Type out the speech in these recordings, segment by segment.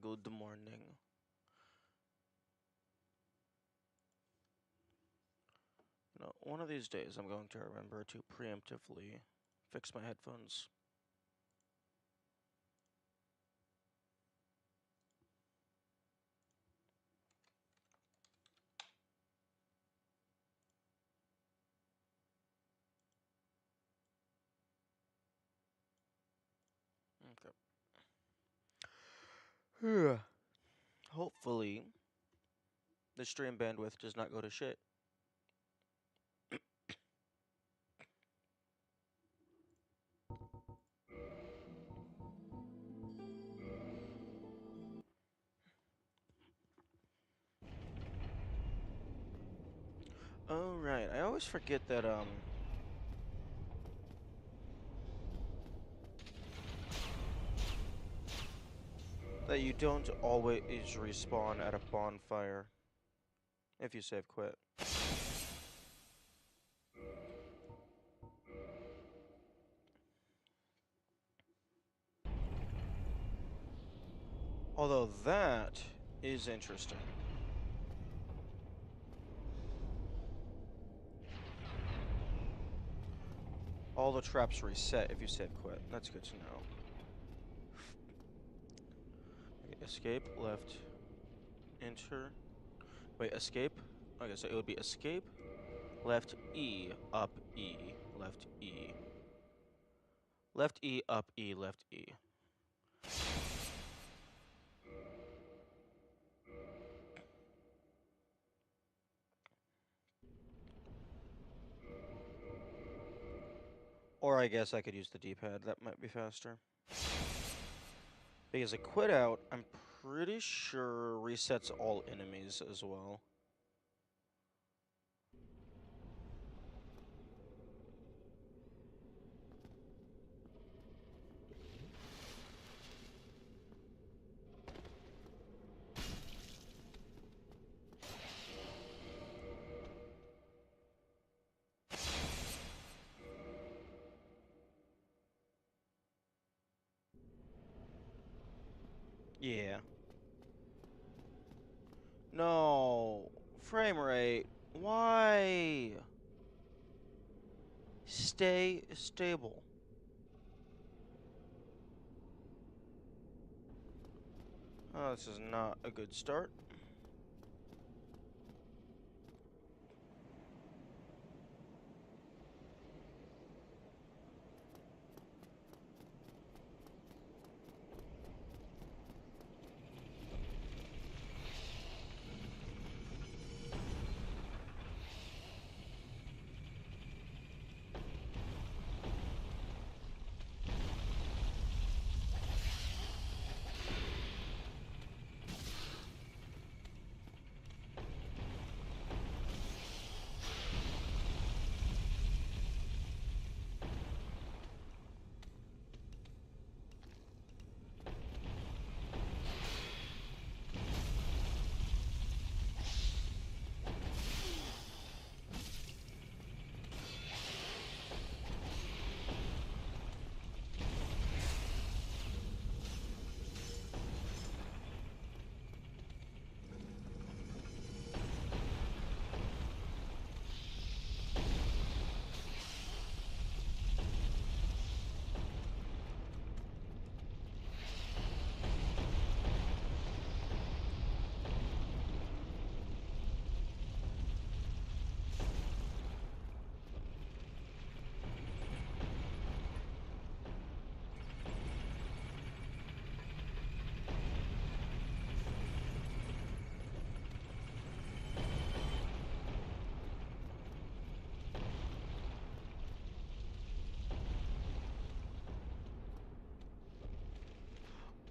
Good morning. One of these days I'm going to remember to preemptively fix my headphones. Okay. Hopefully, the stream bandwidth does not go to shit. Oh, right. I always forget that, that you don't always respawn at a bonfire if you save quit. Although that is interesting. All the traps reset if you save quit. That's good to know. Okay, escape, left, enter. Wait, escape? Okay, so it would be escape, left E, up E, left E. Left E, up E, left E. Or I guess I could use the D-pad, that might be faster. Because a quit out, I'm pretty sure resets all enemies as well. Yeah. No. Frame rate. Why? Stay stable. Oh, this is not a good start.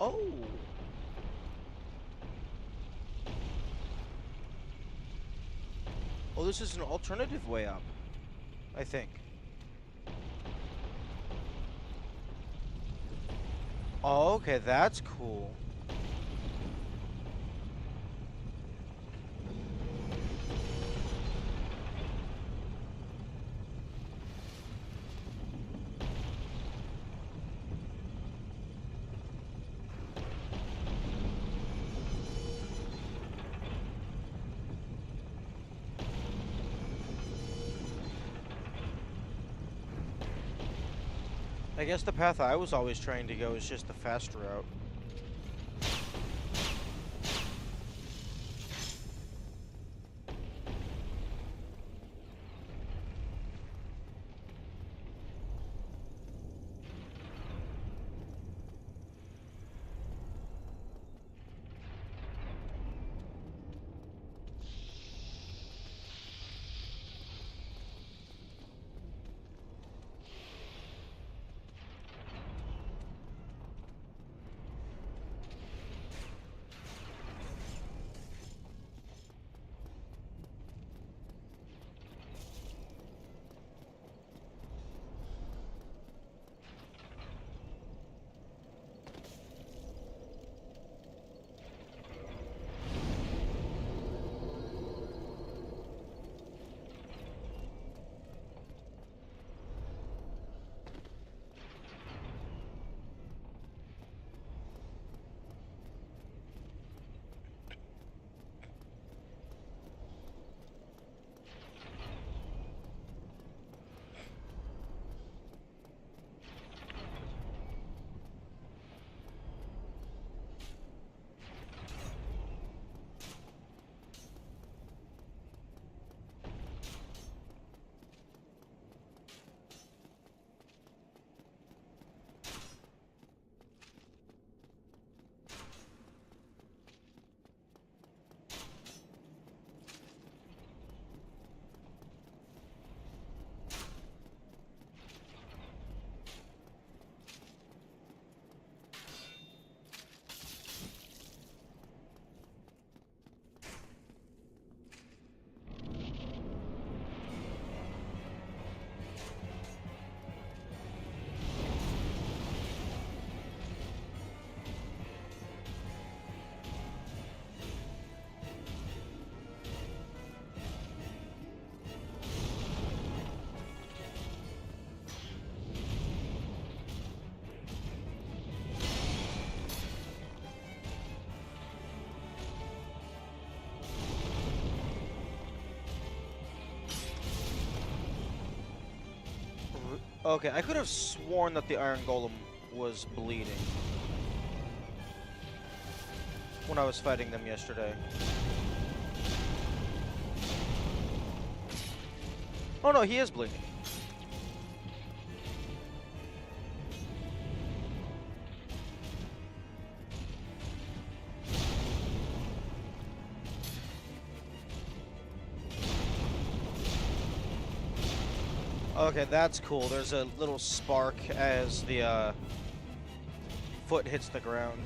Oh! Oh, this is an alternative way up, I think. Oh, okay, that's cool. I guess the path I was always trying to go is just the fast route. Okay, I could have sworn that the Iron Golem was bleeding when I was fighting them yesterday. Oh no, he is bleeding. Okay, that's cool. There's a little spark as the foot hits the ground.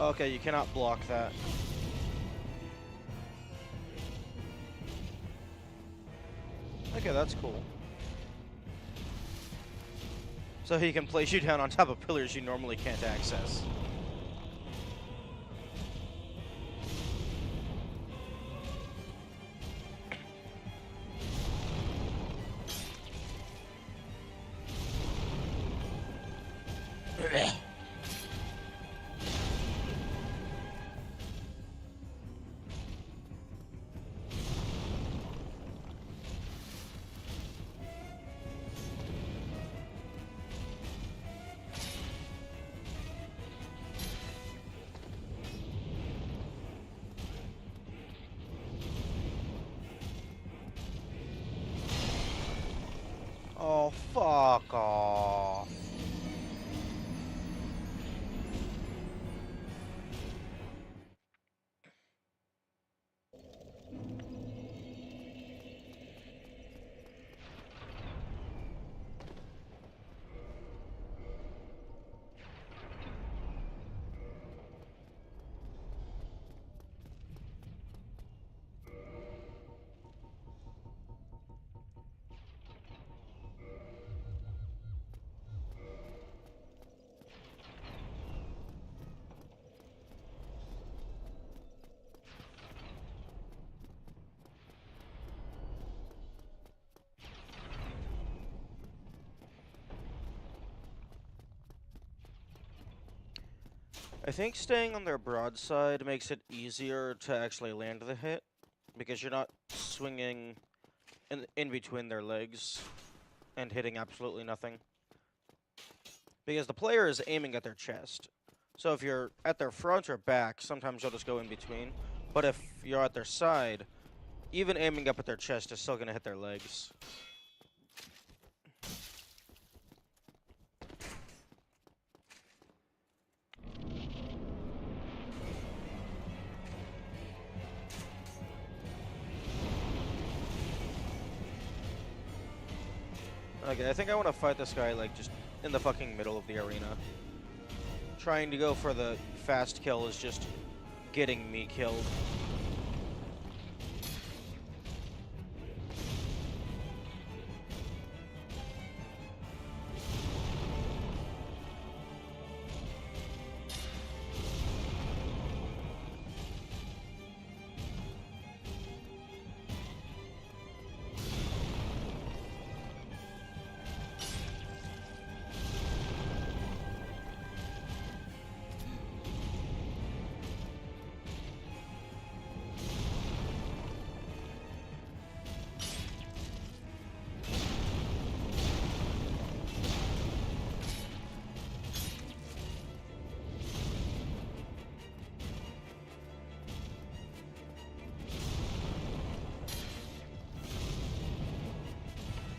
Okay, you cannot block that. Okay, that's cool. So he can place you down on top of pillars you normally can't access. Oh, fuck off. I think staying on their broadside makes it easier to actually land the hit, because you're not swinging in between their legs and hitting absolutely nothing. Because the player is aiming at their chest. So if you're at their front or back, sometimes you'll just go in between. But if you're at their side, even aiming up at their chest is still going to hit their legs. Okay, I think I want to fight this guy, like, just in the fucking middle of the arena. Trying to go for the fast kill is just getting me killed.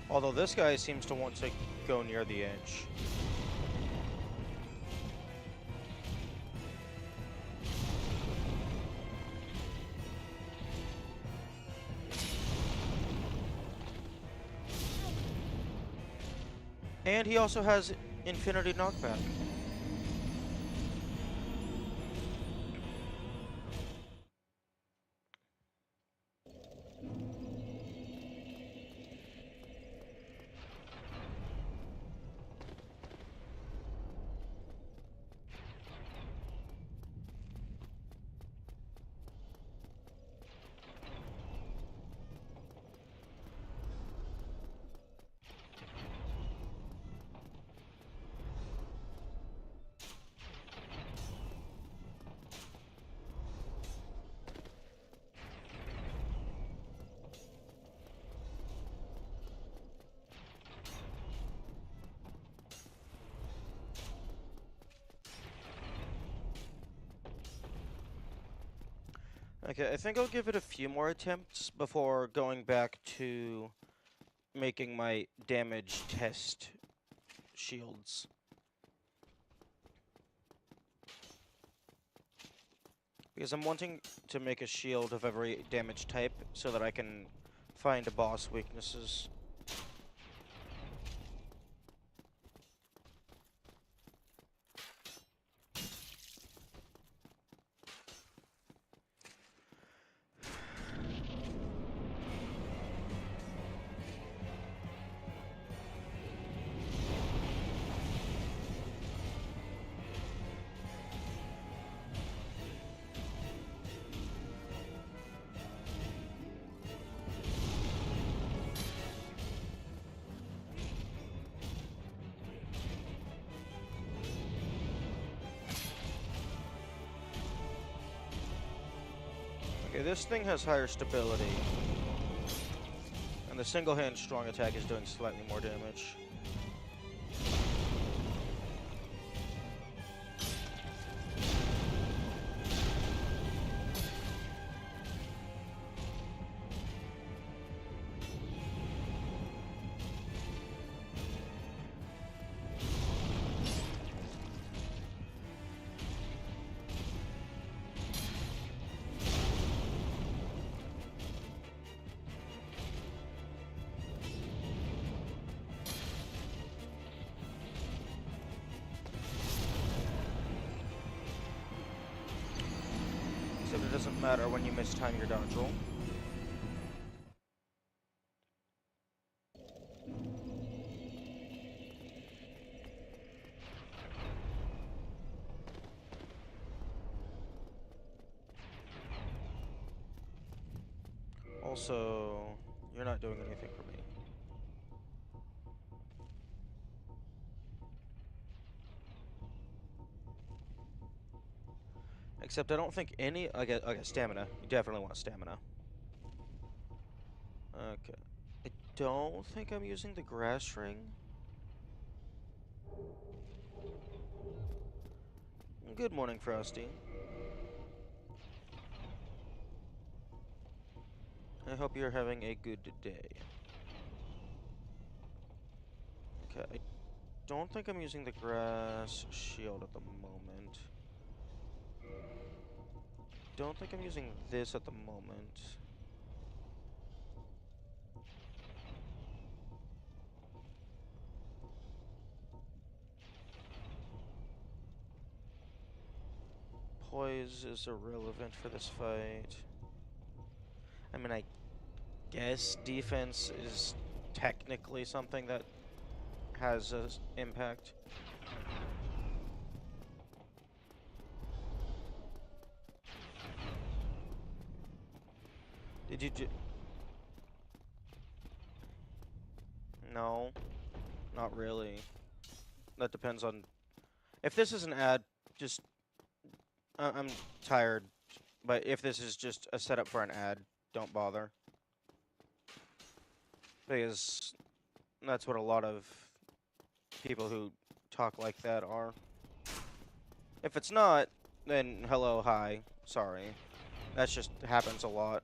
Although this guy seems to want to go near the edge. And he also has infinity knockback. Okay, I think I'll give it a few more attempts before going back to making my damage test shields. Because I'm wanting to make a shield of every damage type so that I can find boss weaknesses. Okay, this thing has higher stability. And the single-hand strong attack is doing slightly more damage. Except it doesn't matter when you mistime your dodge roll. Also, you're not doing anything for me. Except I don't think any... Okay, stamina. You definitely want stamina. Okay. I don't think I'm using the grass ring. Good morning, Frosty. I hope you're having a good day. Okay, I don't think I'm using the grass shield at the moment. Don't think I'm using this at the moment. Poise is irrelevant for this fight. I mean, I guess defense is technically something that has an impact. Did you No, not really. That depends on... If this is an ad, just... I'm tired, but if this is just a setup for an ad, don't bother. Because that's what a lot of people who talk like that are. If it's not, then hello, hi, sorry. That just happens a lot.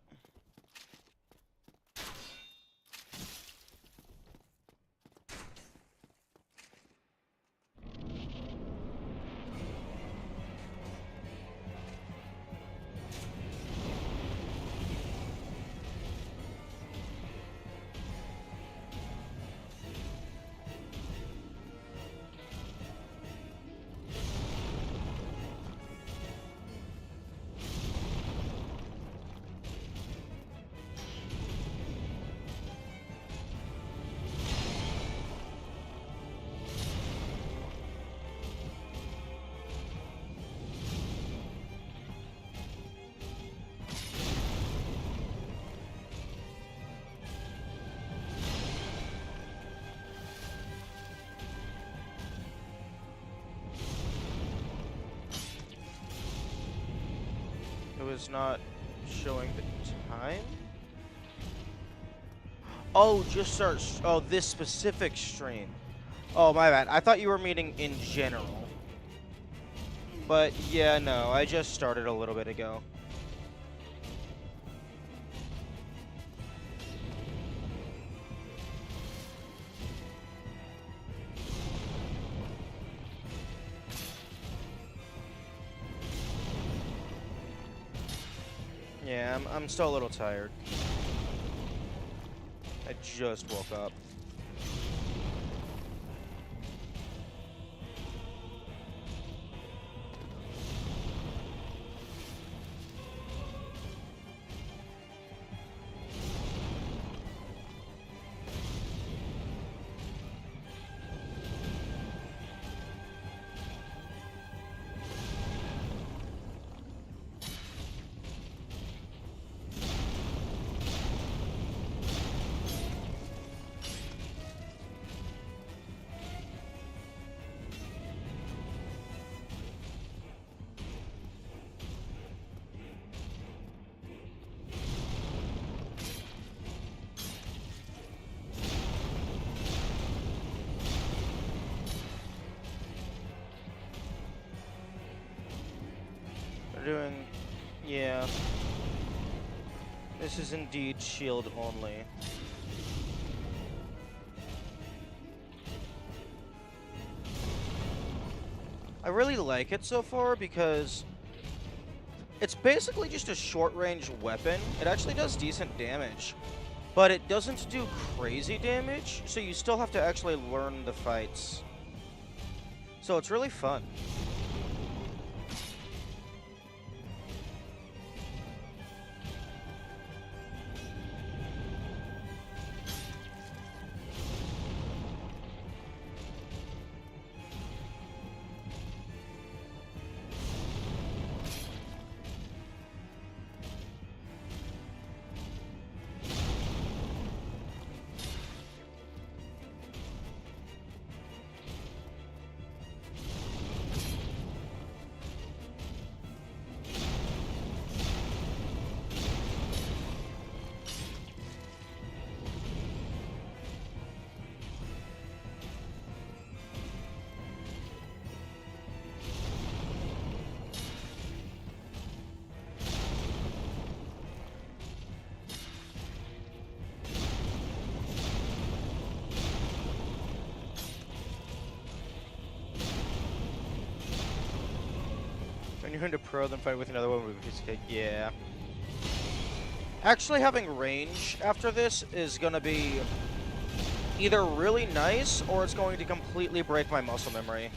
It was not showing the time? Oh, just search. Oh, this specific stream. Oh, my bad. I thought you were meaning in general. But, yeah, no. I just started a little bit ago. Yeah, I'm still a little tired. I just woke up. doing... Yeah. This is indeed shield only. I really like it so far because it's basically just a short-range weapon. It actually does decent damage, but it doesn't do crazy damage, so you still have to actually learn the fights. So it's really fun. When you're into pro, then fight with another one with a piece of cake. Yeah. Actually having range after this is going to be either really nice, or it's going to completely break my muscle memory.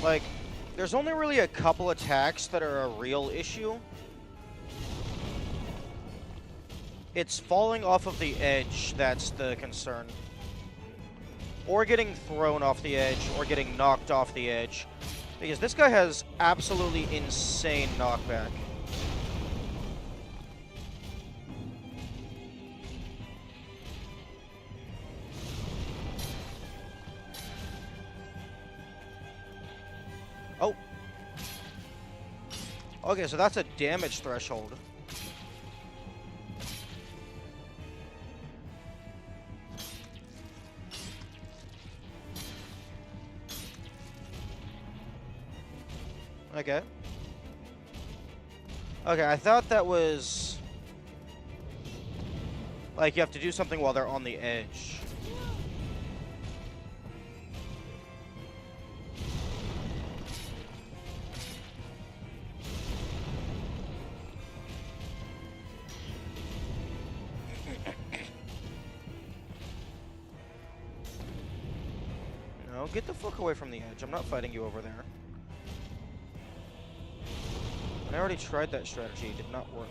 Like, there's only really a couple attacks that are a real issue. It's falling off of the edge that's the concern. Or getting thrown off the edge, or getting knocked off the edge. Because this guy has absolutely insane knockback. Oh. Okay, so that's a damage threshold. Okay. Okay, I thought that was... like, you have to do something while they're on the edge. No, get the fuck away from the edge. I'm not fighting you over there. I already tried that strategy. It did not work.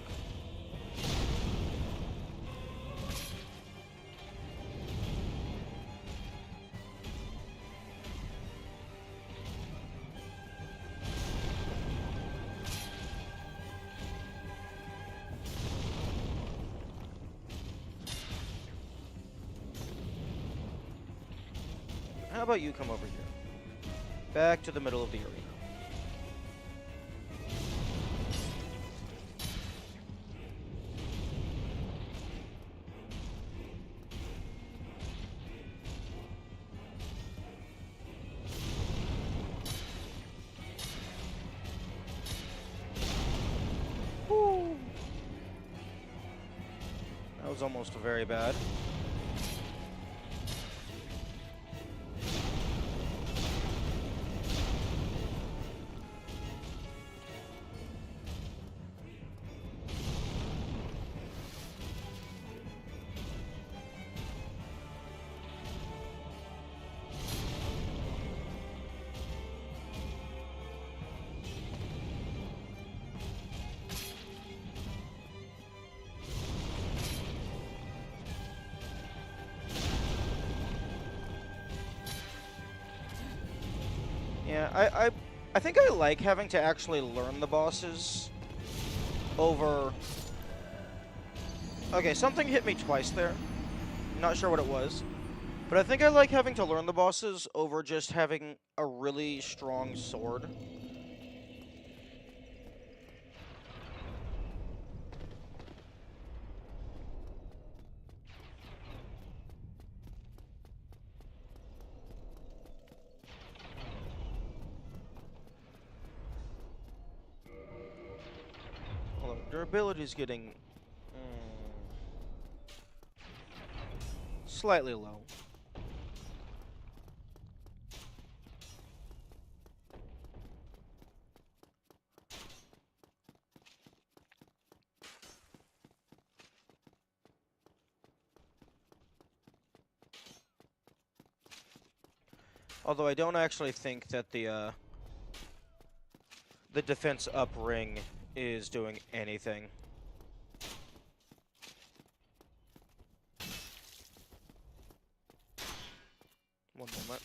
How about you come over here? Back to the middle of the arena. Woo. That was almost very bad. Yeah, I think I like having to actually learn the bosses over... Okay, something hit me twice there. Not sure what it was. But I think I like having to learn the bosses over just having a really strong sword. Although durability is getting slightly low. Although I don't actually think that the defense up ring is doing anything. One moment.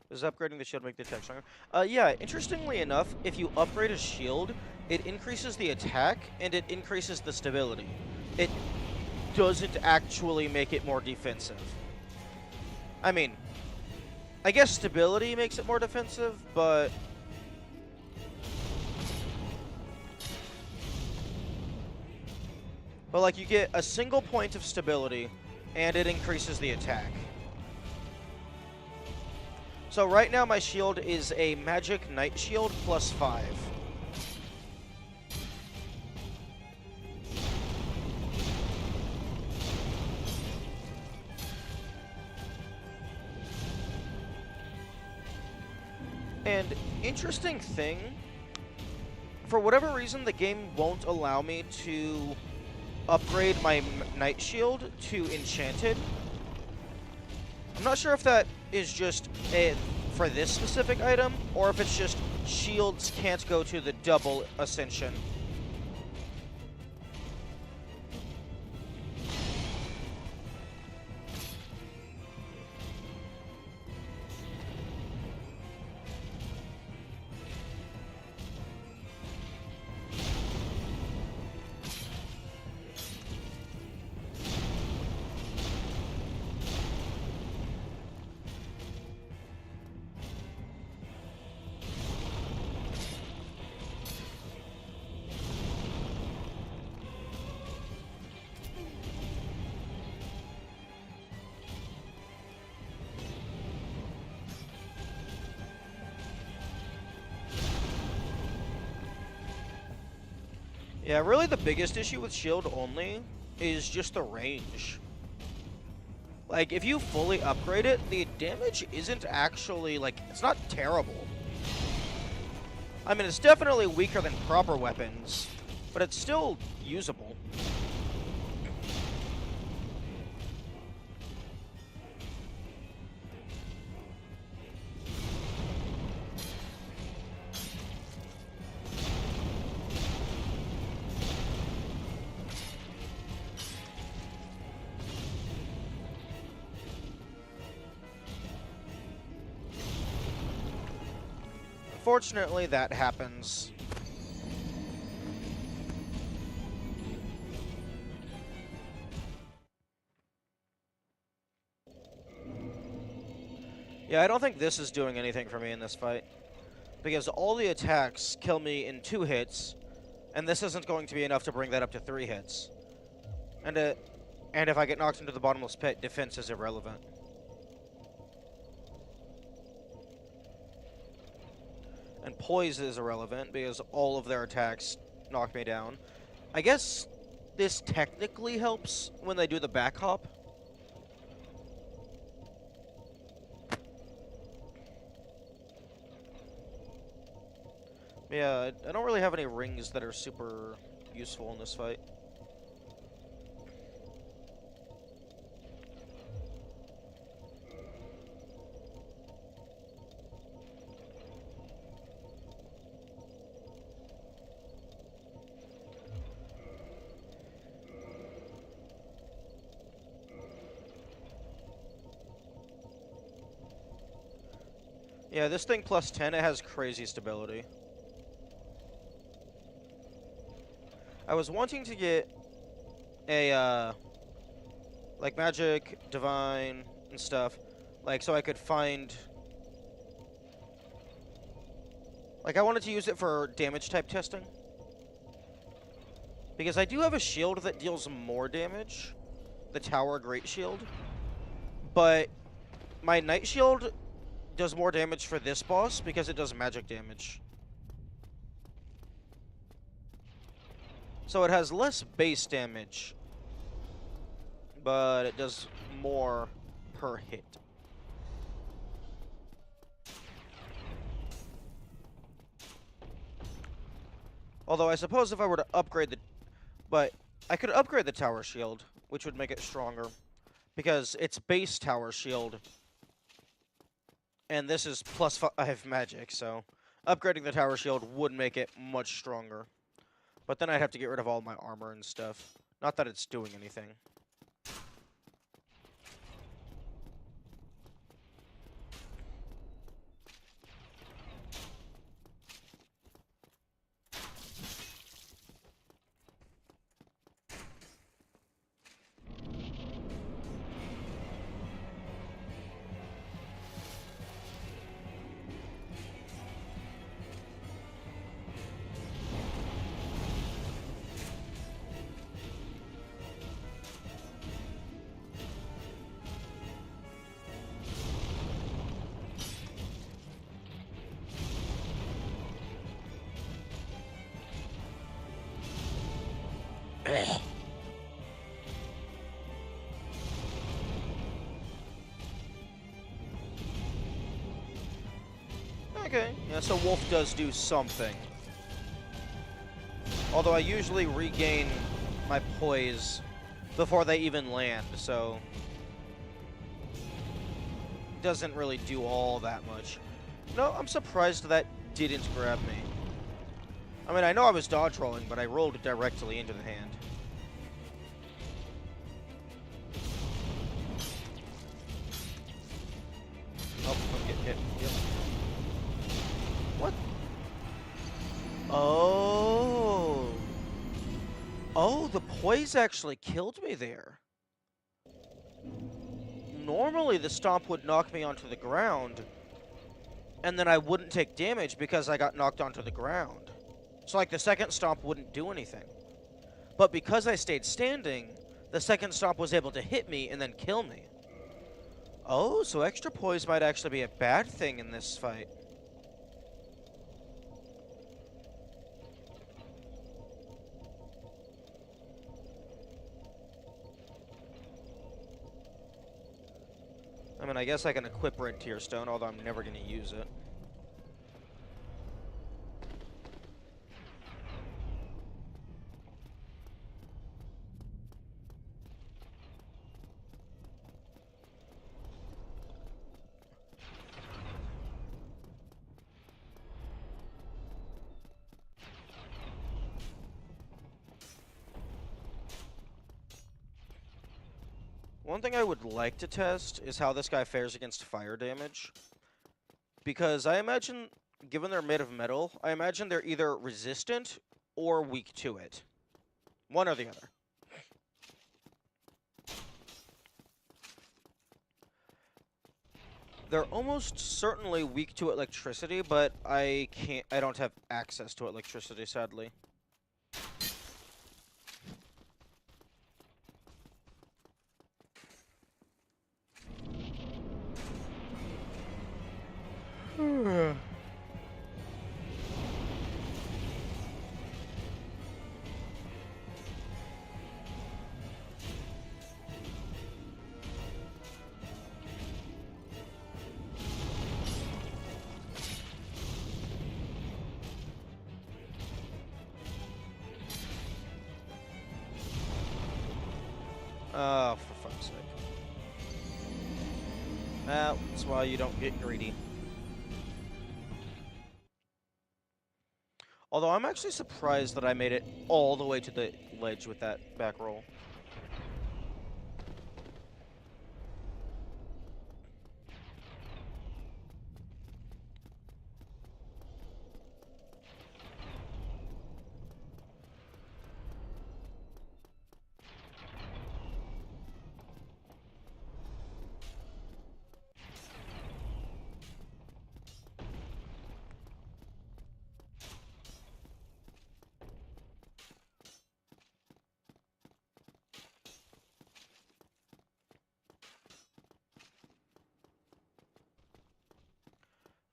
Does upgrading the shield make the attack stronger? Yeah, interestingly enough, if you upgrade a shield, it increases the attack and it increases the stability. It doesn't actually make it more defensive. I mean, I guess stability makes it more defensive, but... But, like, you get a single point of stability, and it increases the attack. So right now my shield is a magic knight shield +5. And interesting thing, for whatever reason the game won't allow me to upgrade my knight shield to enchanted. I'm not sure if that is just for this specific item, or if it's just shields can't go to the double ascension. Yeah, really the biggest issue with shield only is just the range. Like, if you fully upgrade it, the damage isn't actually, like, it's not terrible. I mean, it's definitely weaker than proper weapons, but it's still usable. Unfortunately, that happens. Yeah, I don't think this is doing anything for me in this fight, because all the attacks kill me in 2 hits, and this isn't going to be enough to bring that up to 3 hits. And if I get knocked into the bottomless pit, defense is irrelevant. And poise is irrelevant because all of their attacks knock me down. I guess this technically helps when they do the back hop. Yeah, I don't really have any rings that are super useful in this fight. Yeah, this thing plus 10, it has crazy stability. I was wanting to get a, like, magic, divine, and stuff. Like, so I could find... Like, I wanted to use it for damage type testing. Because I do have a shield that deals more damage. The Tower Great Shield. But my Night Shield does more damage for this boss because it does magic damage. So it has less base damage, but it does more per hit. Although I suppose if I were to upgrade the... But I could upgrade the Tower Shield, which would make it stronger. Because it's base Tower Shield. And this is plus 5 magic, so... Upgrading the Tower Shield would make it much stronger. But then I'd have to get rid of all my armor and stuff. Not that it's doing anything. Okay, yeah, so Wolf does do something. Although I usually regain my poise before they even land, so... Doesn't really do all that much. No, I'm surprised that didn't grab me. I mean, I know I was dodge rolling, but I rolled directly into the hand. Oh, don't get hit. Yep. What? Oh. Oh, the poise actually killed me there. Normally, the stomp would knock me onto the ground, and then I wouldn't take damage because I got knocked onto the ground. So, like, the second stomp wouldn't do anything. But because I stayed standing, the second stomp was able to hit me and then kill me. Oh, so extra poise might actually be a bad thing in this fight. I mean, I guess I can equip Red Tear Stone, although I'm never going to use it. One thing I would like to test is how this guy fares against fire damage. Because I imagine, given they're made of metal, I imagine they're either resistant or weak to it. One or the other. They're almost certainly weak to electricity, but I don't have access to electricity, sadly. Oh, for fuck's sake. That's why you don't get greedy. Although I'm actually surprised that I made it all the way to the ledge with that back roll.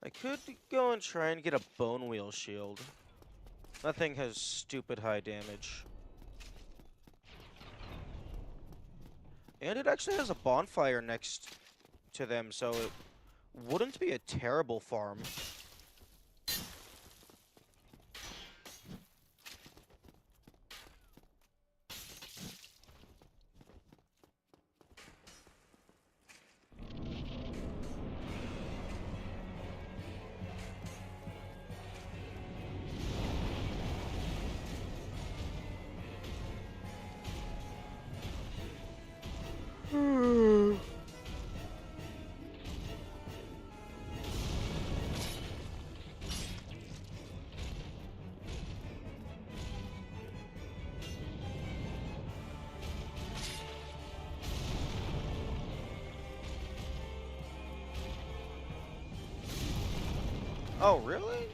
I could go and try and get a bone wheel shield. That thing has stupid high damage. And it actually has a bonfire next to them, so it wouldn't be a terrible farm. Oh, really?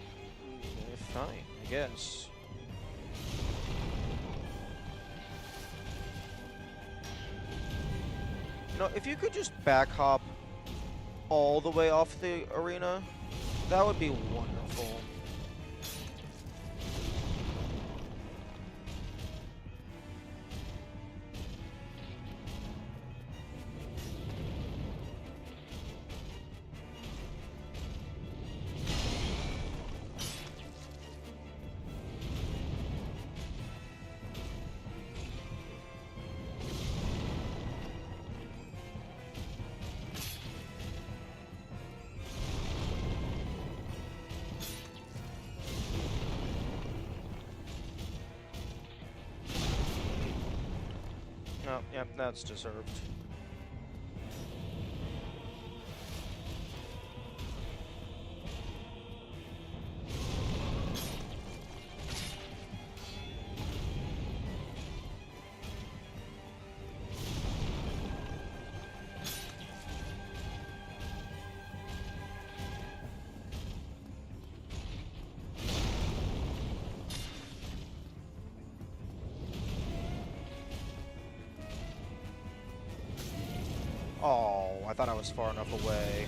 Fine, I guess. You know, if you could just back hop all the way off the arena, that would be wonderful. No, yeah, that's deserved. Oh, I thought I was far enough away.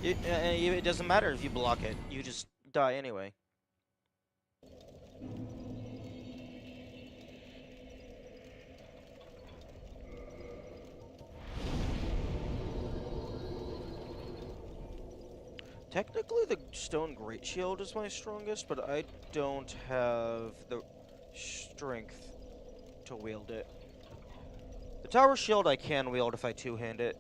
It doesn't matter if you block it. You just die anyway. Technically, the stone great shield is my strongest, but I don't have the strength to wield it. The tower shield I can wield if I two-hand it.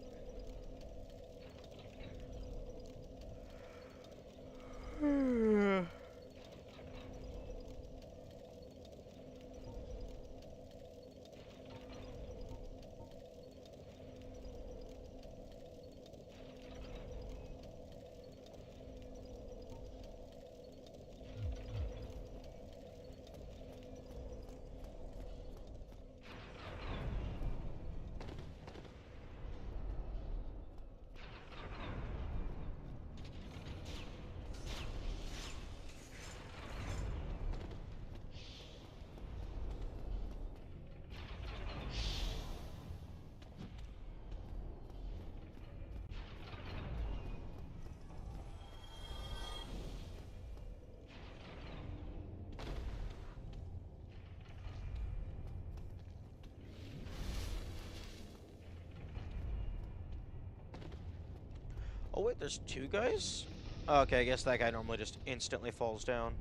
Oh wait, there's two guys? Okay, I guess that guy normally just instantly falls down.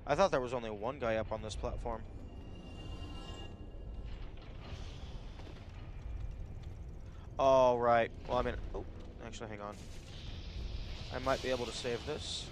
I thought there was only one guy up on this platform. Oh, right. Well, I mean... Oh, actually, hang on. I might be able to save this.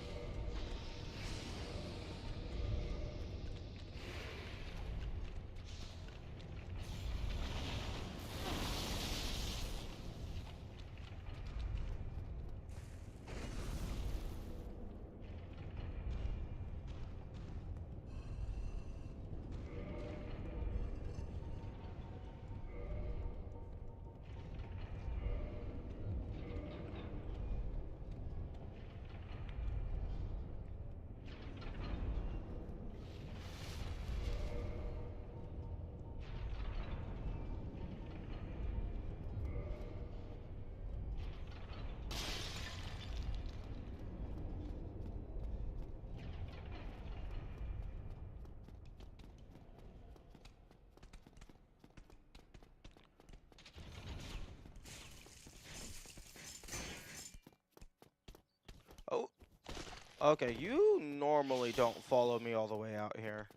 Okay, you normally don't follow me all the way out here.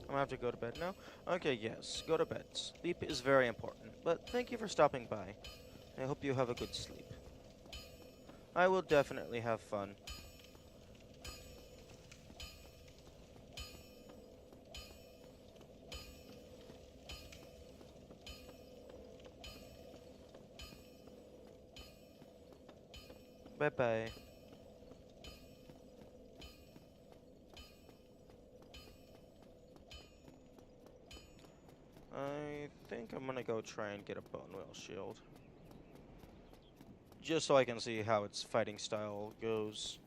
I'm gonna have to go to bed now? Okay, yes, go to bed. Sleep is very important, but thank you for stopping by. I hope you have a good sleep. I will definitely have fun. Bye-bye. I think I'm gonna go try and get a bone whale shield. Just so I can see how its fighting style goes.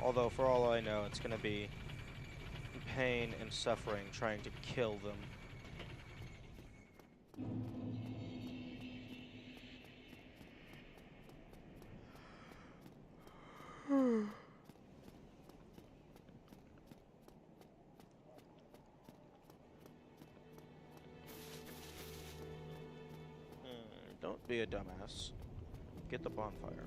Although, for all I know, it's gonna be pain and suffering trying to kill them. Don't be a dumbass. Get the bonfire.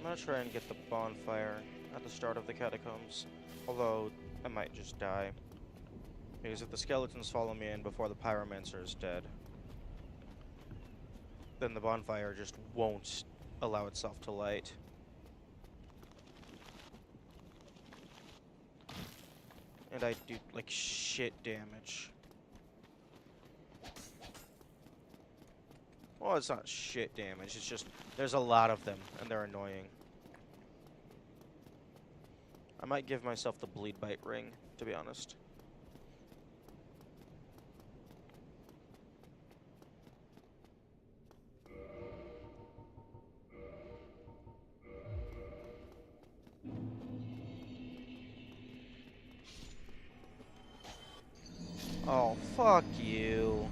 I'm gonna try and get the bonfire at the start of the catacombs. Although, I might just die. Because if the skeletons follow me in before the pyromancer is dead, then the bonfire just won't allow itself to light. And I do, like, shit damage. Well, it's not shit damage, it's just, there's a lot of them, and they're annoying. I might give myself the bleed bite ring, to be honest. Oh, fuck you.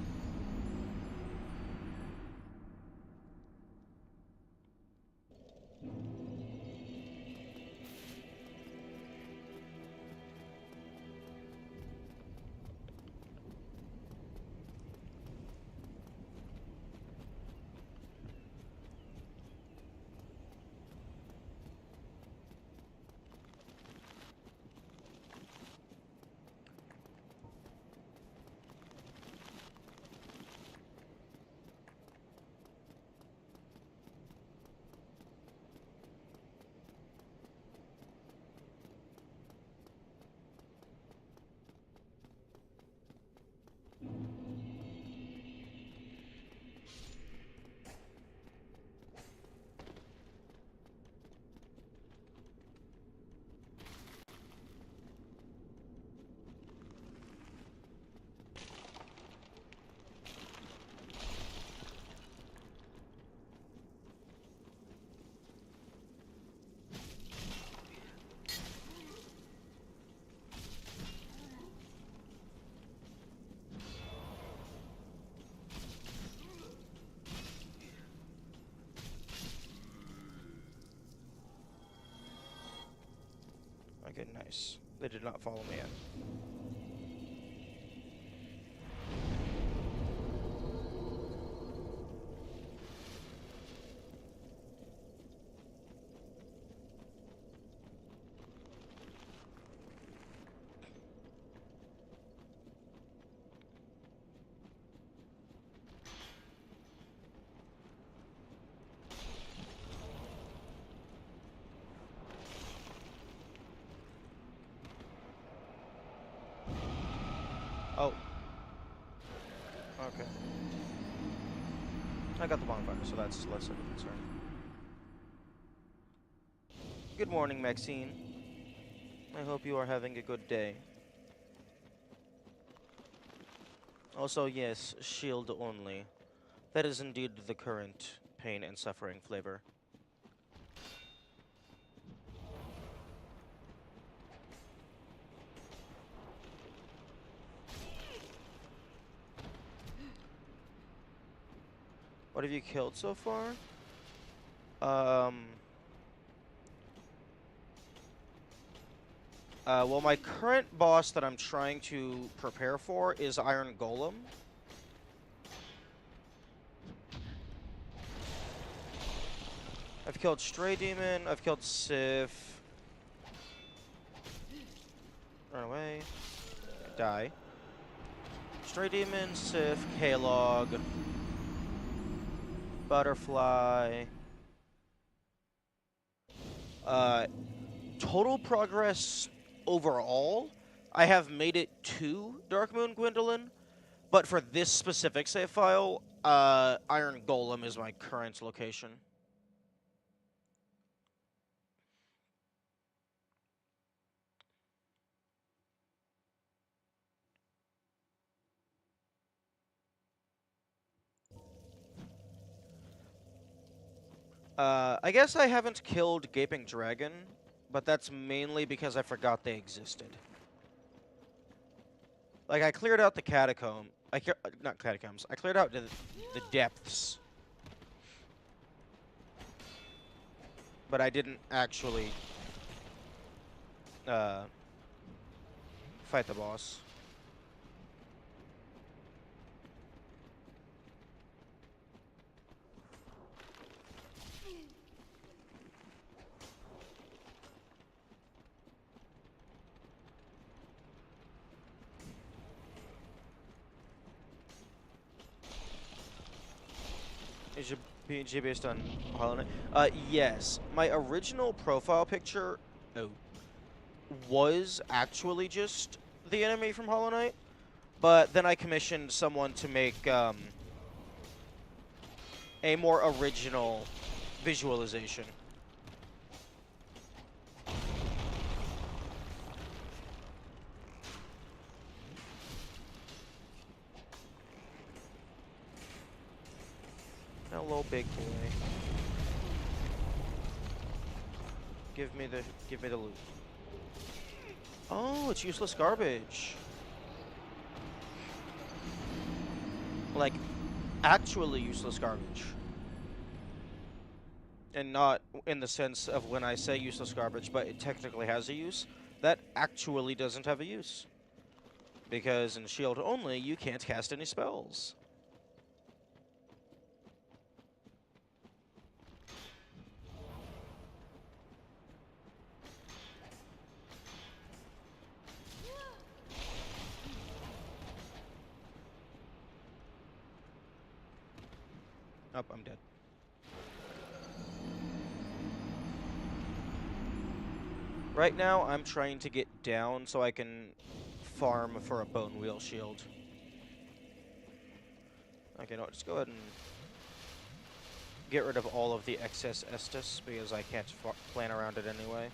Okay, nice. They did not follow me in. Oh. Okay. I got the bonfire, so that's less of a concern. Good morning, Maxine. I hope you are having a good day. Also, yes, shield only. That is indeed the current pain and suffering flavor. What have you killed so far? Well, my current boss that I'm trying to prepare for is Iron Golem. I've killed Stray Demon, I've killed Sif. Run away. Die. Stray Demon, Sif, K-Log. Butterfly. Total progress overall, I have made it to Darkmoon Gwendolyn, but for this specific save file, Iron Golem is my current location. I guess I haven't killed Gaping Dragon, but that's mainly because I forgot they existed. Like, I cleared out the catacomb. Not catacombs. I cleared out the depths. But I didn't actually fight the boss. Is your PNG based on Hollow Knight? Yes. My original profile picture was actually just the enemy from Hollow Knight, but then I commissioned someone to make a more original visualization. Hello, big boy. Give me the loot. Oh, it's useless garbage. Like, actually useless garbage. And not in the sense of when I say useless garbage, but it technically has a use. That actually doesn't have a use. Because in shield only, you can't cast any spells. Oh, I'm dead. Right now, I'm trying to get down so I can farm for a Bone Wheel shield. Okay, no, just go ahead and get rid of all of the excess Estus, because I can't plan around it anyway.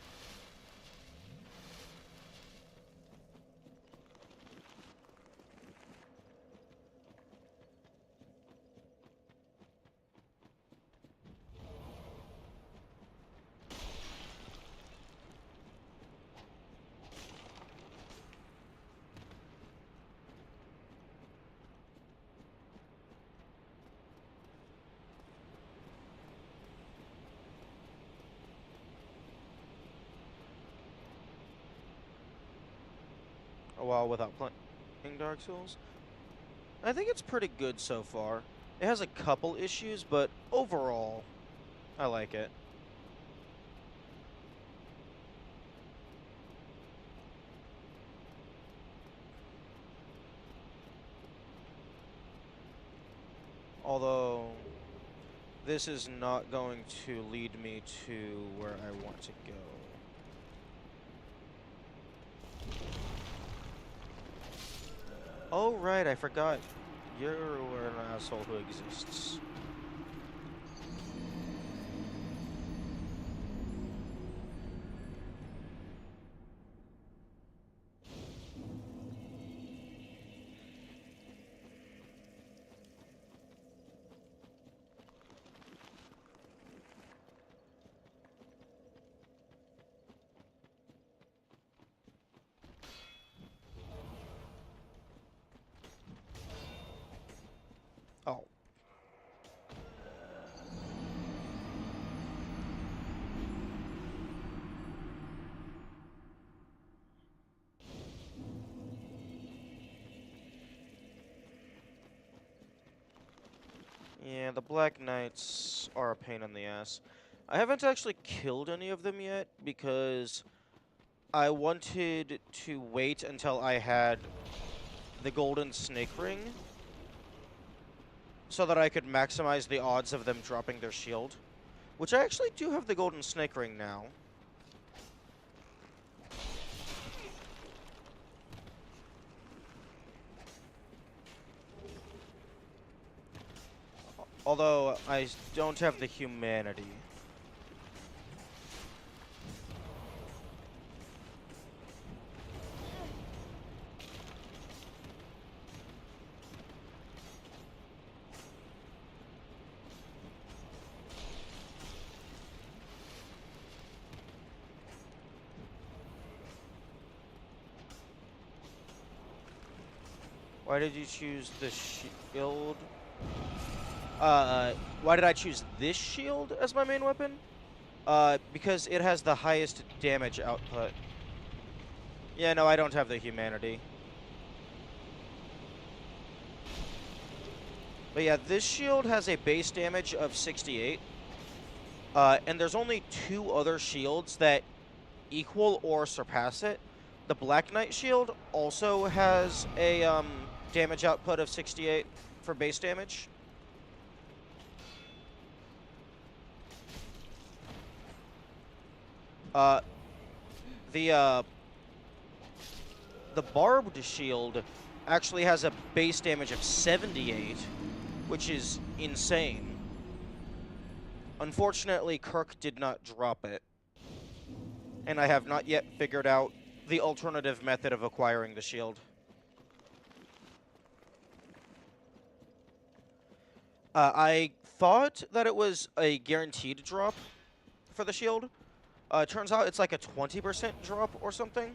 a while without playing Dark Souls. I think it's pretty good so far. It has a couple issues, but overall, I like it. Although, this is not going to lead me to where I want to go. Oh, right, I forgot. You're an asshole who exists. Oh. Yeah, the Black Knights are a pain in the ass. I haven't actually killed any of them yet because I wanted to wait until I had the Golden Snake Ring so that I could maximize the odds of them dropping their shield. Which I actually do have the Golden Snake Ring now. Although, I don't have the humanity. Why did you choose the shield? Why did I choose this shield as my main weapon? Because it has the highest damage output. Yeah, no, I don't have the humanity. But yeah, this shield has a base damage of 68. And there's only 2 other shields that equal or surpass it. The Black Knight shield also has a damage output of 68 for base damage. The barbed shield actually has a base damage of 78, which is insane. Unfortunately, Kirk did not drop it, and I have not yet figured out the alternative method of acquiring the shield. I thought that it was a guaranteed drop for the shield. Turns out it's like a 20% drop or something.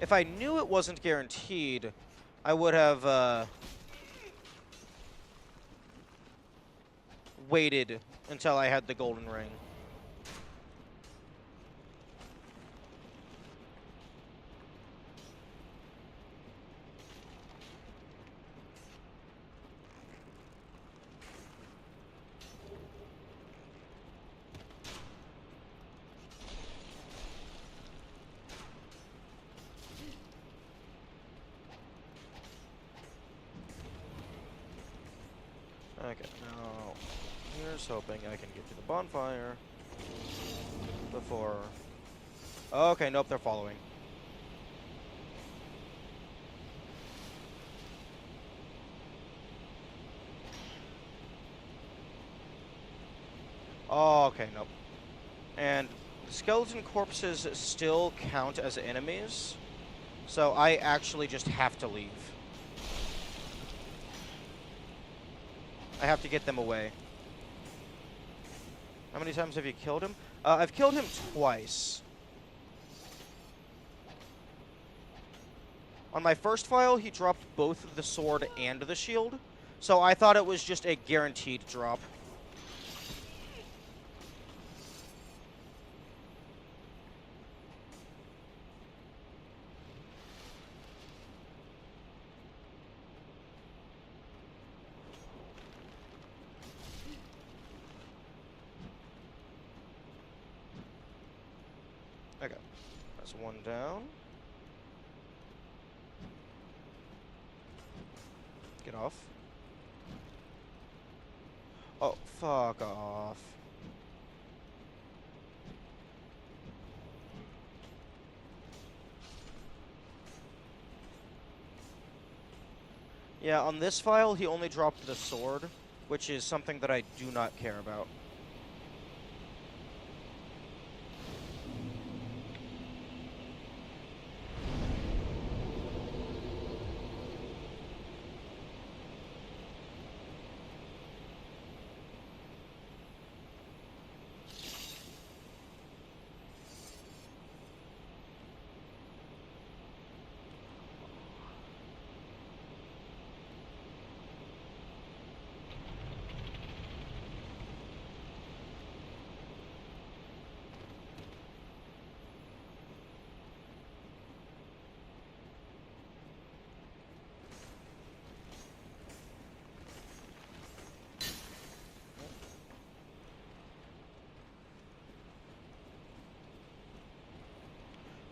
If I knew it wasn't guaranteed, I would have waited until I had the golden ring. Okay, now here's hoping I can get to the bonfire before... Okay, nope, they're following. Oh, okay, nope. And the skeleton corpses still count as enemies, so I actually just have to leave. I have to get them away. How many times have you killed him? I've killed him twice. On my first file, he dropped both the sword and the shield, so I thought it was just a guaranteed drop. Okay. That's one down. Get off. Oh, fuck off. Yeah, on this file, he only dropped the sword, which is something that I do not care about.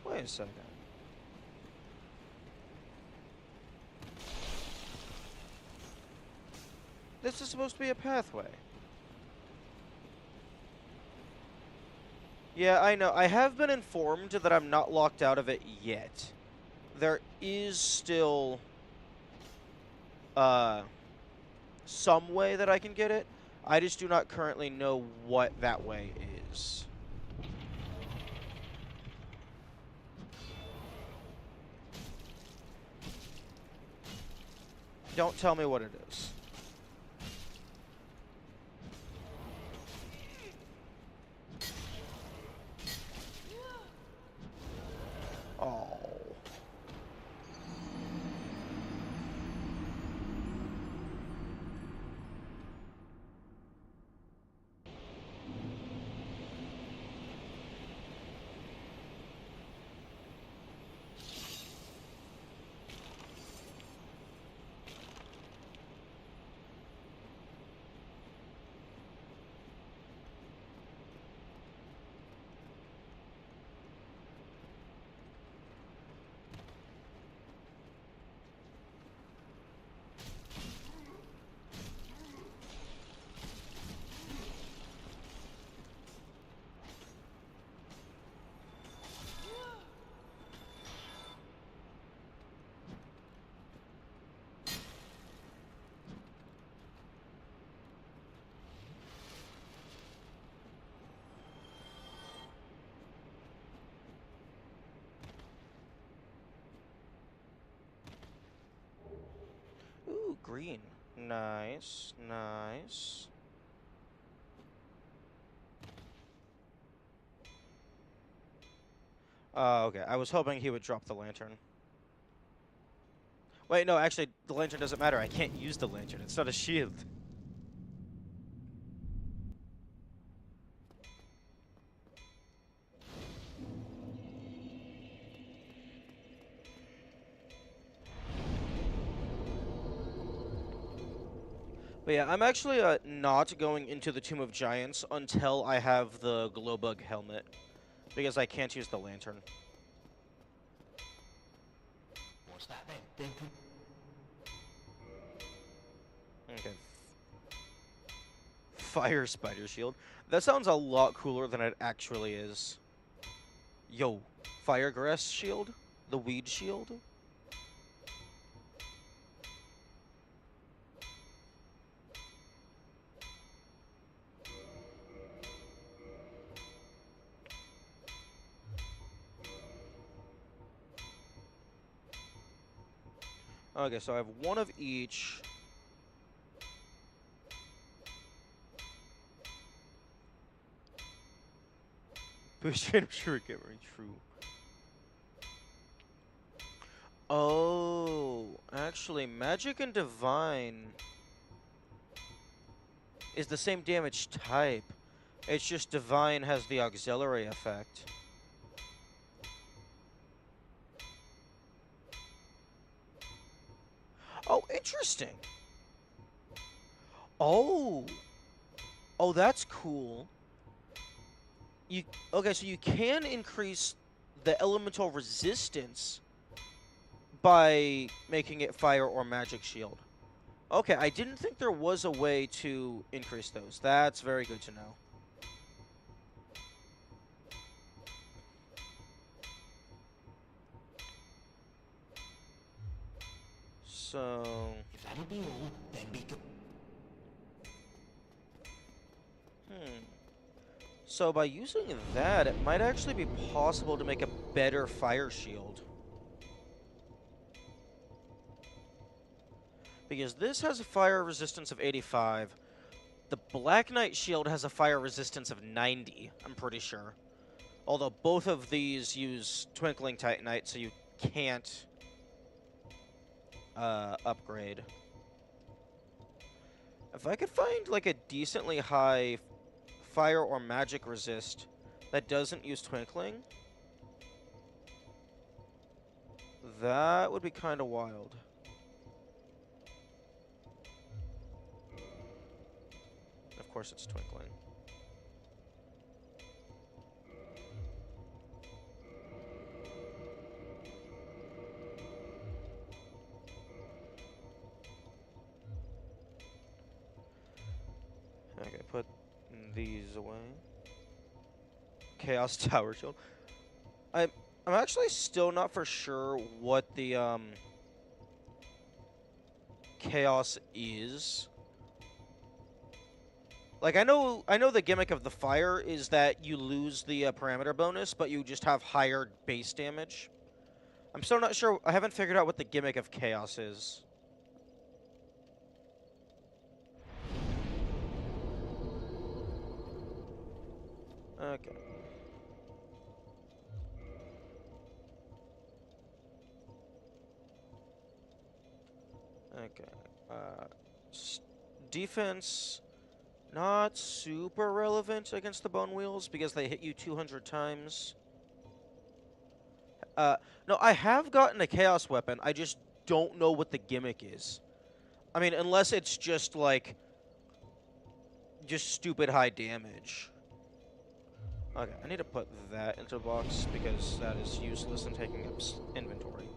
Wait a second. This is supposed to be a pathway. Yeah, I know. I have been informed that I'm not locked out of it yet. There is still, some way that I can get it. I just do not currently know what that way is. Don't tell me what it is. Oh. Ooh, green. Nice, nice. Okay. I was hoping he would drop the lantern. Wait, no, actually, the lantern doesn't matter. I can't use the lantern. It's not a shield. But yeah, I'm actually not going into the Tomb of Giants until I have the Glowbug helmet, because I can't use the lantern. What's that then? Okay. Fire spider shield. That sounds a lot cooler than it actually is. Yo, firegrass shield? The weed shield? Okay, so I have one of each. Boost rate of shuriken, true. Oh, actually, magic and divine is the same damage type. It's just divine has the auxiliary effect. Oh, interesting. Oh. Oh, that's cool. Okay, so you can increase the elemental resistance by making it fire or magic shield. Okay, I didn't think there was a way to increase those. That's very good to know. So... If that'll be all, then be good. So by using that, it might actually be possible to make a better fire shield. Because this has a fire resistance of 85. The Black Knight shield has a fire resistance of 90, I'm pretty sure. Although both of these use Twinkling Titanite, so you can't upgrade. If I could find like a decently high fire or magic resist that doesn't use Twinkling, that would be kind of wild. Of course it's Twinkling. Okay, put these away. Chaos Tower Shield. I'm actually still not for sure what the Chaos is. Like I know the gimmick of the fire is that you lose the parameter bonus, but you just have higher base damage. I'm still not sure. I haven't figured out what the gimmick of Chaos is. Okay. Okay. Defense, not super relevant against the Bone Wheels because they hit you 200 times. No, I have gotten a Chaos Weapon. I just don't know what the gimmick is. I mean, unless it's just, like, just stupid high damage. Okay, I need to put that into a box because that is useless in taking up inventory.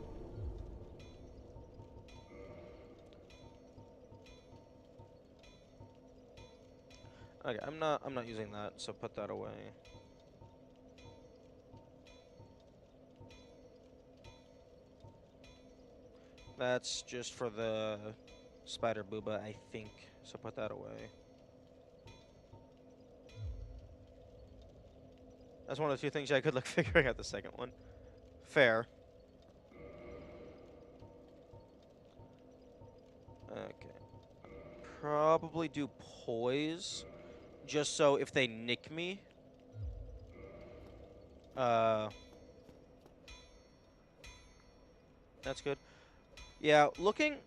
Okay, I'm not using that, so put that away. That's just for the Spider Booba, I think, so put that away. That's one of the few things I could look figuring out the second one. Fair. Okay. Probably do poise, just so if they nick me, that's good. Yeah, looking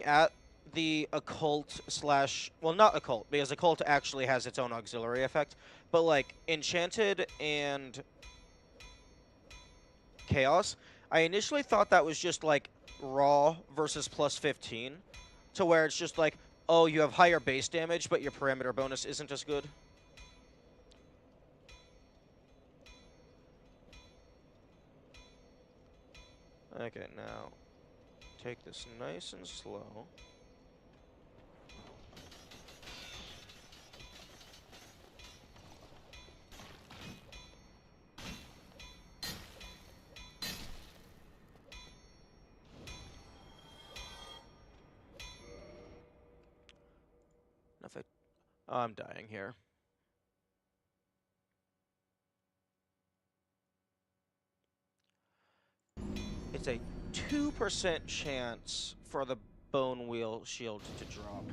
at the occult slash, well, not occult, because occult actually has its own auxiliary effect, but like enchanted and chaos, I initially thought that was just like raw versus plus 15, to where it's just like, oh, you have higher base damage, but your parameter bonus isn't as good. Okay, now take this nice and slow. If I, oh, I'm dying here. It's a 2% chance for the Bone Wheel shield to drop.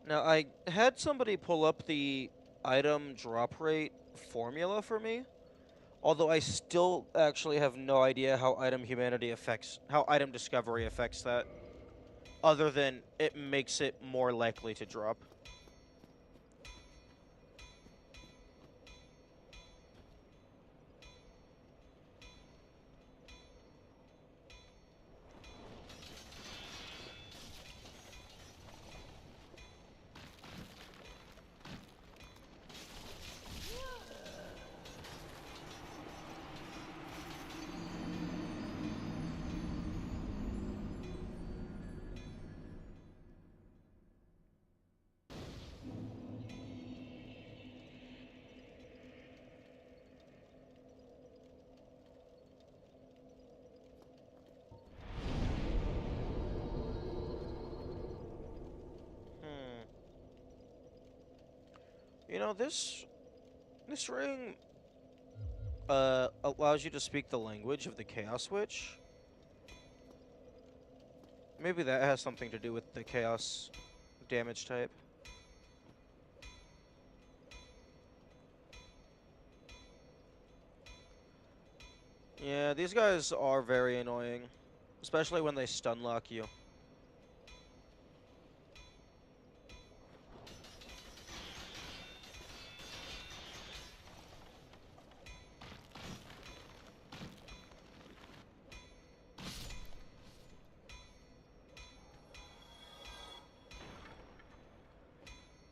Now, I had somebody pull up the item drop rate formula for me, although I still actually have no idea how item discovery affects that, other than it makes it more likely to drop. You know, this ring allows you to speak the language of the Chaos Witch. Maybe that has something to do with the Chaos damage type. Yeah, these guys are very annoying, especially when they stun lock you.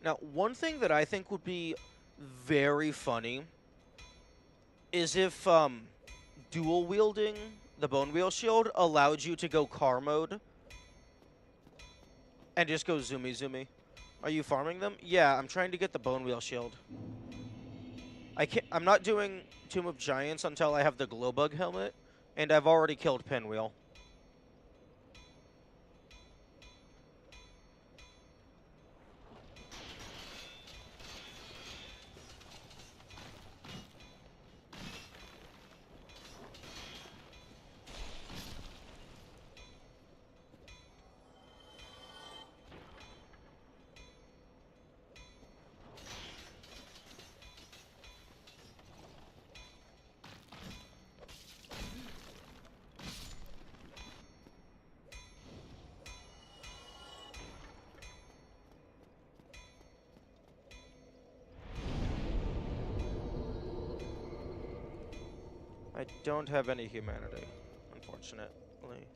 Now, one thing that I think would be very funny is if dual wielding the Bone Wheel Shield allowed you to go car mode and just go zoomy zoomy. Are you farming them? Yeah, I'm trying to get the Bone Wheel Shield. I'm not doing Tomb of Giants until I have the Glowbug helmet, and I've already killed Pinwheel. I don't have any humanity, unfortunately.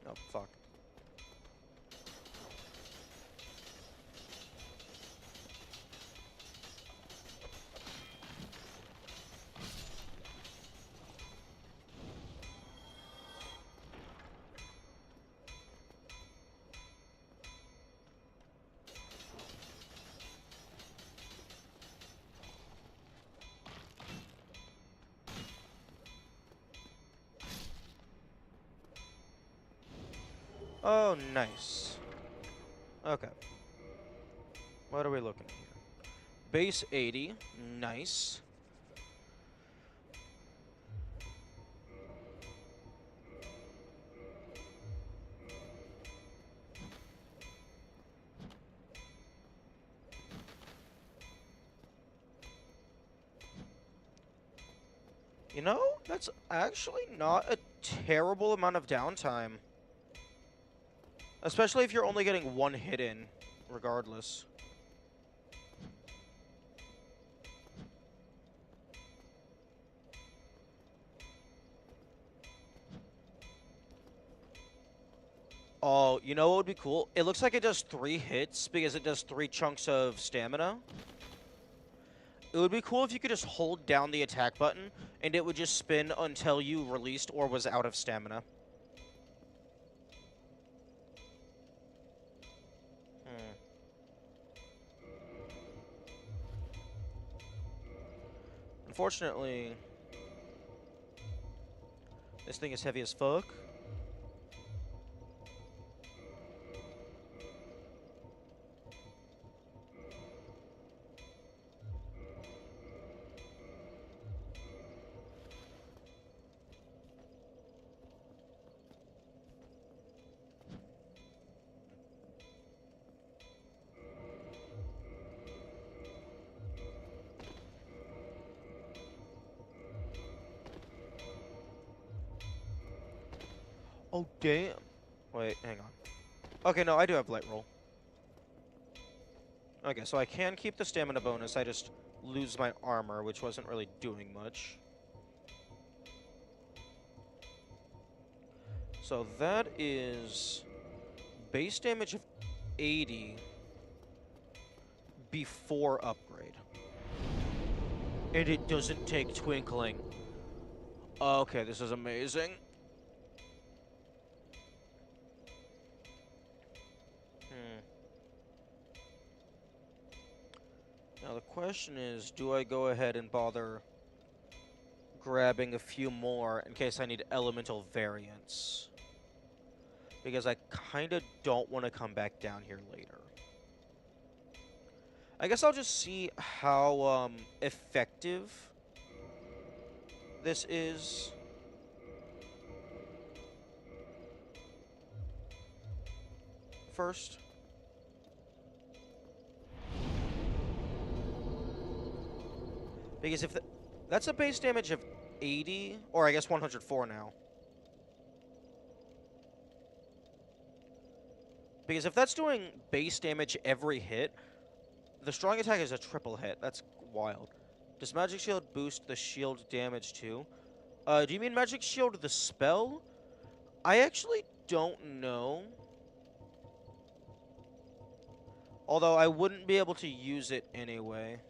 Oh, fuck. Oh, nice. Okay. What are we looking at here? Base 80. Nice. You know, that's actually not a terrible amount of downtime. Especially if you're only getting one hit in, regardless. Oh, you know what would be cool? It looks like it does 3 hits because it does 3 chunks of stamina. It would be cool if you could just hold down the attack button and it would just spin until you released or was out of stamina. Unfortunately, this thing is heavy as fuck. Oh, damn. Wait, hang on. Okay, no, I do have light roll. Okay, so I can keep the stamina bonus, I just lose my armor, which wasn't really doing much. So that is base damage of 80 before upgrade. And it doesn't take twinkling. Okay, this is amazing. Now the question is, do I go ahead and bother grabbing a few more in case I need elemental variants? Because I kind of don't want to come back down here later. I guess I'll just see how effective this is. First. Because if that's a base damage of 80, or I guess 104 now. Because if that's doing base damage every hit, the strong attack is a triple hit. That's wild. Does Magic Shield boost the shield damage too? Do you mean Magic Shield the spell? I actually don't know. Although I wouldn't be able to use it anyway.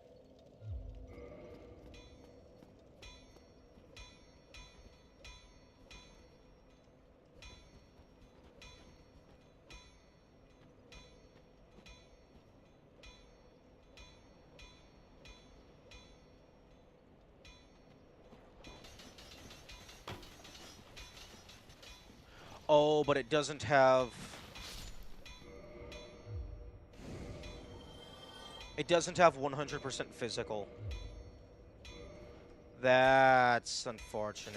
Oh, but it doesn't have... It doesn't have 100% physical. That's unfortunate.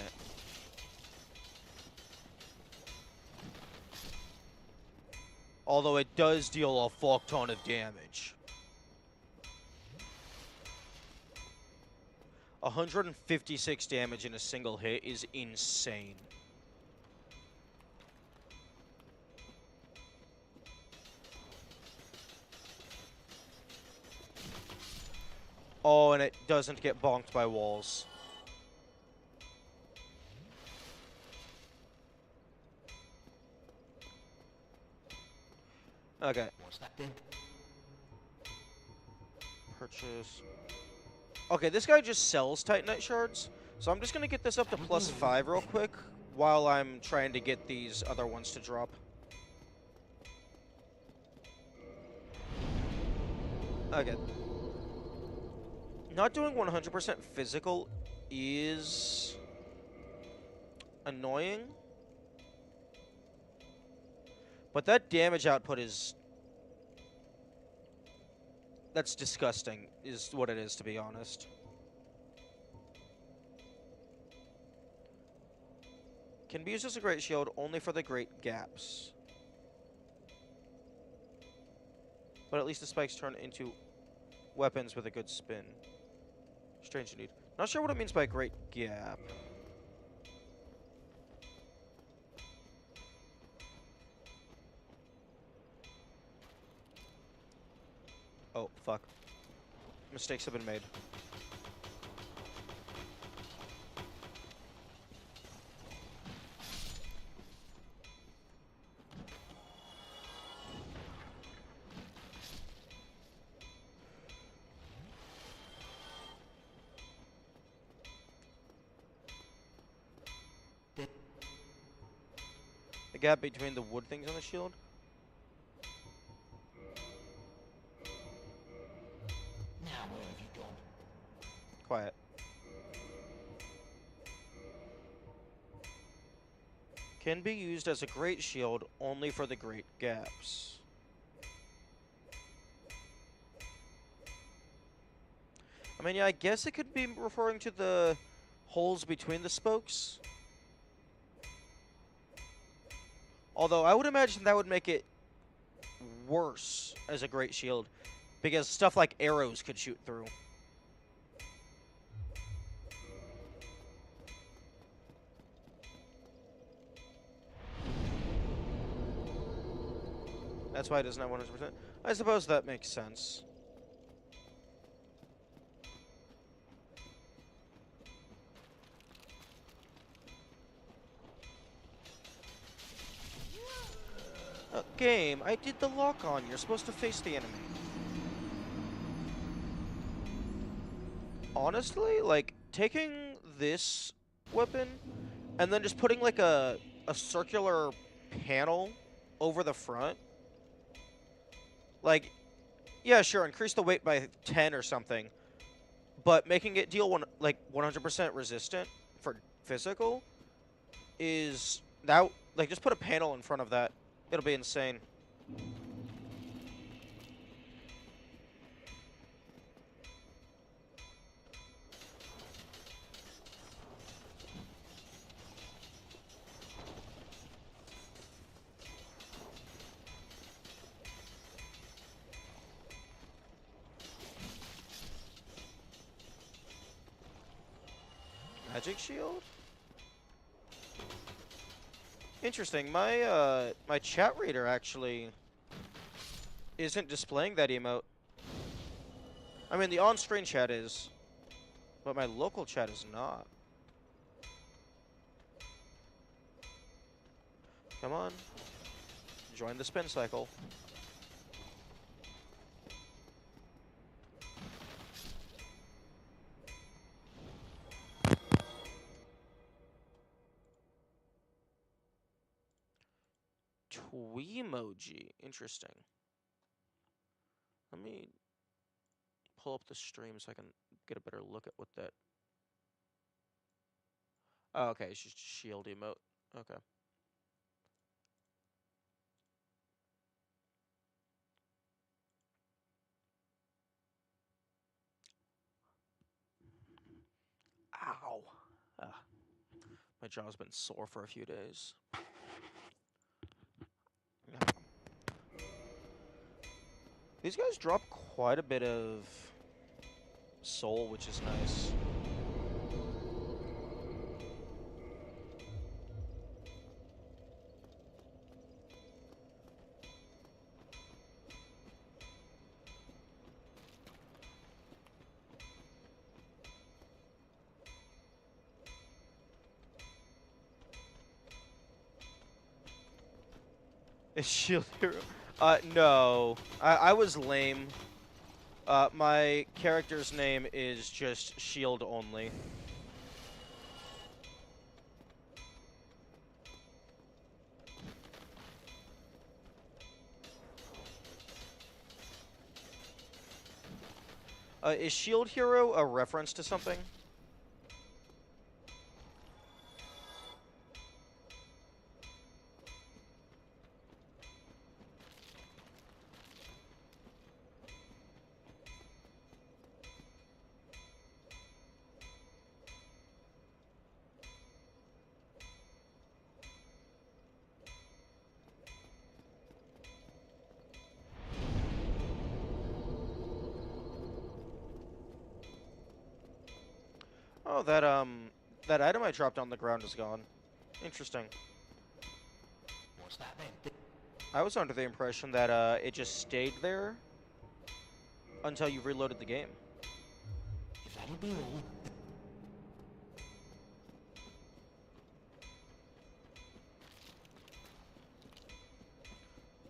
Although it does deal a fuck ton of damage. 156 damage in a single hit is insane. Oh, and it doesn't get bonked by walls. Okay. What's that then? Purchase. Okay, this guy just sells Titanite shards, so I'm just gonna get this up to +5 real quick while I'm trying to get these other ones to drop. Okay. Not doing 100% physical is annoying. But that damage output is... That's disgusting, is what it is, to be honest. Can be used as a great shield only for the great gaps. But at least the spikes turn into weapons with a good spin. Strange indeed. Not sure what it means by great gap. Oh, fuck. Mistakes have been made. The gap between the wood things on the shield? Now where have you gone? Quiet. Can be used as a great shield only for the great gaps. I mean, yeah, I guess it could be referring to the holes between the spokes. Although, I would imagine that would make it worse as a great shield, because stuff like arrows could shoot through. That's why it doesn't have 100%. I suppose that makes sense. Game, I did the lock on. You're supposed to face the enemy. Honestly, like, taking this weapon and then just putting, like, a circular panel over the front. Like, yeah, sure, increase the weight by 10 or something, but making it deal 100% resistant for physical is that, like, just put a panel in front of that. It'll be insane. Magic shield? Interesting. My chat reader actually isn't displaying that emote. I mean, the on-screen chat is, but my local chat is not. Come on. Join the spin cycle. Tweemoji. Interesting. Let me pull up the stream so I can get a better look at what that... Oh, okay, it's just a shield emote. Okay. Ow. Ah, my jaw's been sore for a few days. These guys drop quite a bit of soul, which is nice. Is shield hero? No. I was lame. My character's name is just shield only. Is shield hero a reference to something? Oh, that item I dropped on the ground is gone. Interesting. What's that then? I was under the impression that it just stayed there until you reloaded the game. If that'll be all.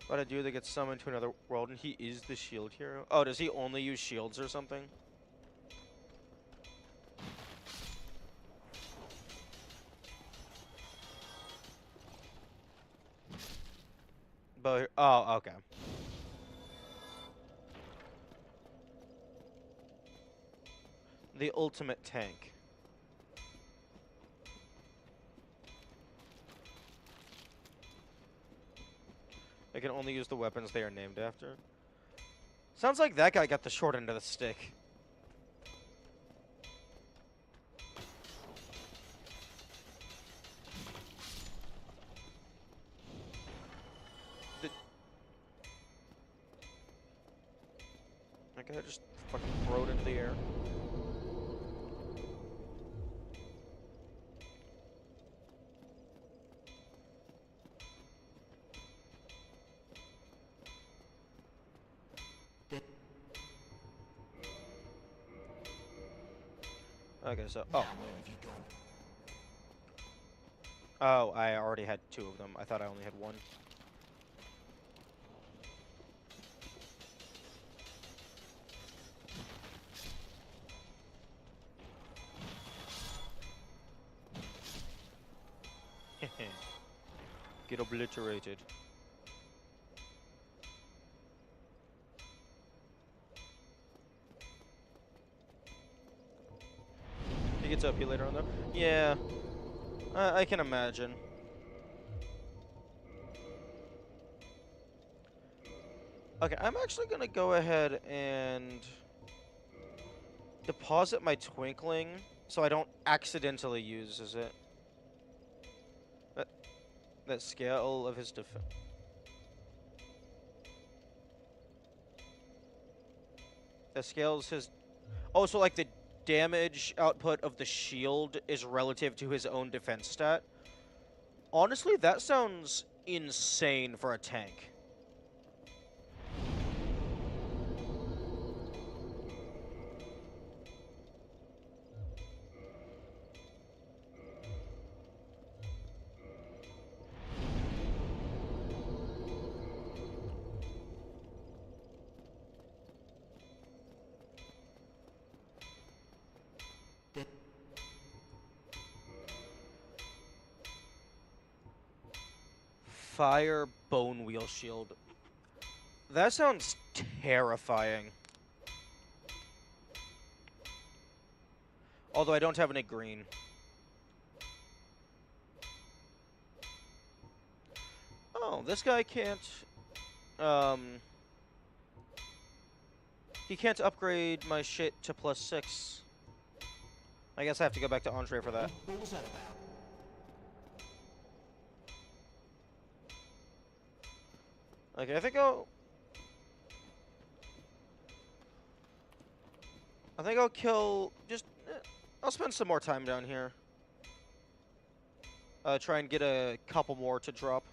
But a dude that gets summoned to another world, and he is the shield hero. Oh, does he only use shields or something? But oh, okay. The ultimate tank. They can only use the weapons they are named after. Sounds like that guy got the short end of the stick. That guy just fucking threw it into the air. Okay, so Now where have you gone? oh, I already had 2 of them. I thought I only had 1. Get obliterated. He gets up later on though. Yeah, I can imagine. Okay, I'm actually gonna go ahead and deposit my twinkling so I don't accidentally use it. That scale of his defense. That scales his. Oh, so like the damage output of the shield is relative to his own defense stat. Honestly, that sounds insane for a tank. Did Fire bone wheel shield. That sounds terrifying. Although I don't have any green. Oh, this guy can't. Um. He can't upgrade my shit to +6. I guess I have to go back to Entree for that. what was that about? Okay, I think I'll kill. I'll spend some more time down here. Try and get a couple more to drop.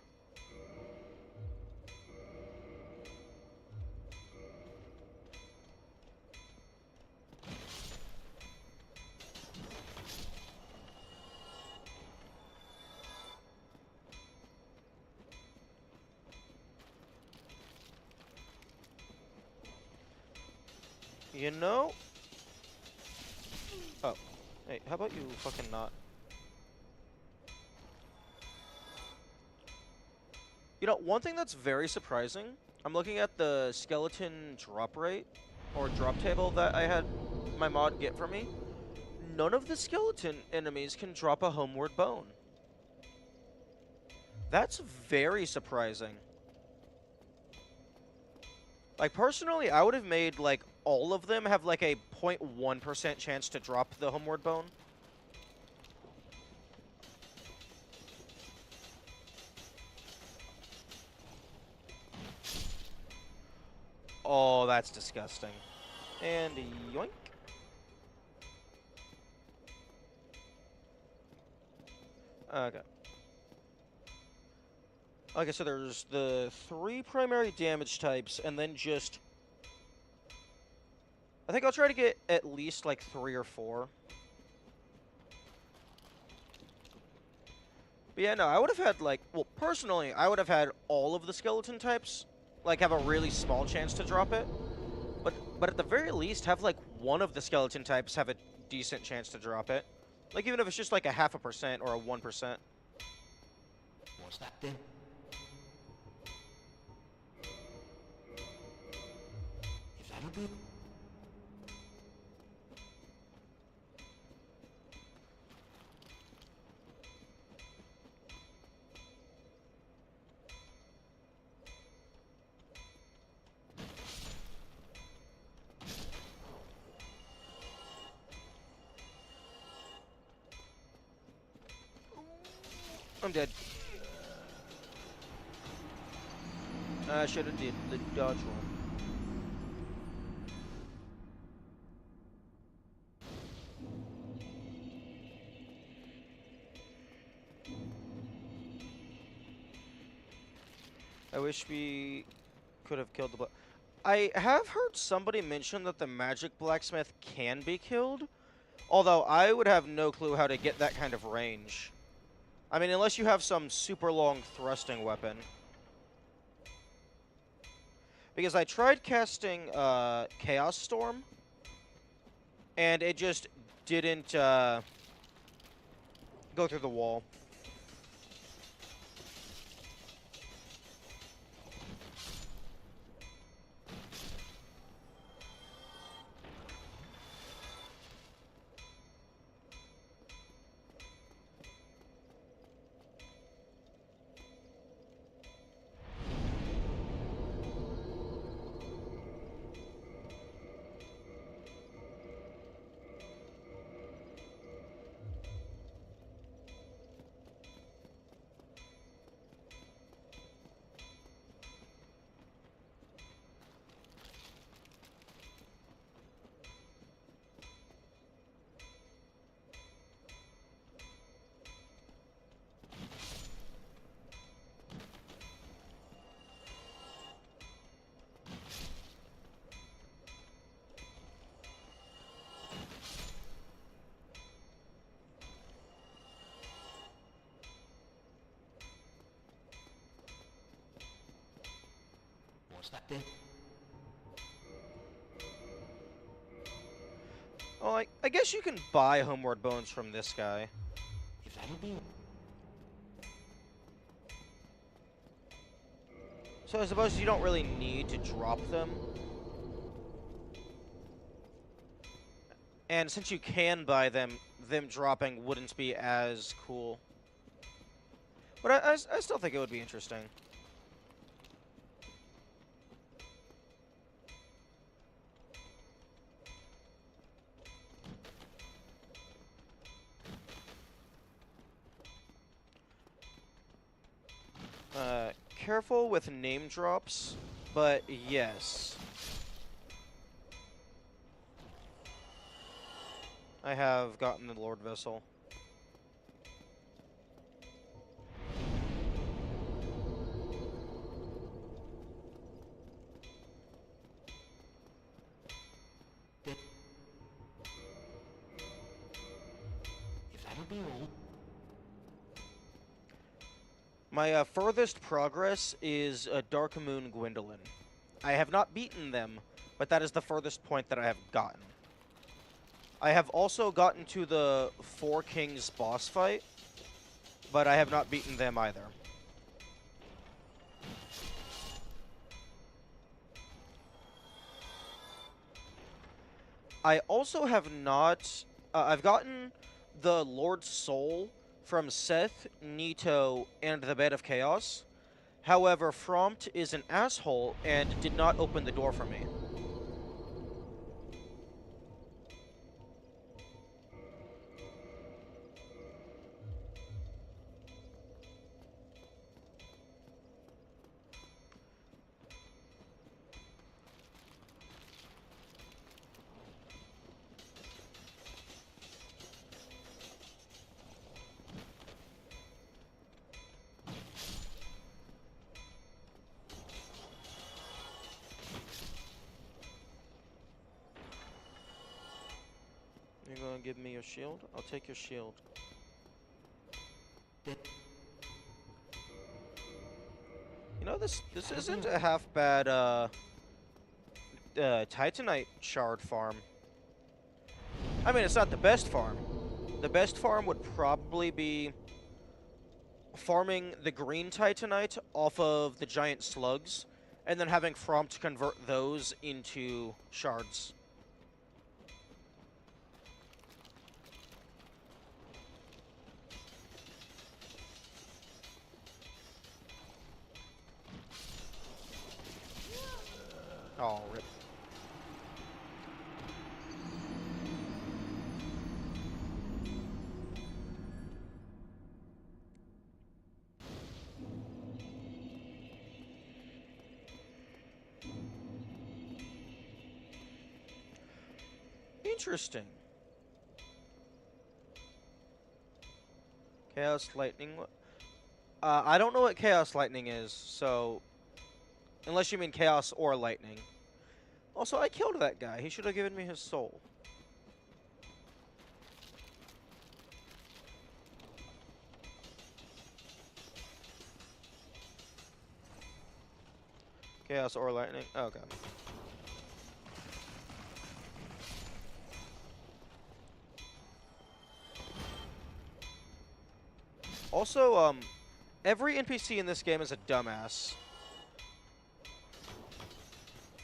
You know? Oh. Hey, how about you fucking not? You know, one thing that's very surprising, I'm looking at the skeleton drop rate, or drop table that I had my mod get for me. None of the skeleton enemies can drop a homeward bone. That's very surprising. Like, personally, I would have made, like, all of them have, like, a 0.1% chance to drop the homeward bone. Oh, that's disgusting. And yoink. Okay. Okay, so there's the 3 primary damage types, and then just... I think I'll try to get at least, like, 3 or 4. But yeah, no, I would have had, like... Well, personally, I would have had all of the skeleton types, like, have a really small chance to drop it. But at the very least, have, like, one of the skeleton types have a decent chance to drop it. Like, even if it's just, like, a 0.5% or a 1%. What's that then? If that'll do. I'm dead. I should have did the dodge roll. I wish we could have killed the I have heard somebody mention that the magic blacksmith can be killed, Although, I would have no clue how to get that kind of range. I mean, unless you have some super long thrusting weapon. Because I tried casting Chaos Storm, and it just didn't go through the wall. What's that then? Well, I guess you can buy Homeward Bones from this guy. If that'll be... So I suppose you don't really need to drop them. And since you can buy them, them dropping wouldn't be as cool. But I still think it would be interesting. Careful with name drops, but yes. I have gotten the Lord Vessel. If that'll be all... My furthest progress is Dark Moon Gwendolyn. I have not beaten them, but that is the furthest point that I have gotten. I have also gotten to the Four Kings boss fight, but I have not beaten them either. I also have not... I've gotten the Lord's Soul from Seth, Nito, and the Bed of Chaos. However, Frompt is an asshole and did not open the door for me. You're gonna give me your shield? I'll take your shield. You know, this isn't a half bad Titanite shard farm. I mean, it's not the best farm. The best farm would probably be farming the green Titanite off of the giant slugs, and then having Frompt convert those into shards. Oh, rip. Interesting. Chaos Lightning. I don't know what Chaos Lightning is, so... Unless you mean Chaos or Lightning. Also, I killed that guy. He should have given me his soul. Chaos or lightning? Oh, okay. Also, every NPC in this game is a dumbass.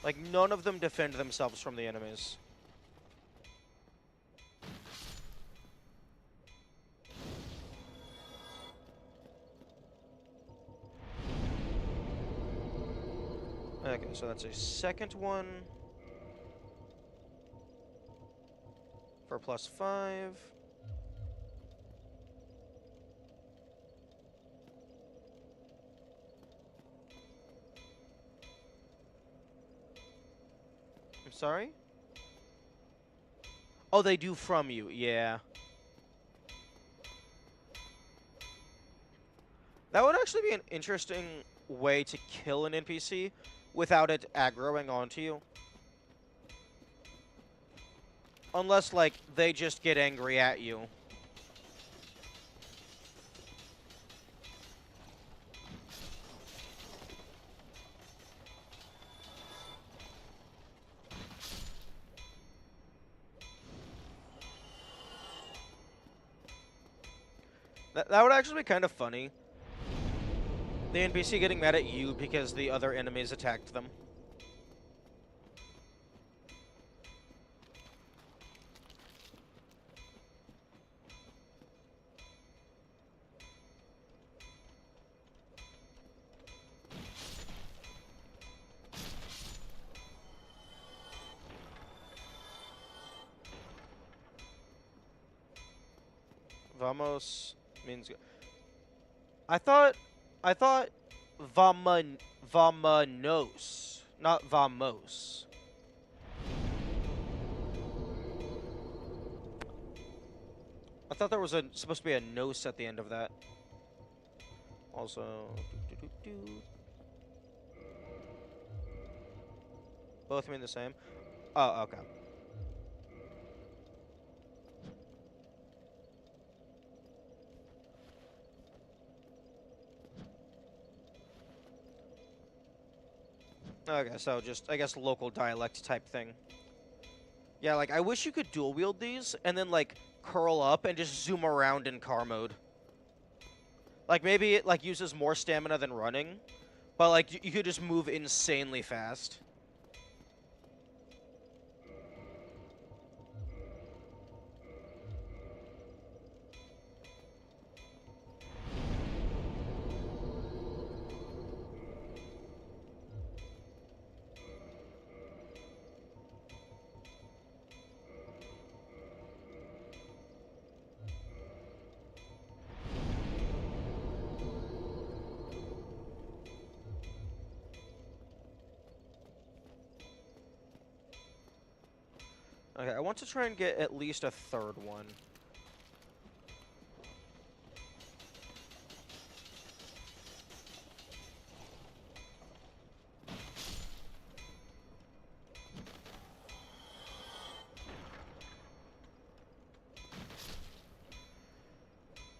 Like, none of them defend themselves from the enemies. Okay, so that's a second one. For +5. I'm sorry? Oh, they do from you, yeah. That would actually be an interesting way to kill an NPC without it aggroing onto you. Unless, like, they just get angry at you. That would actually be kind of funny. The NPC getting mad at you because the other enemies attacked them. Vamos means... I thought Vamanos, not Vamos. I thought there was supposed to be a nos at the end of that. Also, both mean the same. Oh, okay. Okay, so just, I guess, local dialect type thing. Yeah, like, I wish you could dual wield these and then, like, curl up and just zoom around in car mode. Like, maybe it, like, uses more stamina than running, but, like, you could just move insanely fast. Okay, I want to try and get at least a third one.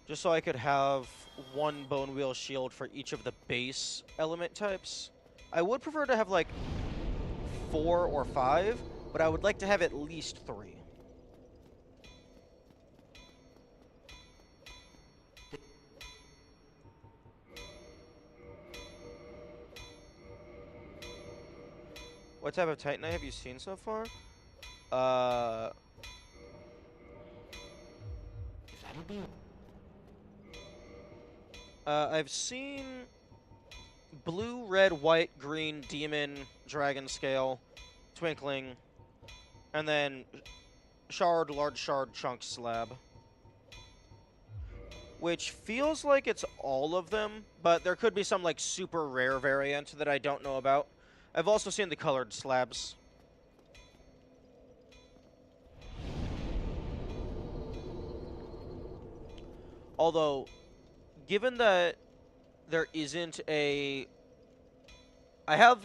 Just so I could have one bone wheel shield for each of the base element types. I would prefer to have, like, 4 or 5, but I would like to have at least 3. What type of Titan have you seen so far? If that'll be... I've seen blue, red, white, green, demon, dragon scale, twinkling, and then shard, large shard, chunk, slab. Which feels like it's all of them, but there could be some, like, super rare variant that I don't know about. I've also seen the colored slabs. Although, given that there isn't a... I have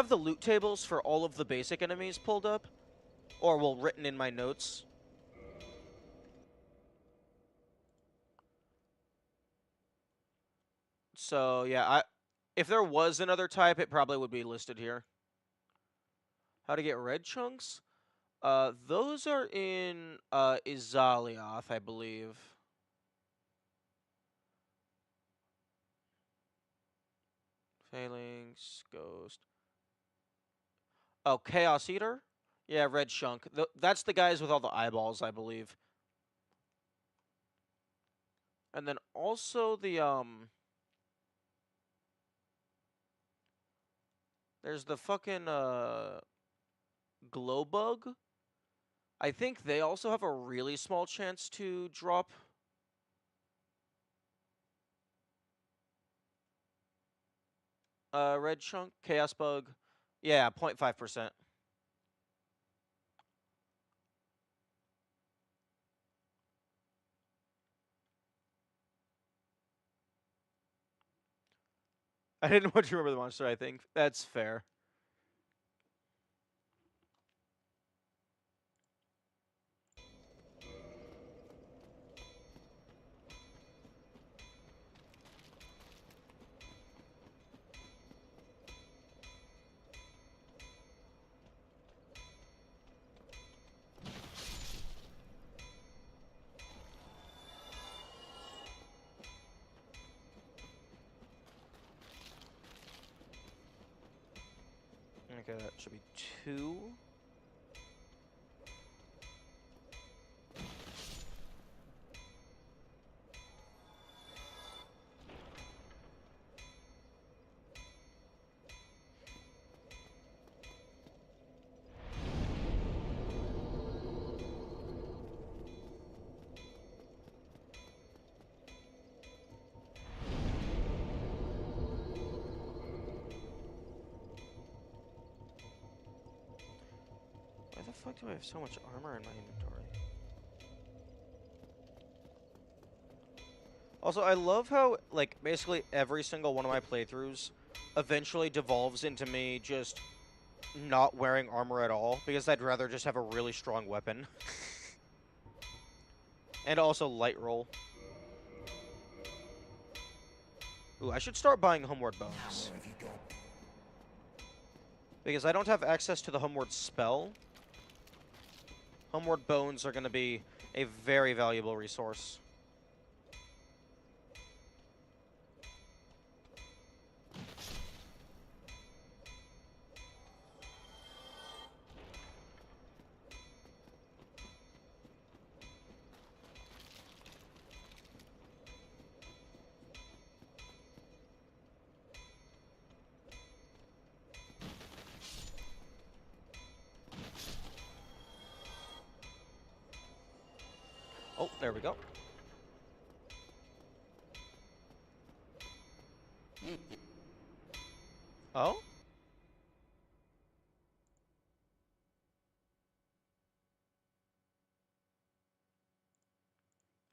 the loot tables for all of the basic enemies pulled up. Or, well, written in my notes. So, yeah, If there was another type, it probably would be listed here. How to get red chunks? Those are in Izalioth, I believe. Phalanx, Ghost. Oh, Chaos Eater? Yeah, red chunk. That's the guys with all the eyeballs, I believe. And then also there's the fucking glow bug. I think they also have a really small chance to drop. Red chunk, chaos bug. Yeah, 0.5%. I didn't want you to remember the monster, I think. That's fair. Okay, that should be 2. Why the fuck do I have so much armor in my inventory? Also, I love how, like, basically every single one of my playthroughs eventually devolves into me just not wearing armor at all, because I'd rather just have a really strong weapon. And also light roll. Ooh, I should start buying Homeward Bones. Because I don't have access to the Homeward spell. Homeward Bones are going to be a very valuable resource. Oh, there we go. Oh?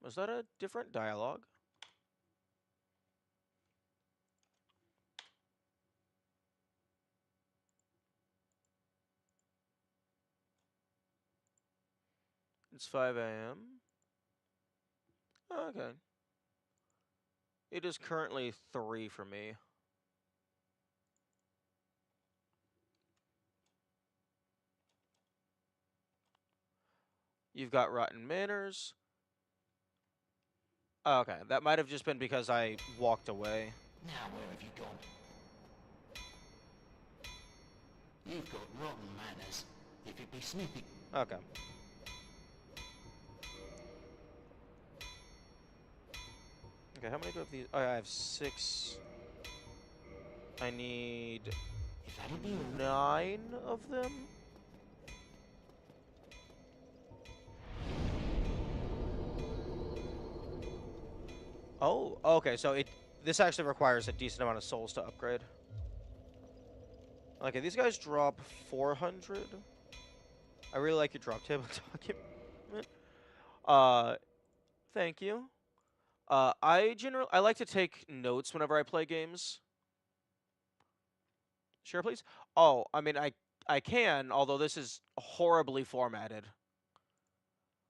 Was that a different dialogue? It's 5 a.m. Oh, okay. It is currently 3 for me. You've got Rotten Manners. Oh, okay, that might have just been because I walked away. Now where have you gone? You've got rotten manners. If you'd be snooping... Okay. Okay, how many do I have these? Oh, I have 6. I need If that'll be all. 9 of them? Oh, okay, so this actually requires a decent amount of souls to upgrade. Okay, these guys drop 400. I really like your drop table document. Thank you. I like to take notes whenever I play games. Share, please. Oh, I mean, I can, although this is horribly formatted.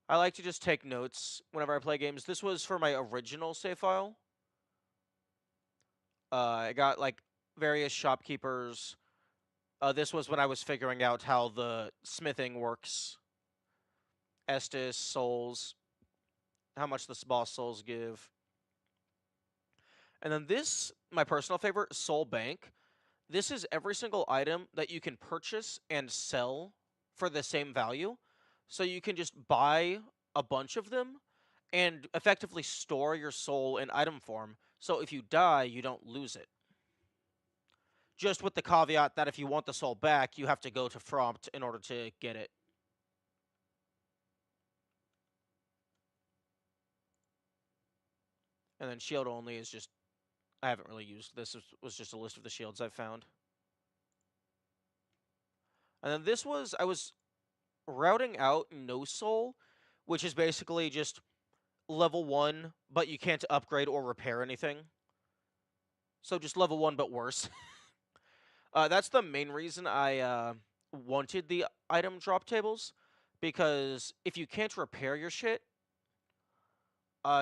I like to just take notes whenever I play games. This was for my original save file. I got, like, various shopkeepers. This was when I was figuring out how the smithing works. Estus, souls, how much the boss souls give. And then this, my personal favorite, Soul Bank. This is every single item that you can purchase and sell for the same value. So you can just buy a bunch of them and effectively store your soul in item form. So if you die, you don't lose it. Just with the caveat that if you want the soul back, you have to go to Frompt in order to get it. And then shield only is just, I haven't really used this. Was just a list of the shields I've found. And then this was, I was routing out no soul, which is basically just level 1, but you can't upgrade or repair anything. So just level 1, but worse. That's the main reason I wanted the item drop tables, because if you can't repair your shit,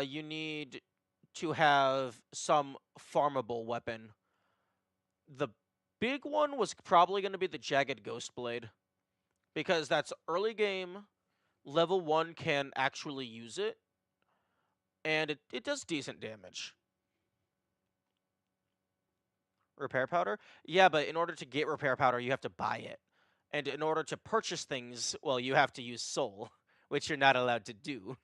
you need to have some farmable weapon. The big one was probably going to be the Jagged Ghost Blade, because that's early game, level 1 can actually use it, and it does decent damage. Repair powder? Yeah, but in order to get repair powder, you have to buy it. And in order to purchase things, well, you have to use soul, which you're not allowed to do.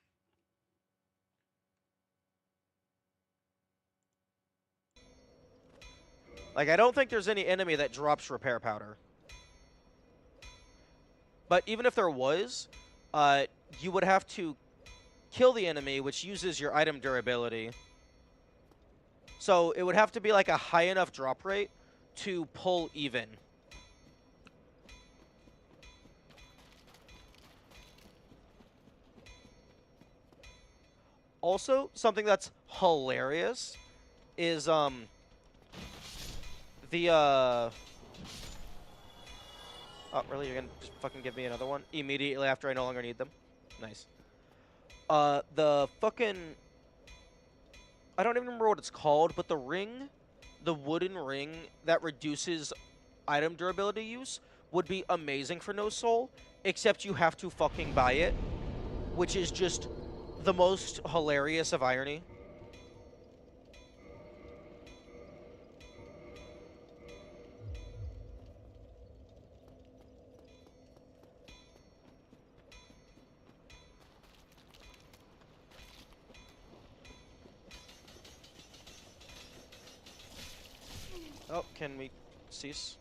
Like, I don't think there's any enemy that drops repair powder. But even if there was, you would have to kill the enemy, which uses your item durability. So it would have to be like a high enough drop rate to pull even. Also, something that's hilarious is the oh, really? You're gonna just fucking give me another one immediately after I no longer need them? Nice. The fucking, I don't even remember what it's called, but the ring, the wooden ring that reduces item durability use would be amazing for no soul, except you have to fucking buy it, which is just the most hilarious of irony. Oh, can we cease?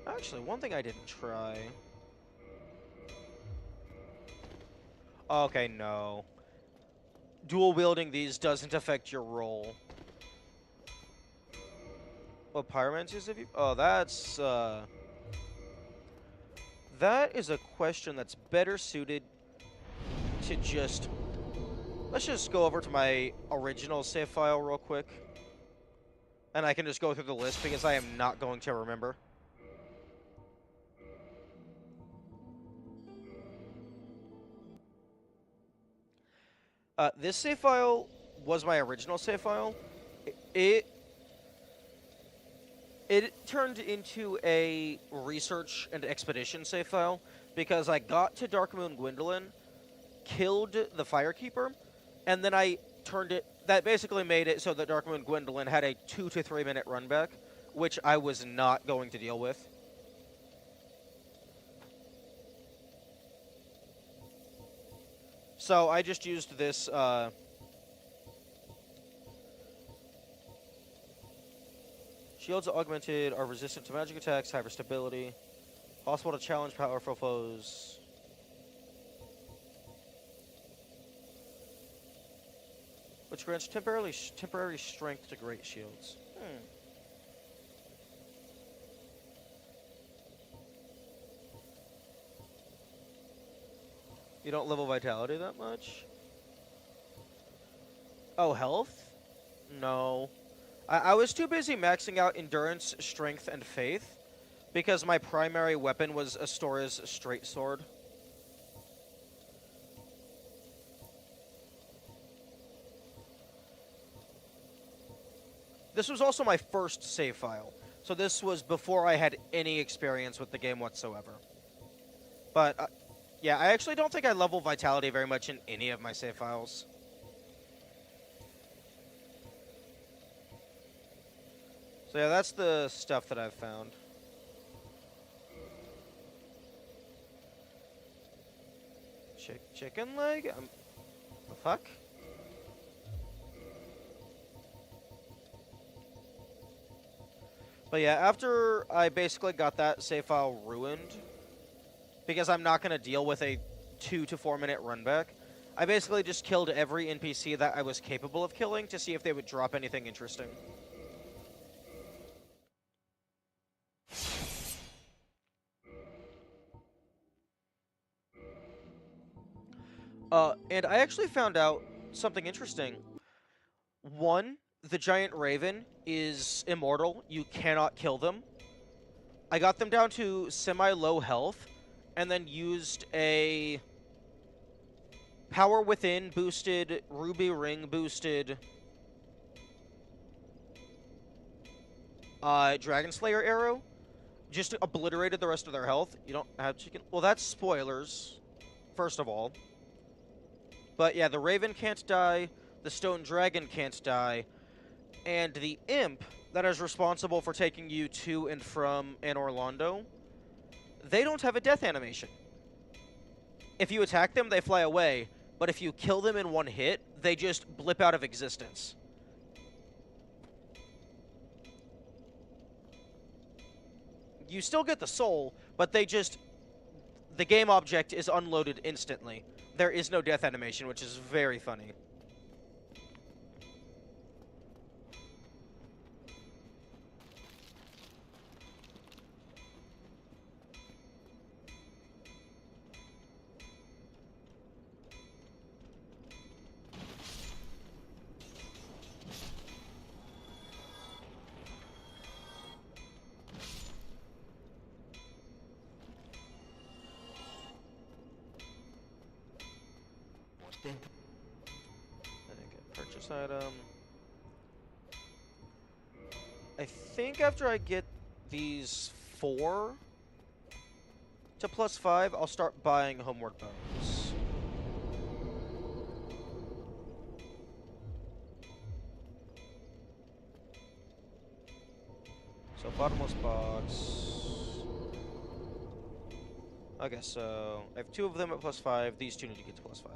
Actually, one thing I didn't try. Okay, no. Dual wielding these doesn't affect your roll. What pyromancies have you? Oh, that's that is a question that's better suited to just. Let's just go over to my original save file real quick. And I can just go through the list because I am not going to remember. This save file was my original save file. It turned into a research and expedition save file because I got to Darkmoon Gwendolyn, killed the Firekeeper, and then I turned it. That basically made it so that Darkmoon Gwendolyn had a 2 to 3 minute run back, which I was not going to deal with. So I just used this. Shields augmented are resistant to magic attacks, hyper stability, possible to challenge powerful foes. Which grants temporary strength to great shields. You don't level vitality that much? Oh, health? No. I was too busy maxing out endurance, strength, and faith Because my primary weapon was Astora's straight sword. This was also my first save file, so this was before I had any experience with the game whatsoever. But, yeah, I actually don't think I level Vitality very much in any of my save files. So yeah, that's the stuff that I've found. Chicken leg? The fuck? But yeah, after I basically got that save file ruined, because I'm not going to deal with a 2 to 4 minute run back, I basically just killed every NPC that I was capable of killing to see if they would drop anything interesting. And I actually found out something interesting. One, the giant raven is immortal. You cannot kill them. I got them down to semi-low health, and then used a Power Within boosted, Ruby Ring boosted Dragon Slayer arrow. Just obliterated the rest of their health. You don't have chicken. Well, that's spoilers, first of all. But yeah, the Raven can't die, the Stone Dragon can't die, and the Imp that is responsible for taking you to and from Anor Londo, they don't have a death animation. If you attack them, they fly away, but if you kill them in one hit, they just blip out of existence. You still get the soul, but they just... the game object is unloaded instantly. There is no death animation, which is very funny. I didn't get purchase item. I think after I get these 4 to +5, I'll start buying Homeward Bones. So bottomless box. Okay, so I have 2 of them at +5. These 2 need to get to +5.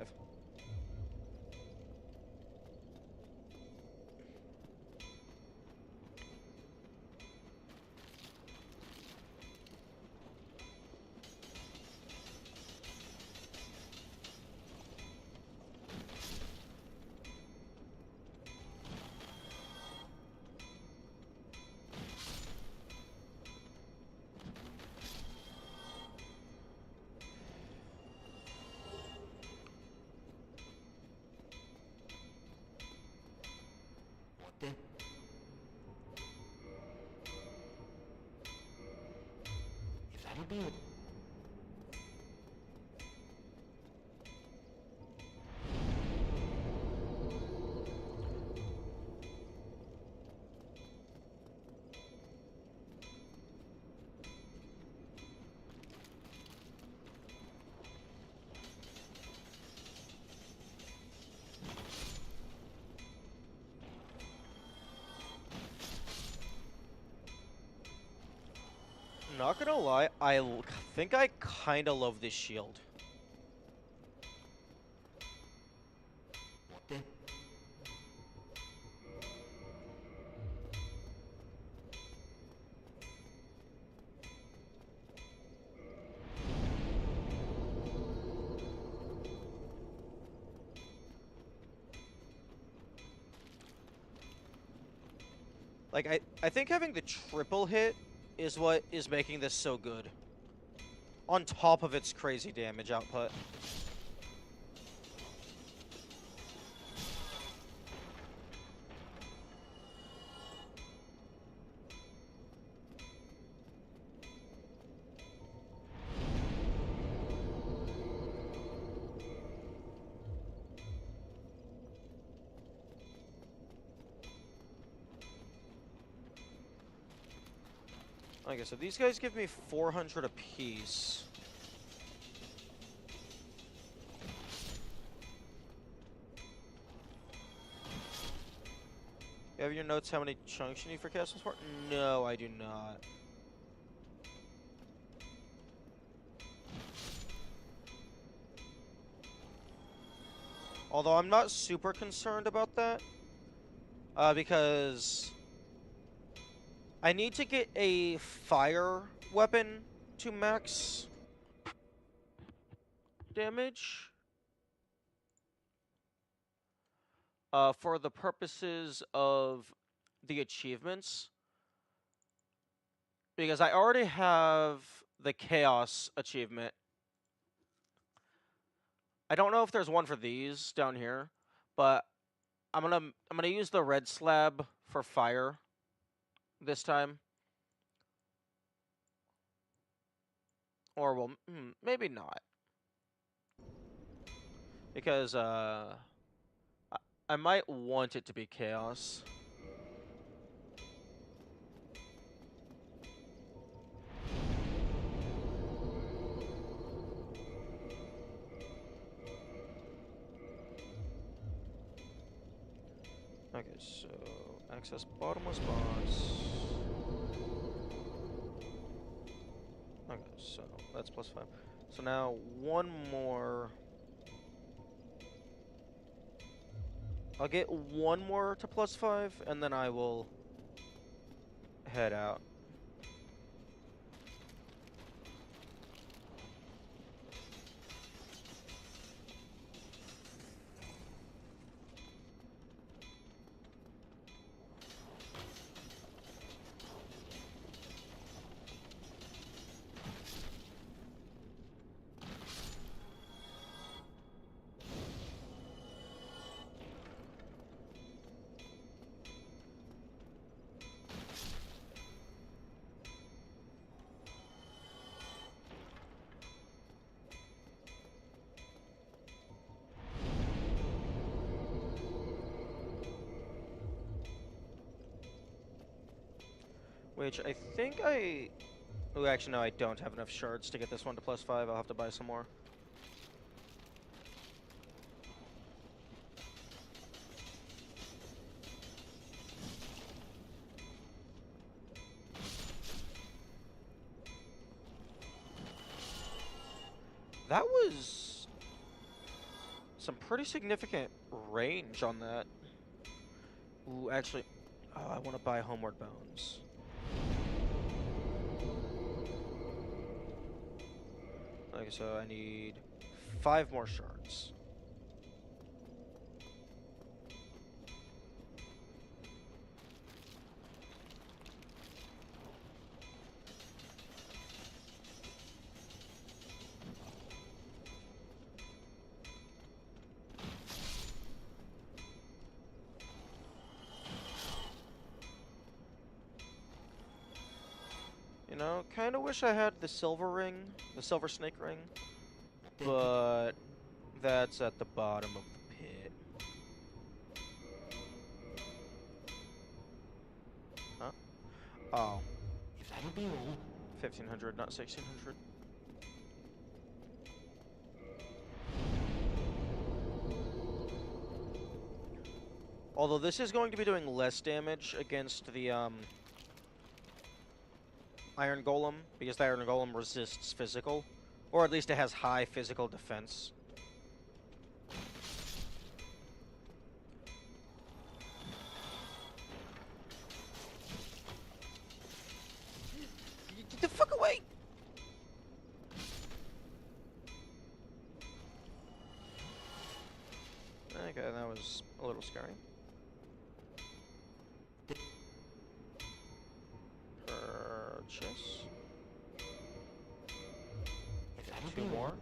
If that'll be it. Not gonna lie, I think I kinda love this shield. Like, I think having the triple hit is what is making this so good. On top of its crazy damage output. Okay, so these guys give me 400 apiece. You have your notes how many chunks you need for castle support? No, I do not. Although I'm not super concerned about that. Because I need to get a fire weapon to max damage. For the purposes of the achievements. Because I already have the Chaos achievement. I don't know if there's one for these down here, but I'm gonna use the red slab for fire this time. Or well, maybe not. Because I might want it to be Chaos. Okay, so access bottomless boss. Okay, so that's +5. So now one more. I'll get one more to +5, and then I will head out. Which I think I... Oh, actually, no, I don't have enough shards to get this one to +5. I'll have to buy some more. That was some pretty significant range on that. Ooh, actually... Oh, I want to buy Homeward Bones. Okay, so I need 5 more shards. You know, kind of wish I had the silver ring, the silver snake ring, but that's at the bottom of the pit. Huh? Oh. If that'll be all. 1500, not 1600. Although this is going to be doing less damage against the Iron Golem, because the Iron Golem resists physical. Or at least it has high physical defense. Get the fuck away! Okay, that was a little scary. Purchase. Two more.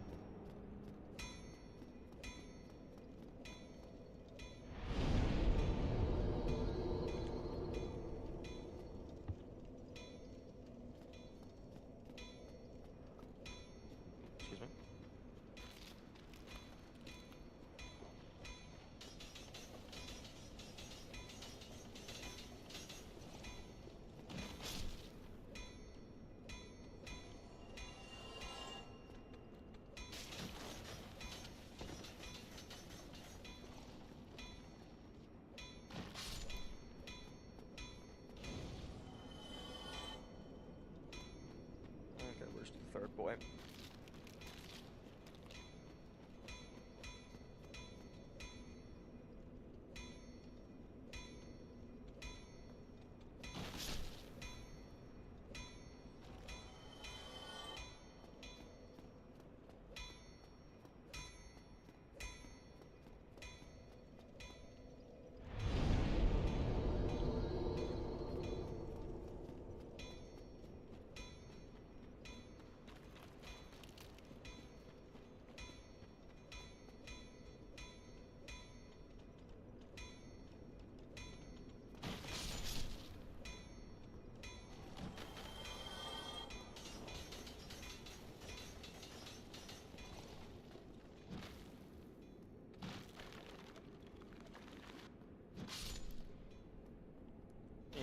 Excuse me. boy.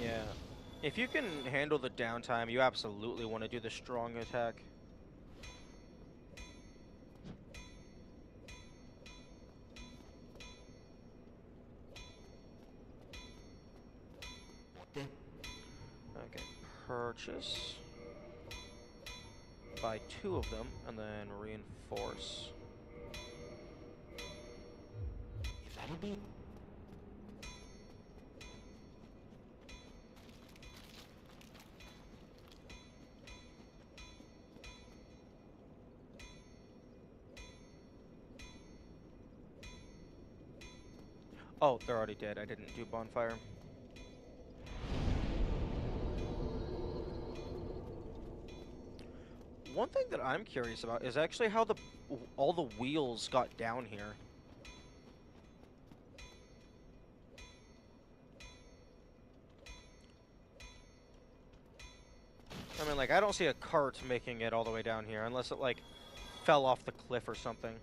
Yeah. If you can handle the downtime, you absolutely want to do the strong attack. Okay, purchase. Buy 2 of them, and then reinforce. That'll be. Oh, they're already dead. I didn't do bonfire. One thing that I'm curious about is actually how all the wheels got down here. I mean, like, I don't see a cart making it all the way down here, unless it, like, fell off the cliff or something.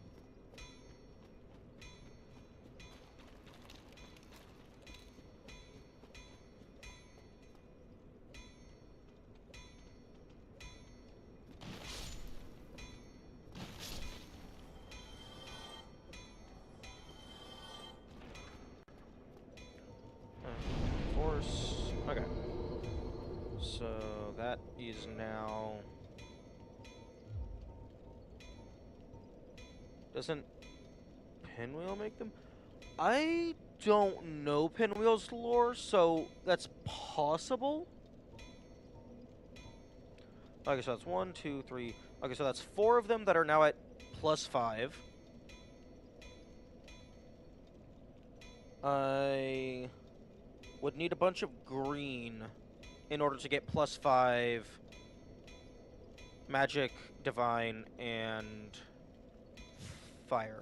Force. Okay. So that is now. Doesn't Pinwheel make them? I don't know Pinwheel's lore, so that's possible. Okay, so that's 1, 2, 3. Okay, so that's 4 of them that are now at +5. I would need a bunch of green in order to get +5 magic, divine, and fire.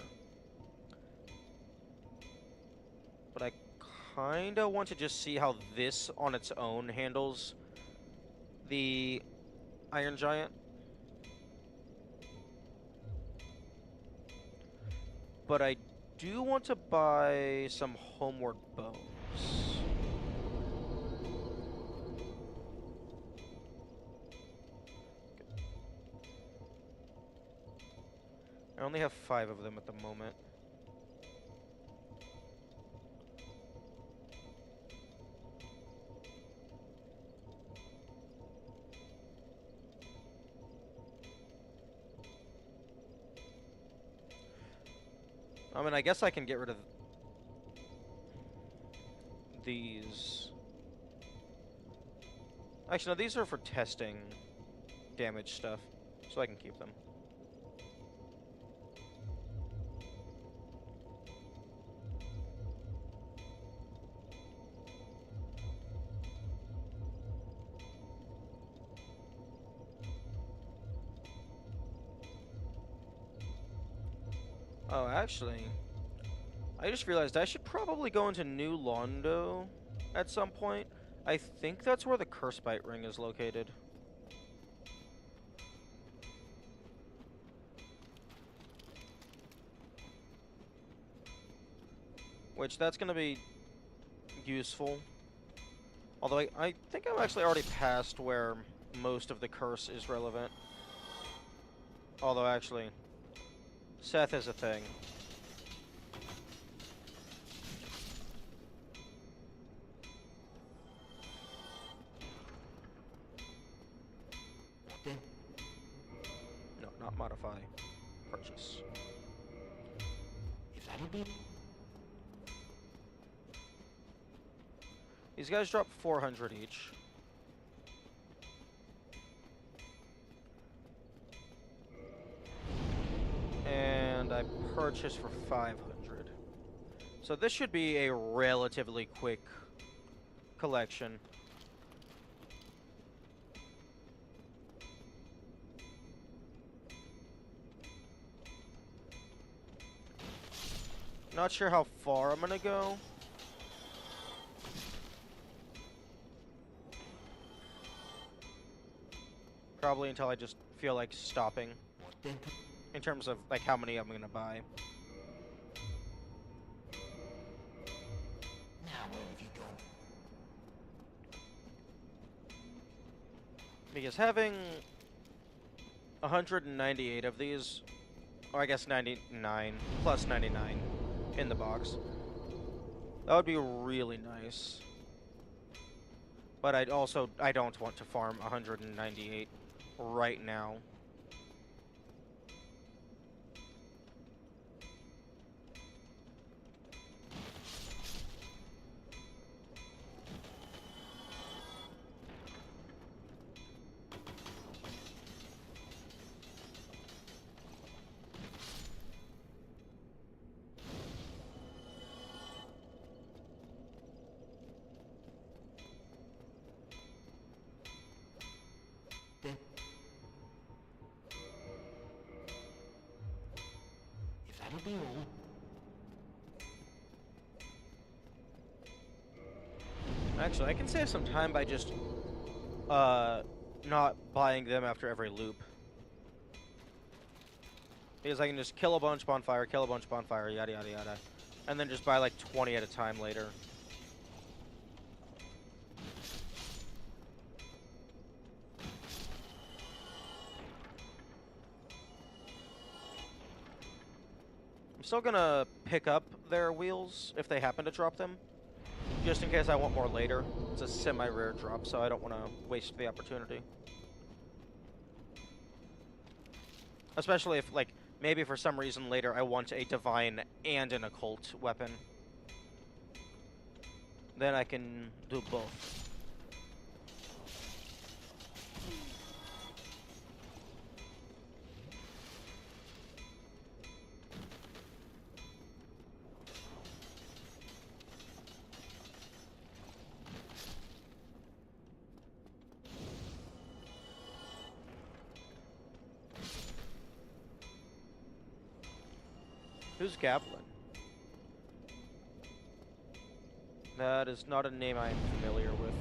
But I kinda want to just see how this on its own handles the Iron Giant. But I do want to buy some Homeward Bones. I only have 5 of them at the moment. I mean, I guess I can get rid of these. Actually, no, these are for testing damage stuff, so I can keep them. Oh, actually, I just realized I should probably go into New Londo at some point. I think that's where the Curse Bite Ring is located. Which, that's going to be useful. Although I think I'm actually already past where most of the curse is relevant. Although, actually, Seth is a thing. not modify. Purchase. If that'll be... These guys drop 400 each. And I purchase for 500. So this should be a relatively quick collection. Not sure how far I'm gonna go. Probably until I just feel like stopping. What then? In terms of like how many I'm gonna buy. Now where have you gone? Because having 198 of these, or I guess 99 plus 99 in the box, that would be really nice. But I don't want to farm 198 right now. Then... If that'll be all... Actually, I can save some time by just not buying them after every loop. Because I can just kill a bunch, bonfire, kill a bunch, bonfire, yada yada yada. And then just buy like 20 at a time later. I'm still gonna pick up their wheels if they happen to drop them. Just in case I want more later. It's a semi-rare drop, so I don't want to waste the opportunity. Especially if, like, maybe for some reason later I want a divine and an occult weapon. Then I can do both. Who's Gablin? That is not a name I am familiar with.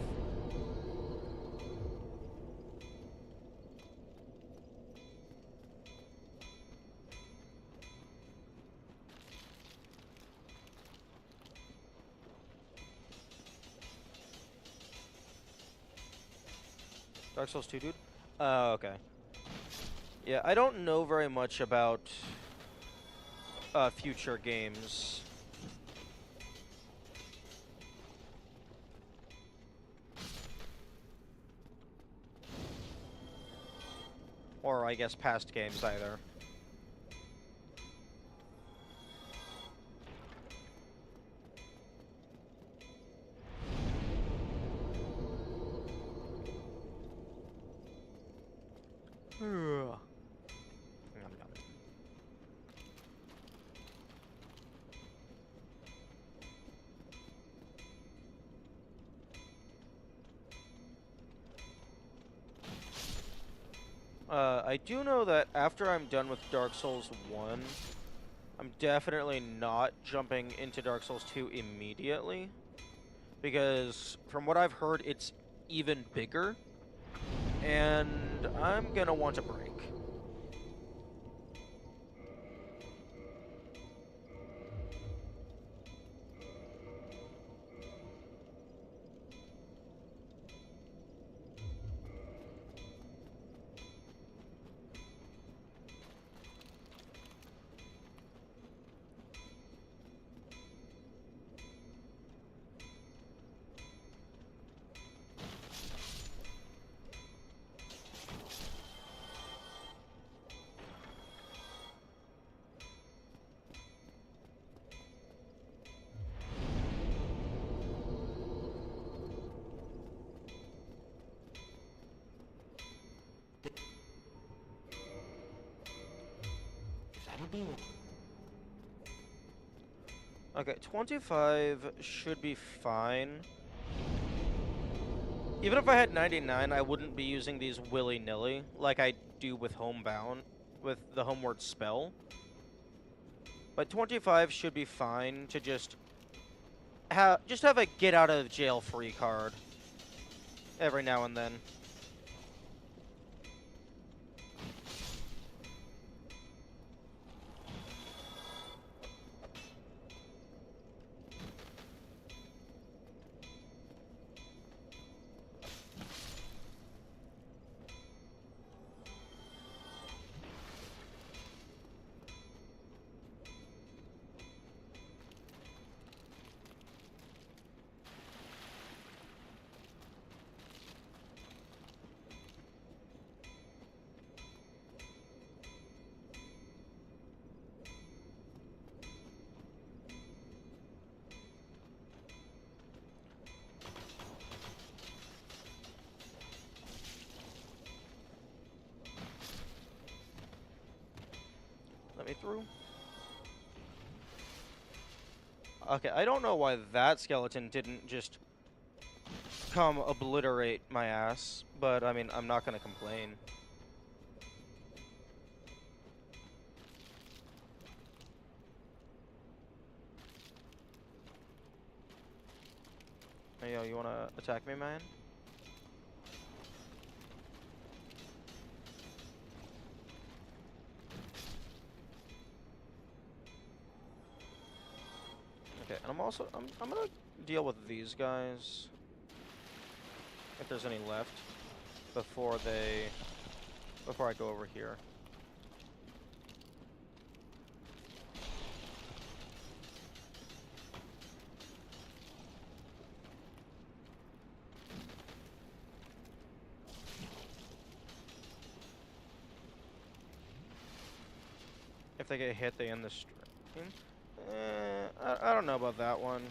Dark Souls 2, dude? Okay. Yeah, I don't know very much about future games. Or I guess past games either. I do know that after I'm done with Dark Souls 1, I'm definitely not jumping into Dark Souls 2 immediately. Because from what I've heard, it's even bigger. And I'm gonna want a break. the door. Okay, 25 should be fine. Even if I had 99, I wouldn't be using these willy-nilly like I do with Homebound, with the Homeward spell. But 25 should be fine to just have a get-out-of-jail-free card every now and then. Let me through. Okay, I don't know why that skeleton didn't just come obliterate my ass, but I mean, I'm not gonna complain. Hey, yo, you wanna attack me, man? Okay, and I'm gonna deal with these guys if there's any left before I go over here. If they get hit, they end the stream. I don't know about that one.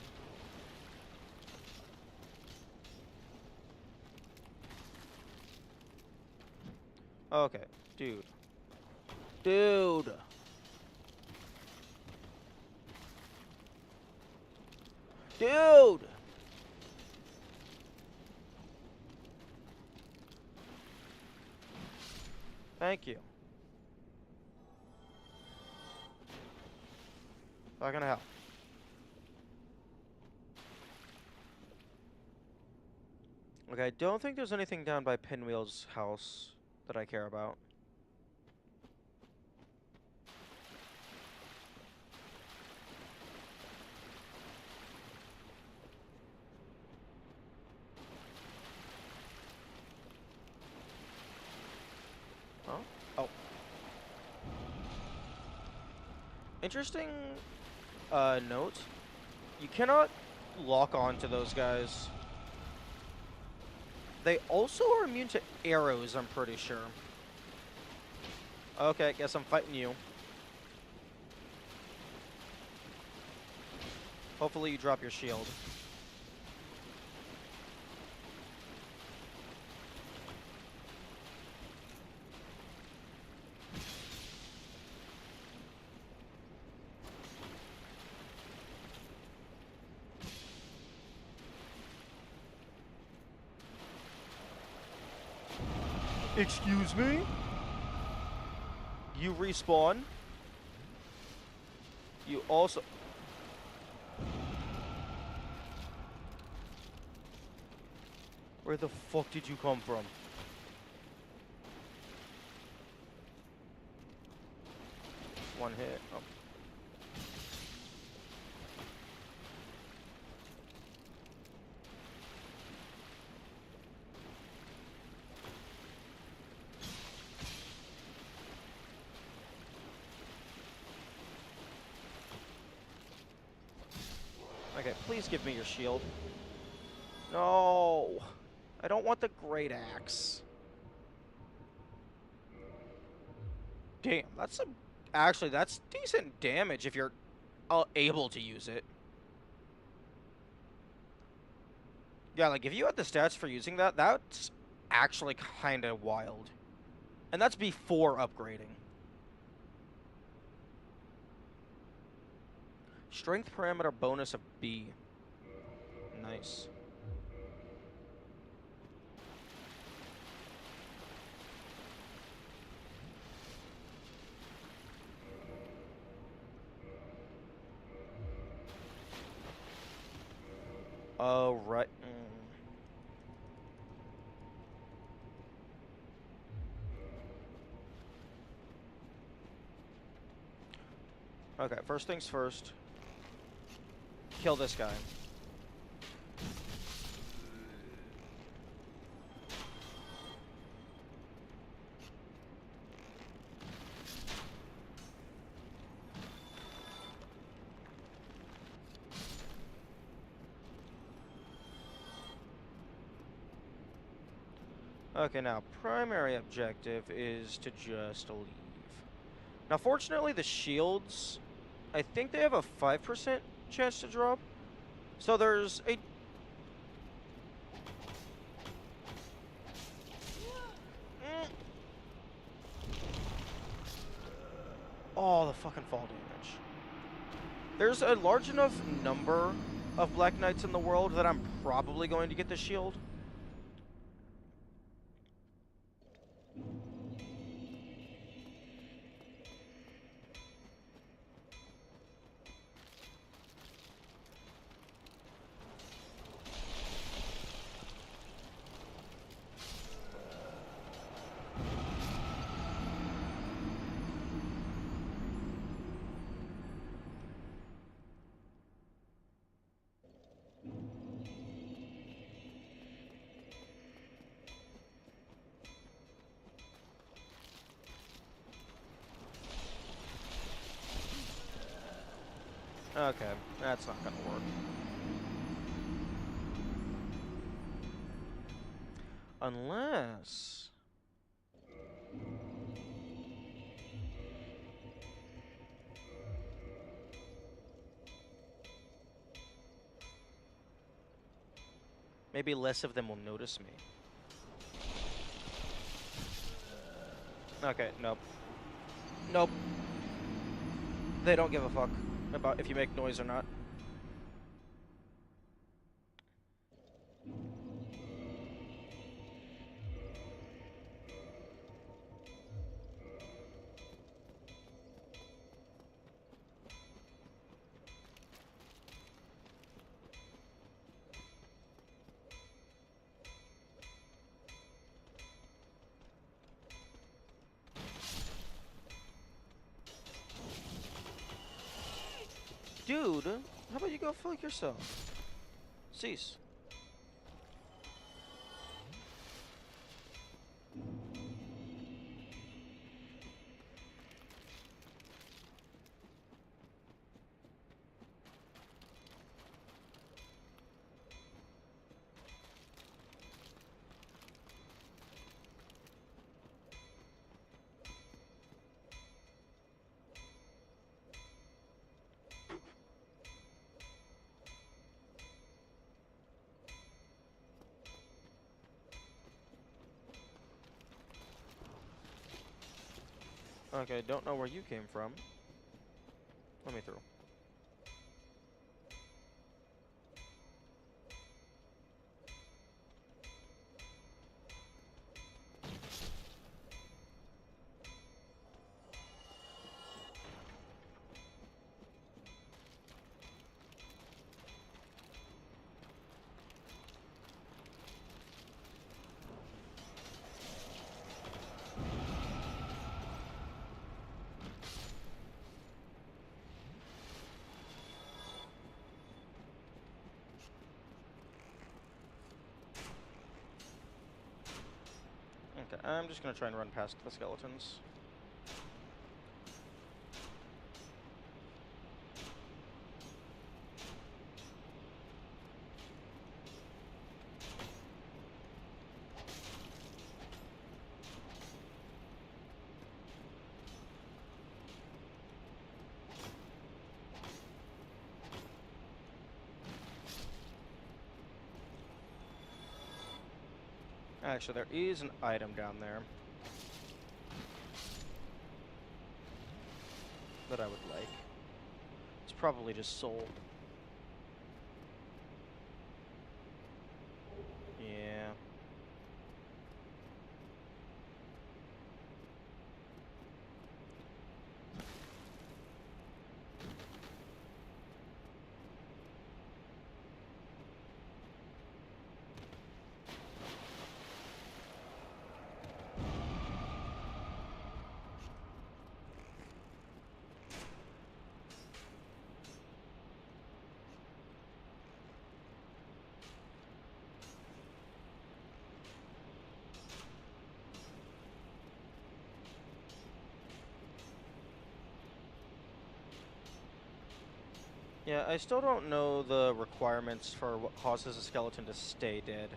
Okay, dude. Dude! Dude! Thank you. Not gonna help. Okay, I don't think there's anything down by Pinwheel's house that I care about. Oh? Oh. Interesting note. You cannot lock on to those guys. They also are immune to arrows, I'm pretty sure. Okay, guess I'm fighting you. Hopefully you drop your shield. Excuse me? You respawn? You also... Where the fuck did you come from? One hit. Oh. Okay, please give me your shield. No! I don't want the great axe. Damn, that's some... Actually, that's decent damage if you're able to use it. Yeah, like, if you had the stats for using that, that's actually kind of wild. And that's before upgrading. Strength parameter bonus of B. Nice. Oh, right. Okay, first things first. Kill this guy. Okay, now, primary objective is to just leave. Now, fortunately, the shields, I think they have a 5% chance to drop. So there's a... Oh, the fucking fall damage. There's a large enough number of Black Knights in the world that I'm probably going to get the shield. Okay, that's not gonna work. Unless... maybe less of them will notice me. Okay, nope. Nope. They don't give a fuck about if you make noise or not. Dude, how about you go fuck yourself? Cease. Okay, don't know where you came from. Let me through. Okay, I'm just gonna try and run past the skeletons. Actually, there is an item down there that I would like. It's probably just soul. Yeah. Yeah, I still don't know the requirements for what causes a skeleton to stay dead.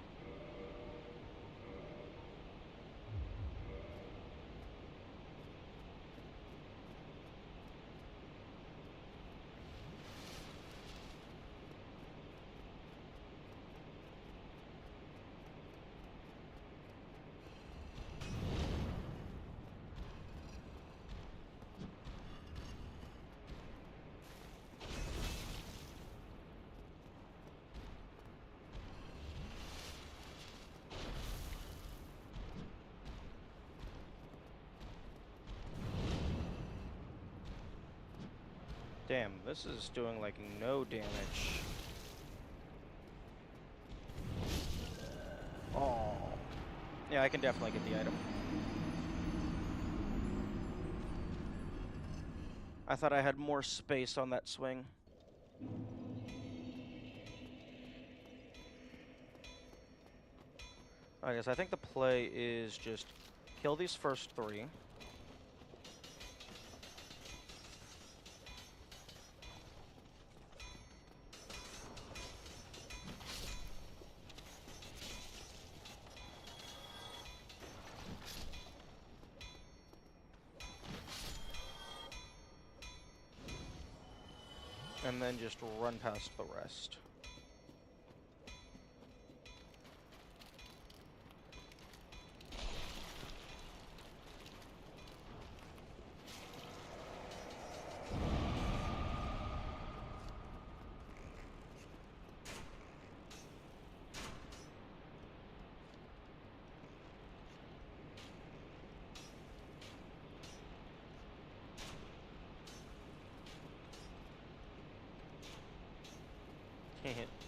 Damn, this is doing like no damage. Oh. Yeah, I can definitely get the item. I thought I had more space on that swing. I guess I think the play is just kill these first 3. And then just run past the rest.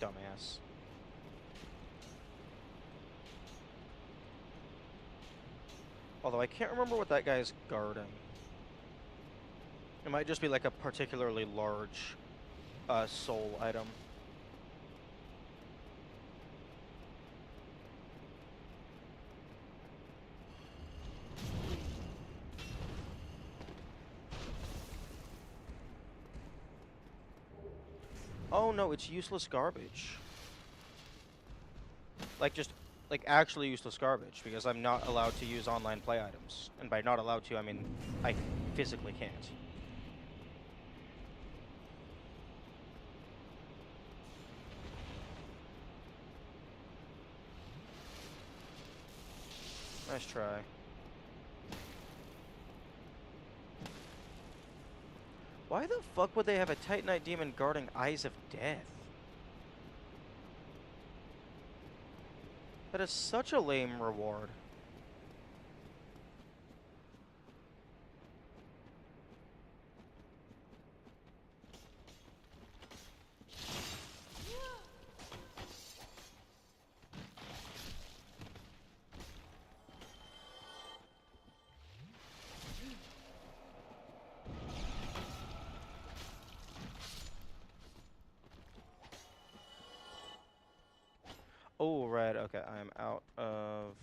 Dumbass. Although I can't remember what that guy's guarding. It might just be like a particularly large soul item. Oh no, it's useless garbage. Like just, like actually useless garbage, because I'm not allowed to use online play items. And by not allowed to, I mean I physically can't. Nice try. Why the fuck would they have a Titanite demon guarding Eyes of Death? That is such a lame reward. Oh, right, okay, I am out of...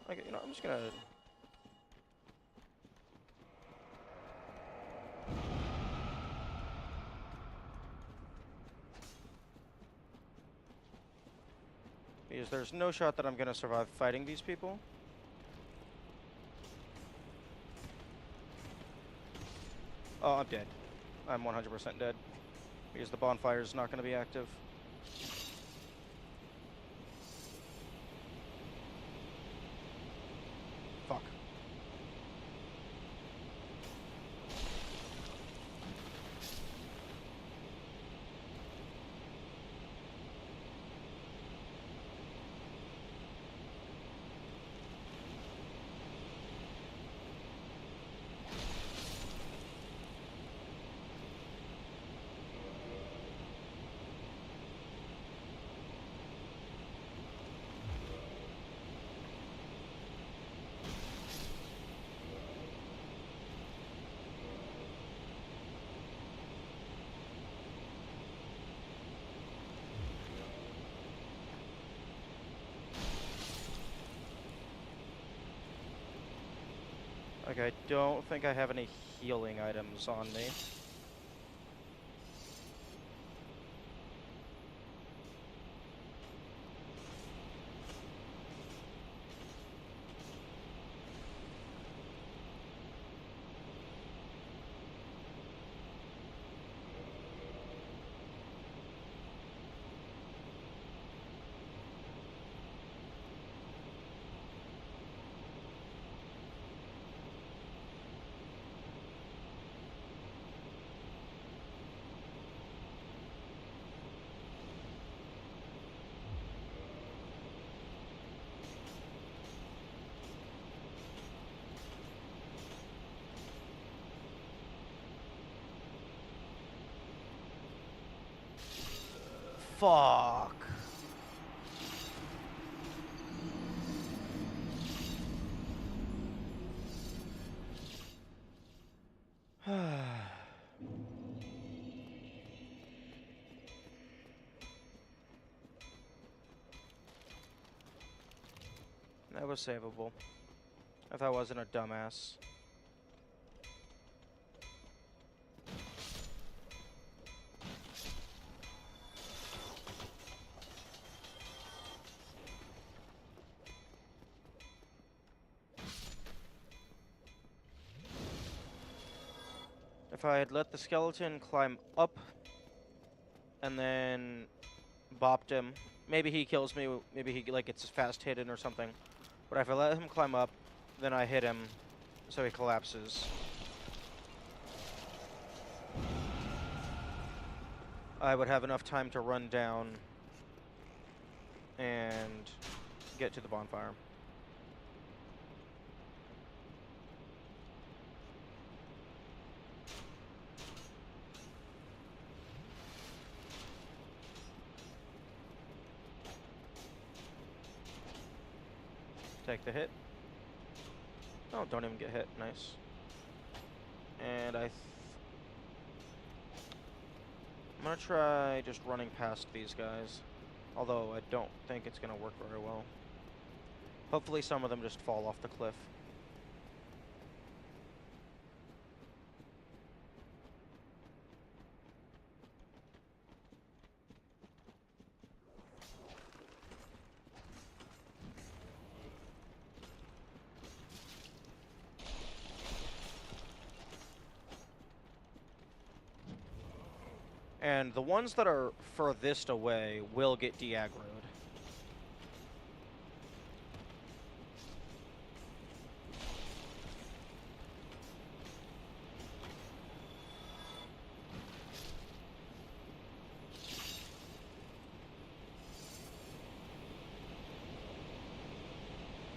Okay, you know, I'm just gonna... Because there's no shot that I'm gonna survive fighting these people. Oh, I'm dead. I'm 100% dead. Because the bonfire is not gonna be active. Fuck. Okay, I don't think I have any healing items on me. Fuck. That was savable. If I wasn't a dumbass. If I had let the skeleton climb up and then bopped him, maybe he kills me, maybe he like gets fast hidden or something. But if I let him climb up, then I hit him so he collapses. I would have enough time to run down and get to the bonfire. Take the hit. Oh, don't even get hit. Nice. And I'm gonna try just running past these guys. Although I don't think it's gonna work very well. Hopefully some of them just fall off the cliff. And the ones that are furthest away will get de-aggroed.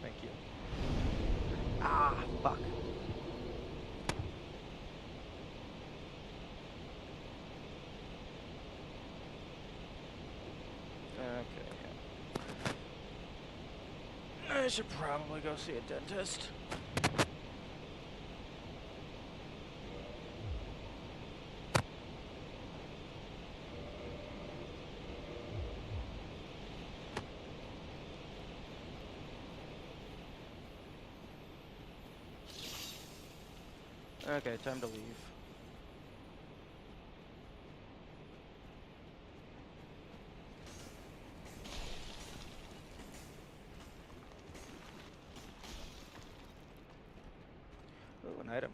Thank you. Ah, fuck. Okay, yeah. I should probably go see a dentist. Okay, time to leave. Ooh, an item.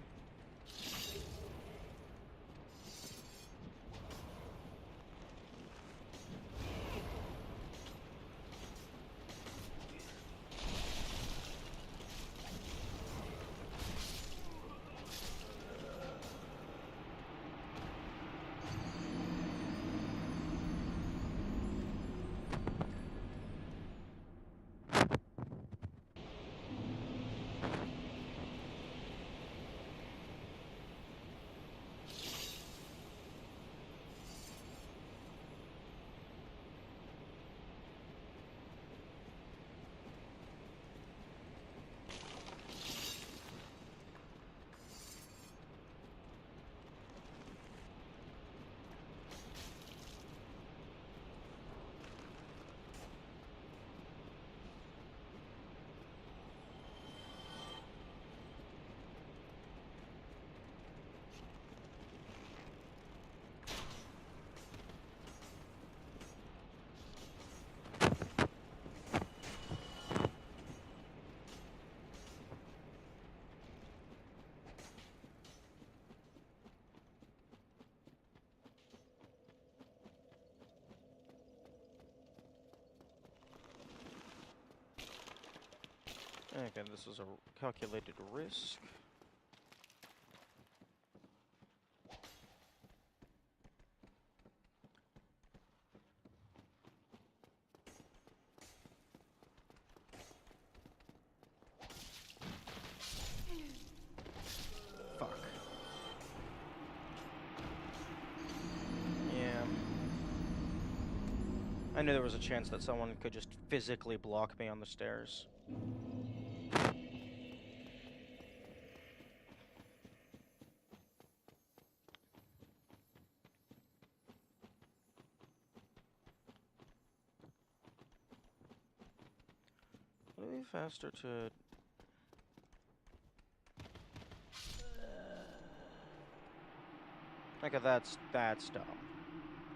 Again, this is a calculated risk. Fuck. Yeah. I knew there was a chance that someone could just physically block me on the stairs. Would it be faster to... Okay, that's dumb.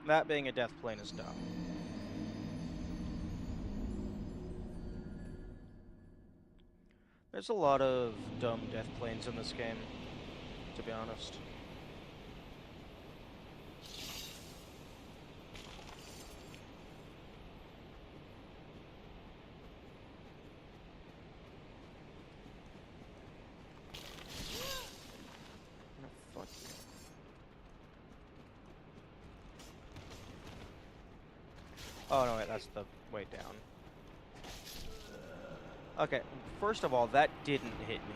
That being a death plane is dumb. There's a lot of dumb death planes in this game, to be honest. No, fuck you. Oh, no, wait, that's the way down. Okay, first of all, that didn't hit me.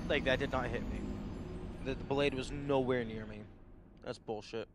Like, that did not hit me. The blade was nowhere near me. That's bullshit.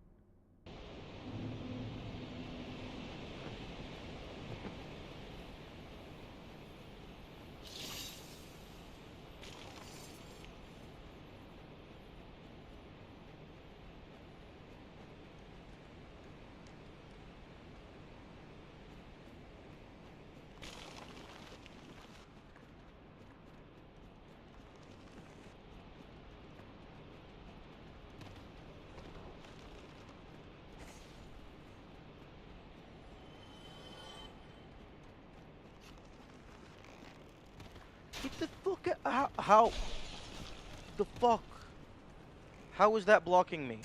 Get the fuck out. How? The fuck? How is that blocking me?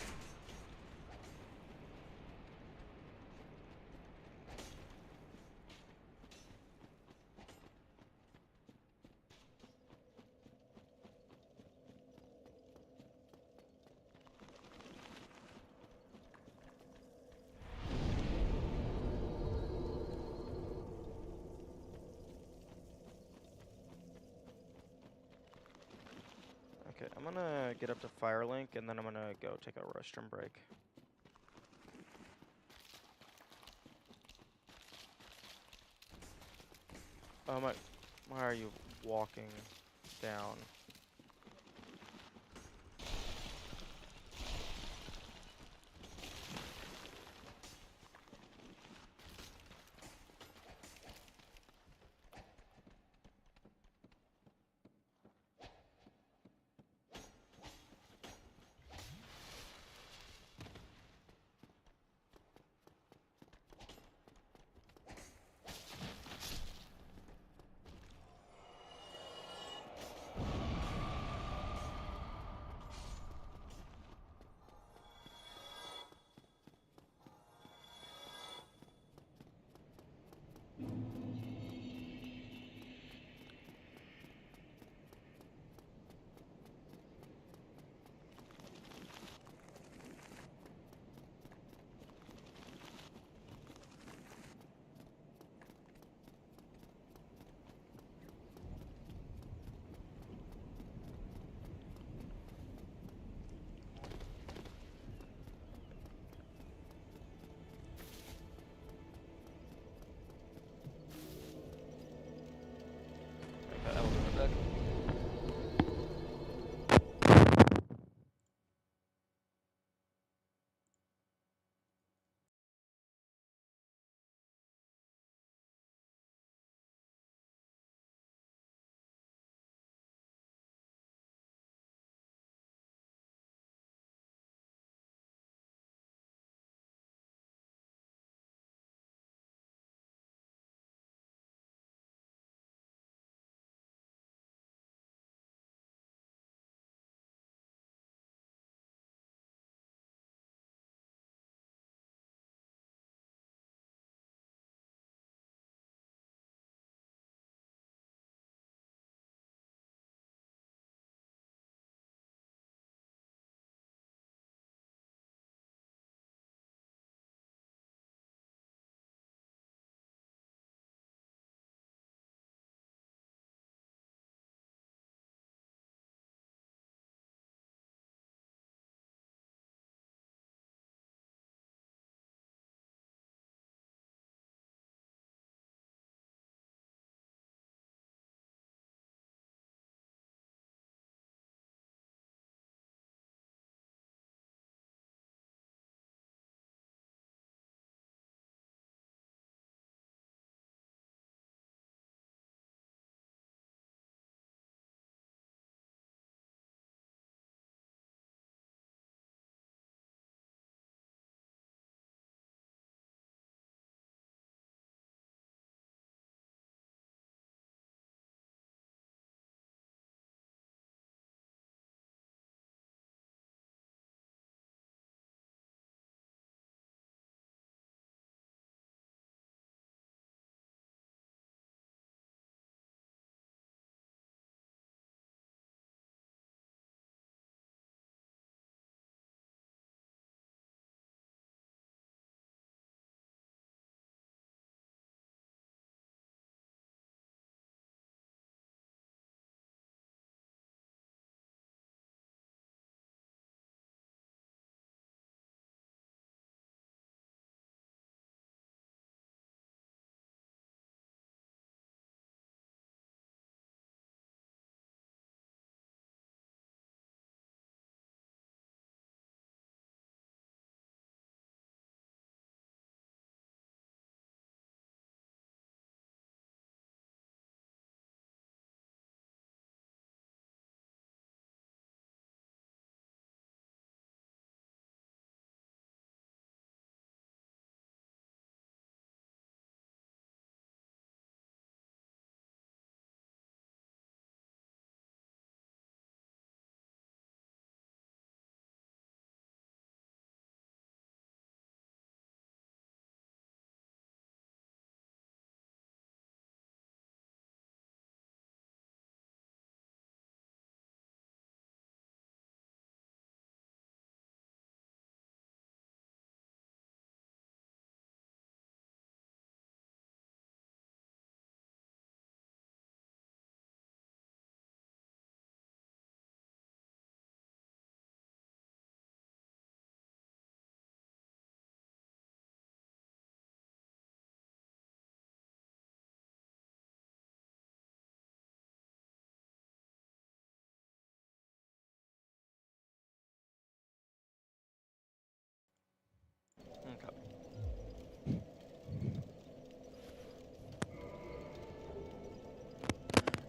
Okay, I'm gonna get up to Firelink, and then I'm gonna go take a restroom break. Why are you walking down?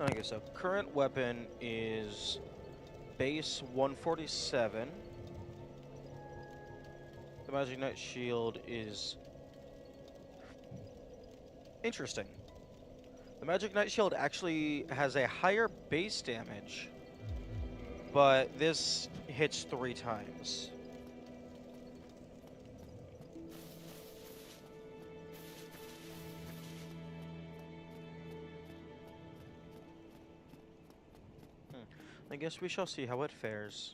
Okay, so current weapon is base 147. The Magic Knight shield is interesting. The Magic Knight shield actually has a higher base damage, but this hits 3 times. I guess we shall see how it fares.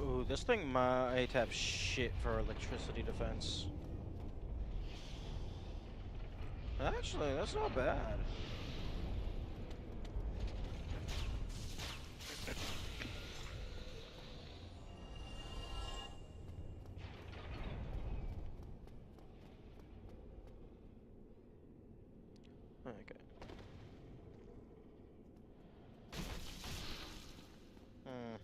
Ooh, this thing might have shit for electricity defense. Actually, that's not bad. Okay. Hmm.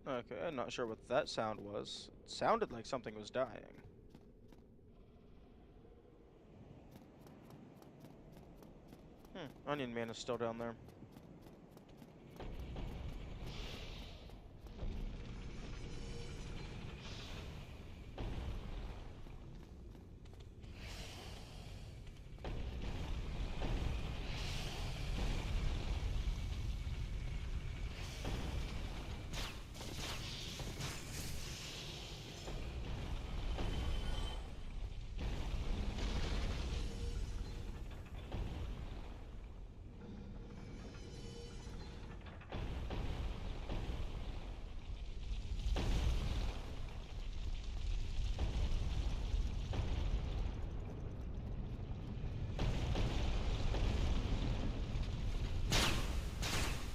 Okay, I'm not sure what that sound was. It sounded like something was dying. Onion Man is still down there.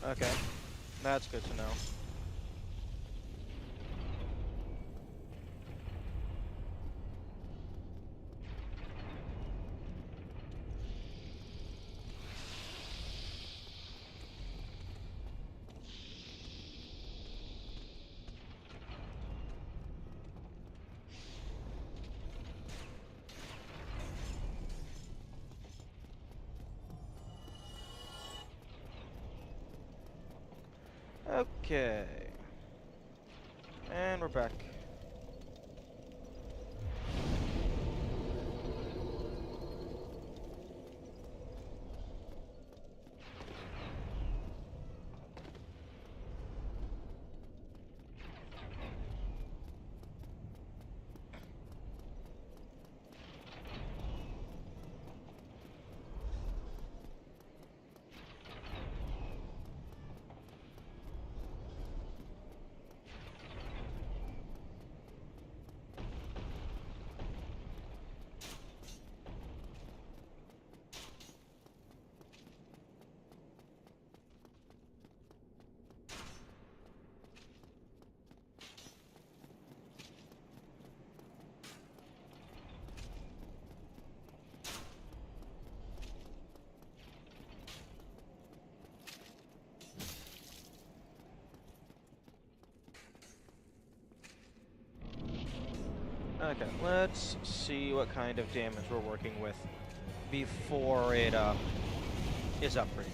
Okay, that's good to know. Okay. And we're back. Okay, let's see what kind of damage we're working with before it is upgraded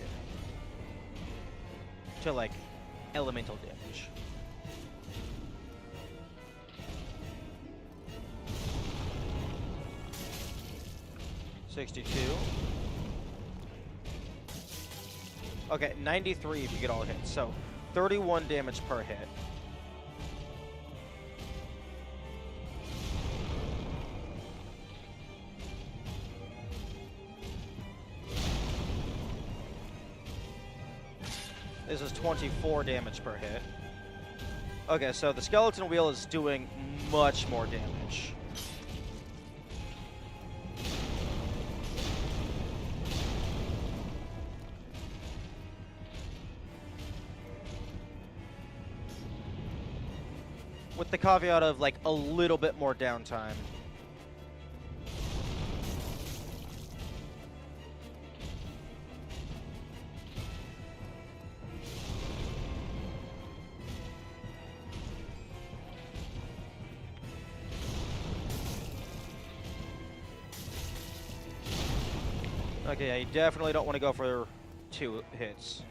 to like elemental damage. $62. Okay, 93 if you get all hits. So 31 damage per hit. This is 24 damage per hit. Okay, so the skeleton wheel is doing much more damage. With the caveat of like a little bit more downtime. Okay, yeah, you definitely don't want to go for 2 hits.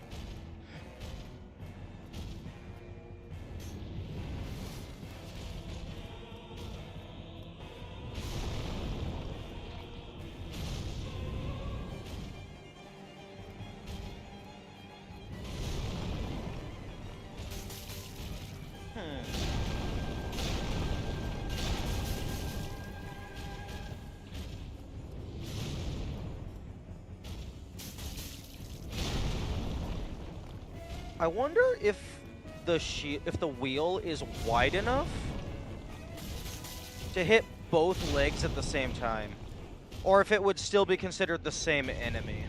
I wonder if the wheel is wide enough to hit both legs at the same time, or if it would still be considered the same enemy.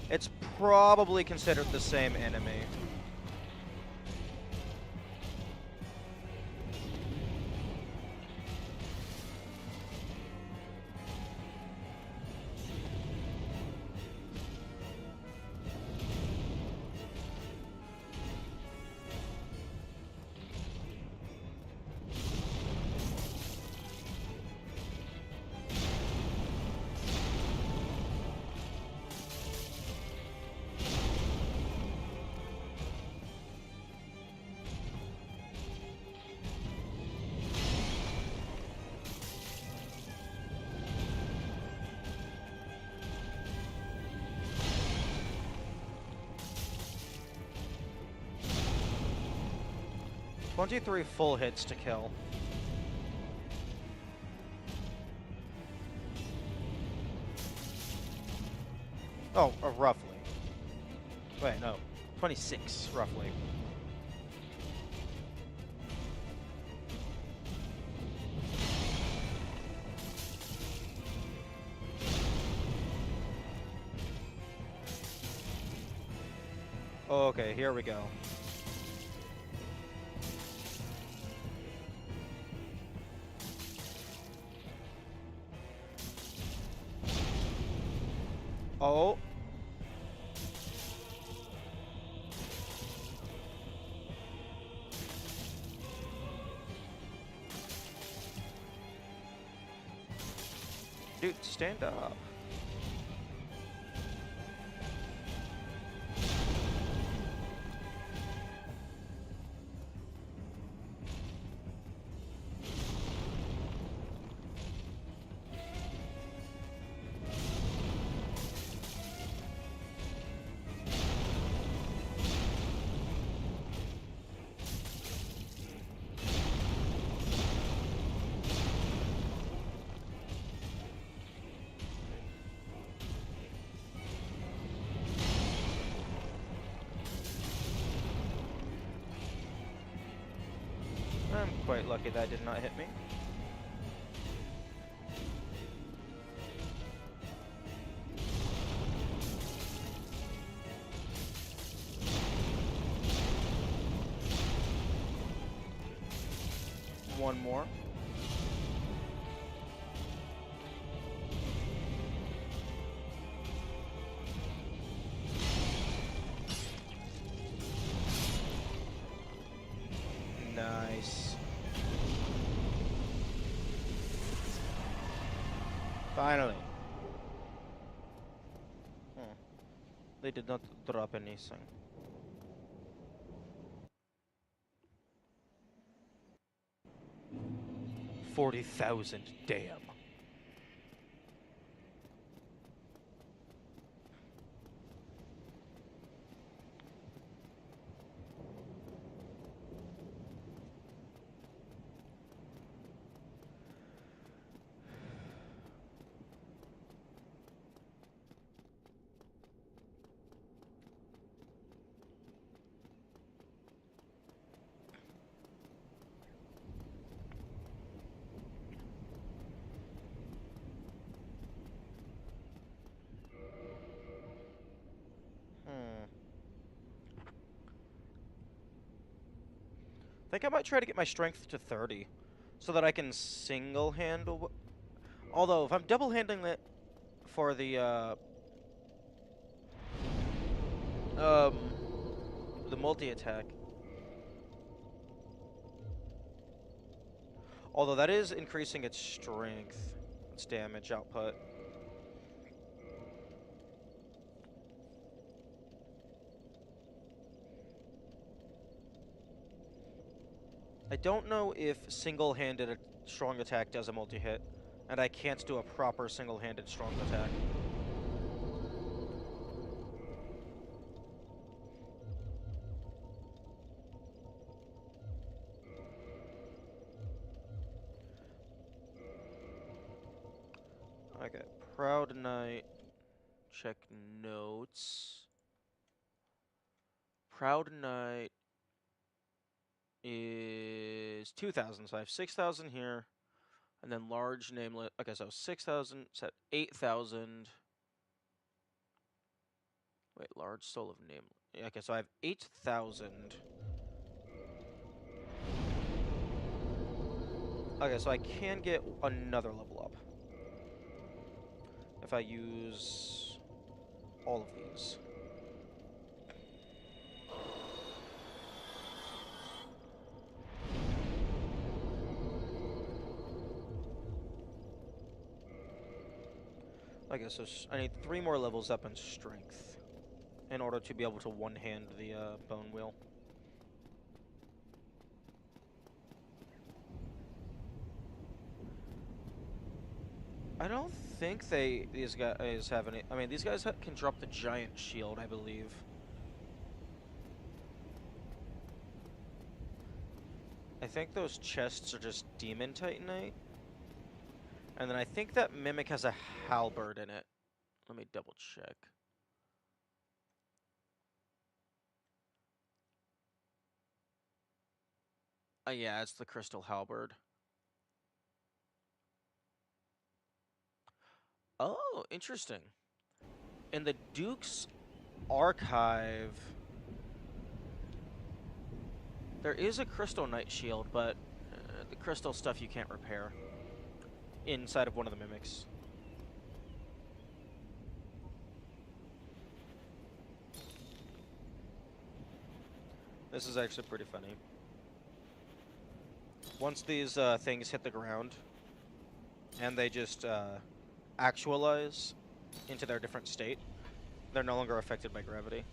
It's probably considered the same enemy. $23 full hits to kill. Oh, roughly. Wait, no. 26, roughly. Okay, here we go. Oh. Dude, stand up. I'm quite lucky that did not hit me. One more. Nice. Finally. They did not drop anything. $40,000. Damn. I think I might try to get my strength to 30 so that I can single handle. Although, if I'm double handling it for the multi attack. Although that is increasing its strength, its damage output. I don't know if single-handed strong attack does a multi-hit, and I can't do a proper single-handed strong attack. Okay, Proud Knight. Check notes. Proud Knight is 2,000, so I have 6,000 here. And then large namelet. Okay, so 6,000, set 8,000. Wait, large soul of namelet. Okay, so I have 8,000. Okay, so I can get another level up if I use all of these. Okay, so I need 3 more levels up in strength in order to be able to one-hand the bone wheel. I don't think these guys have any. I mean, these guys can drop the giant shield, I believe. I think those chests are just Demon Titanite. And then I think that Mimic has a halberd in it. Let me double check. Yeah, it's the Crystal Halberd. Oh, interesting. In the Duke's Archive, there is a Crystal Knight shield, but the crystal stuff you can't repair inside of one of the Mimics. This is actually pretty funny. Once these things hit the ground, and they just actualize into their different state, they're no longer affected by gravity.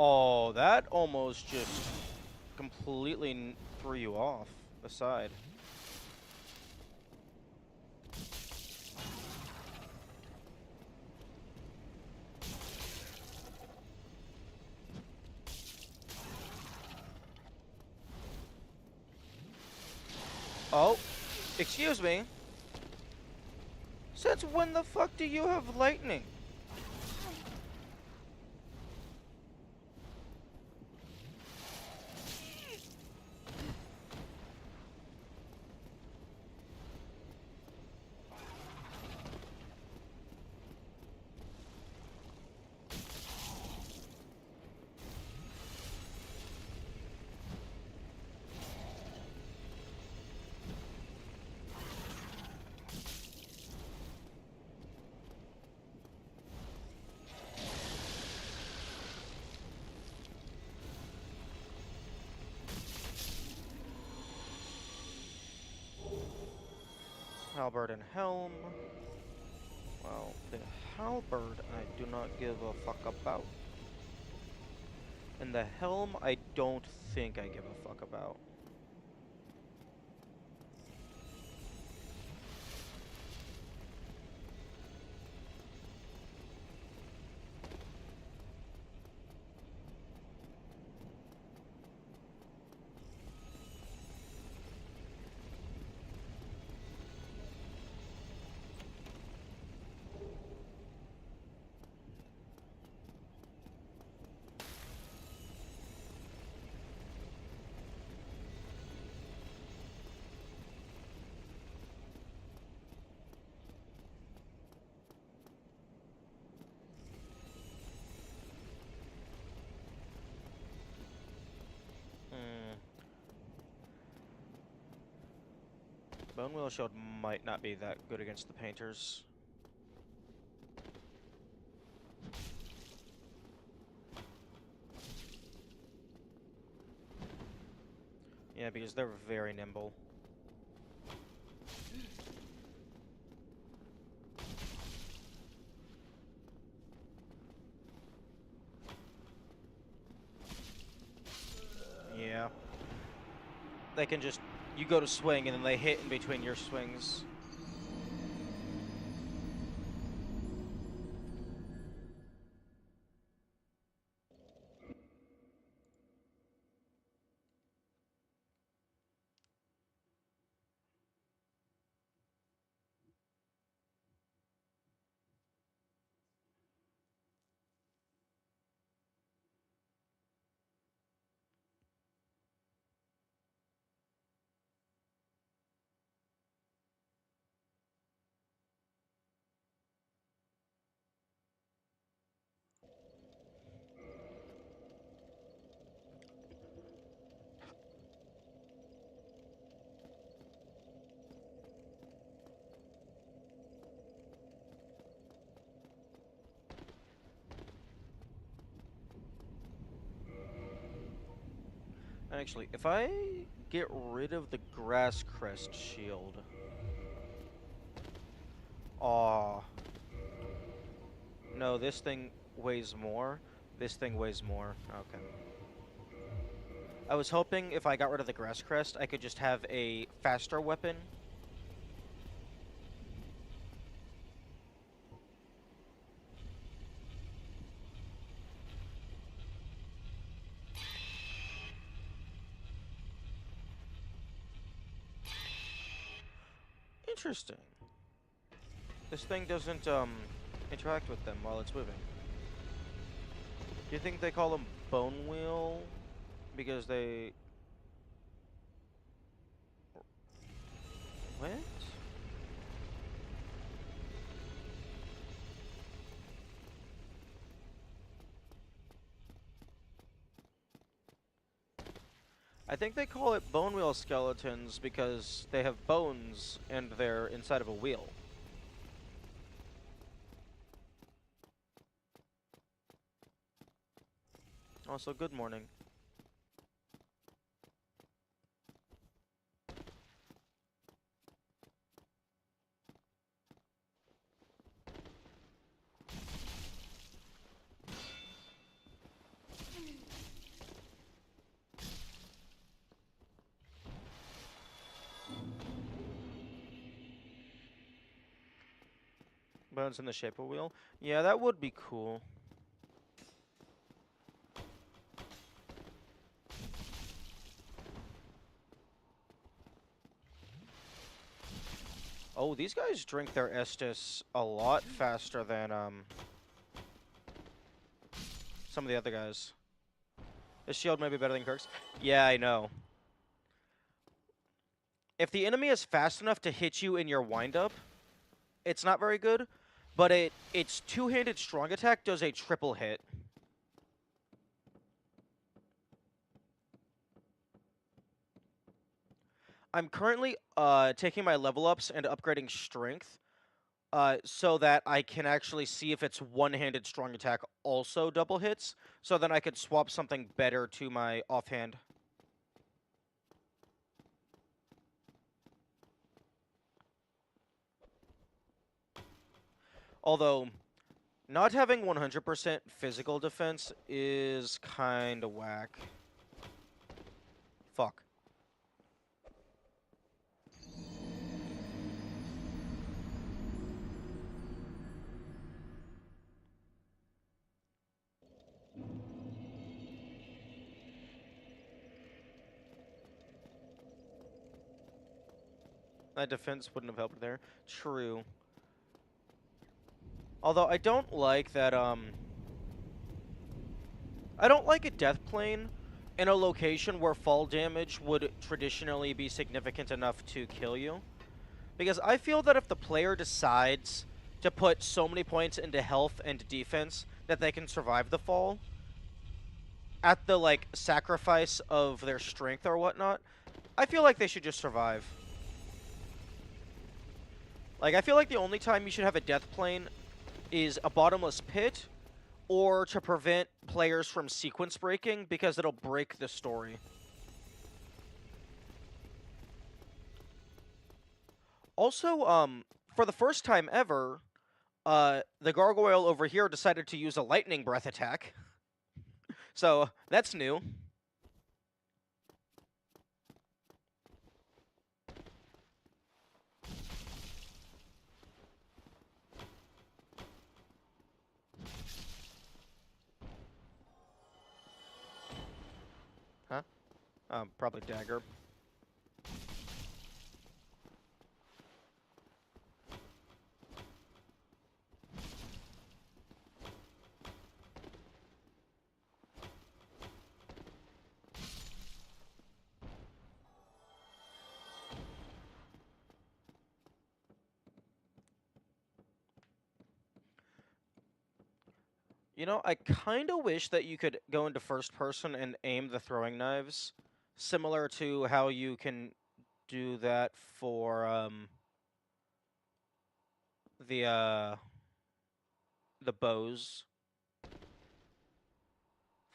Oh, that almost just completely threw you off the side. Oh, excuse me. Since when the fuck do you have lightning? Halberd and helm. Well, the halberd I do not give a fuck about. And the helm I don't think I give a fuck about. Bone Wheel Shield might not be that good against the painters. Yeah, because they're very nimble. Yeah. They can just... You go to swing, and then they hit in between your swings. Actually, if I get rid of the Grass Crest shield... Aw. No, this thing weighs more. This thing weighs more. Okay. I was hoping if I got rid of the Grass Crest, I could just have a faster weapon. Interesting. This thing doesn't, interact with them while it's moving. Do you think they call them Bone Wheel? Because they... What? I think they call it Bone Wheel skeletons because they have bones and they're inside of a wheel. Also, good morning. Bones in the shape of a wheel. Yeah, that would be cool. Oh, these guys drink their Estus a lot faster than some of the other guys. This shield may be better than Kirk's. Yeah, I know. If the enemy is fast enough to hit you in your windup, it's not very good. But its two-handed strong attack does a triple hit. I'm currently taking my level ups and upgrading strength so that I can actually see if its one-handed strong attack also double hits, so then I could swap something better to my offhand. Although, not having 100% physical defense is kind of whack. Fuck. That defense wouldn't have helped there. True. Although I don't like that, I don't like a death plane in a location where fall damage would traditionally be significant enough to kill you. Because I feel that if the player decides to put so many points into health and defense that they can survive the fall, at the, like, sacrifice of their strength or whatnot, I feel like they should just survive. Like, I feel like the only time you should have a death plane is a bottomless pit, or to prevent players from sequence breaking, because it'll break the story. Also, for the first time ever, the gargoyle over here decided to use a lightning breath attack. So, that's new. Huh? Probably dagger. You know, I kind of wish that you could go into first person and aim the throwing knives, similar to how you can do that for the bows.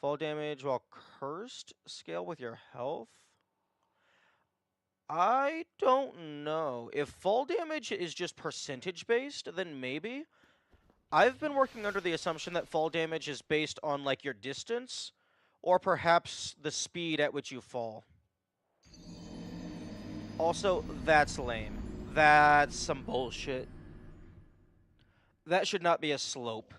Fall damage while cursed, scale with your health. I don't know. If fall damage is just percentage based, then maybe. I've been working under the assumption that fall damage is based on, like, your distance, or perhaps the speed at which you fall. Also, that's lame. That's some bullshit. That should not be a slope.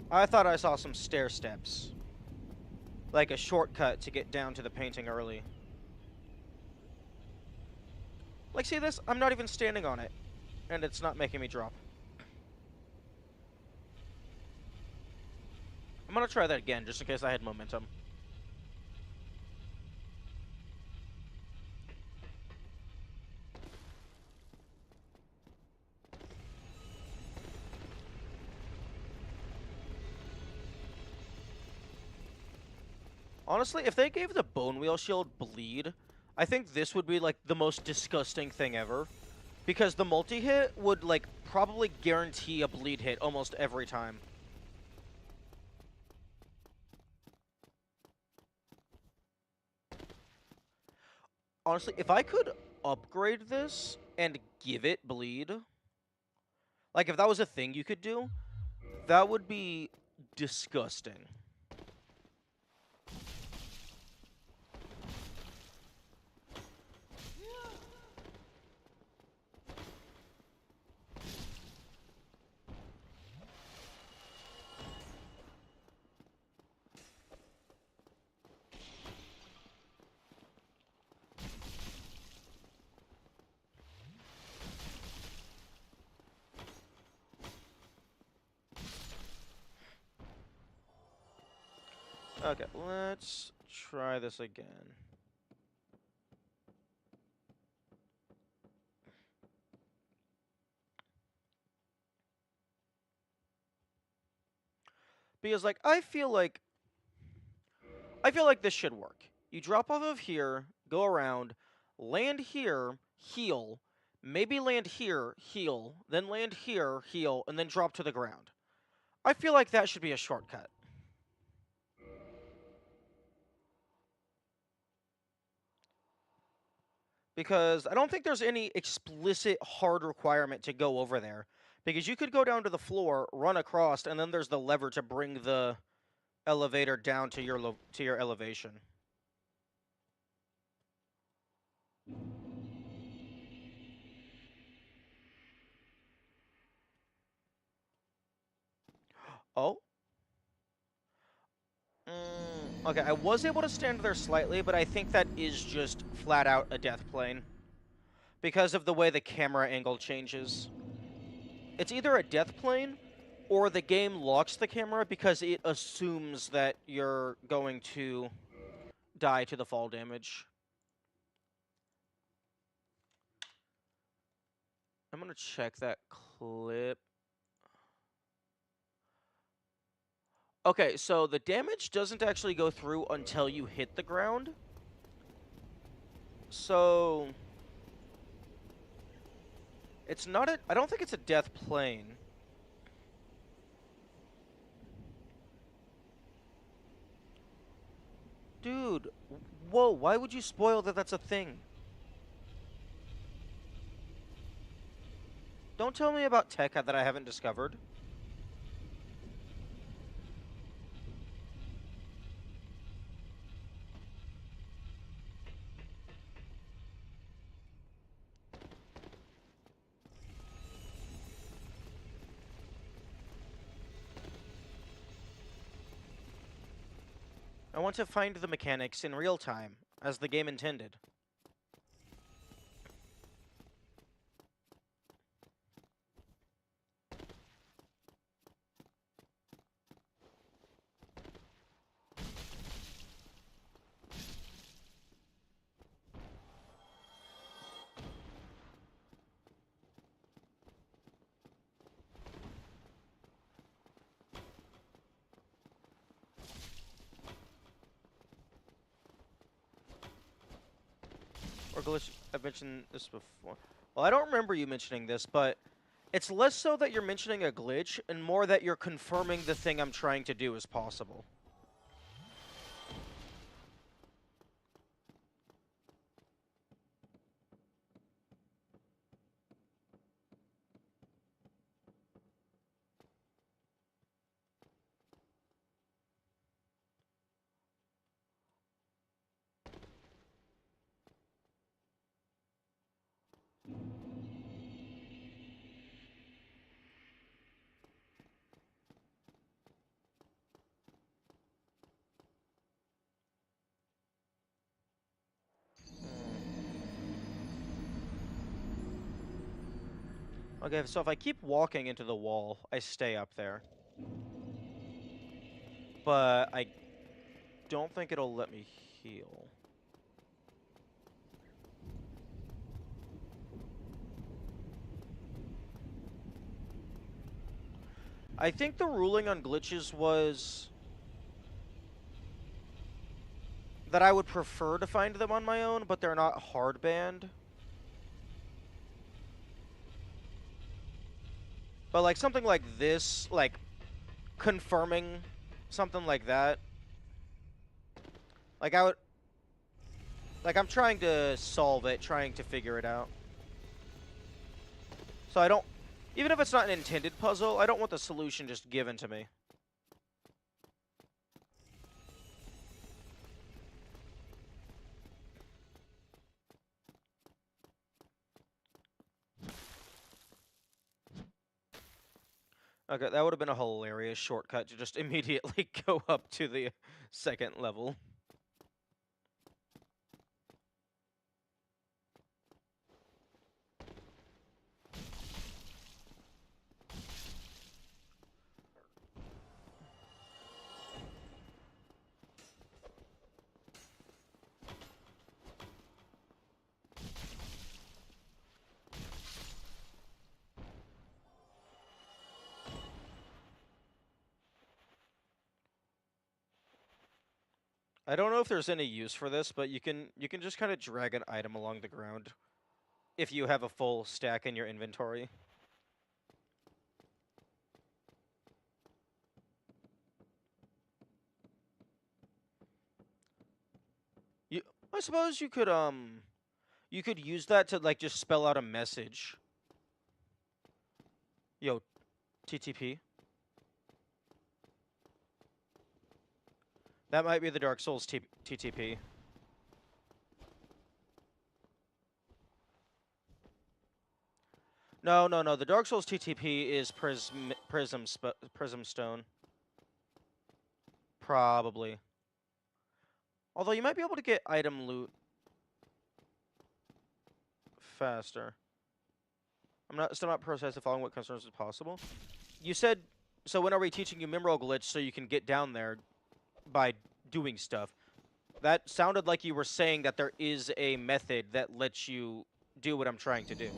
I thought I saw some stair steps. Like a shortcut to get down to the painting early. Like, see this? I'm not even standing on it. And it's not making me drop. I'm gonna try that again, just in case I had momentum. Honestly, if they gave the Bone Wheel Shield bleed, I think this would be, like, the most disgusting thing ever. Because the multi-hit would, like, probably guarantee a bleed hit almost every time. Honestly, if I could upgrade this and give it bleed, like, if that was a thing you could do, that would be disgusting. Okay, let's try this again. Because, like, I feel like this should work. You drop off of here, go around, land here, heal, maybe land here, heal, then land here, heal, and then drop to the ground. I feel like that should be a shortcut. Because I don't think there's any explicit hard requirement to go over there. Because you could go down to the floor, run across, and then there's the lever to bring the elevator down to your elevation. Oh? Okay, I was able to stand there slightly, but I think that is just flat out a death plane. Because of the way the camera angle changes. It's either a death plane, or the game locks the camera because it assumes that you're going to die to the fall damage. I'm gonna check that clip. Okay, so the damage doesn't actually go through until you hit the ground. So it's not I don't think it's a death plane. Dude, whoa, why would you spoil that that's a thing? Don't tell me about tech that I haven't discovered. I want to find the mechanics in real time, as the game intended. Or glitch, I've mentioned this before. Well, I don't remember you mentioning this, but it's less so that you're mentioning a glitch, and more that you're confirming the thing I'm trying to do is possible. Okay, so if I keep walking into the wall, I stay up there. But I don't think it'll let me heal. I think the ruling on glitches was that I would prefer to find them on my own, but they're not hard banned. But like something like this, like confirming something like that, like I'm trying to solve it, trying to figure it out. So I don't, even if it's not an intended puzzle, I don't want the solution just given to me. Okay, that would have been a hilarious shortcut to just immediately go up to the second level. I don't know if there's any use for this, but you can just kind of drag an item along the ground if you have a full stack in your inventory. You, I suppose you could use that to like just spell out a message. Yo, TTP. That might be the Dark Souls TTP. No, no, no. The Dark Souls TTP is Prism Stone. Probably. Although you might be able to get item loot faster. I'm still not precisely following what concerns is possible. You said, so when are we teaching you Mineral Glitch so you can get down there by doing stuff? That sounded like you were saying that there is a method that lets you do what I'm trying to do.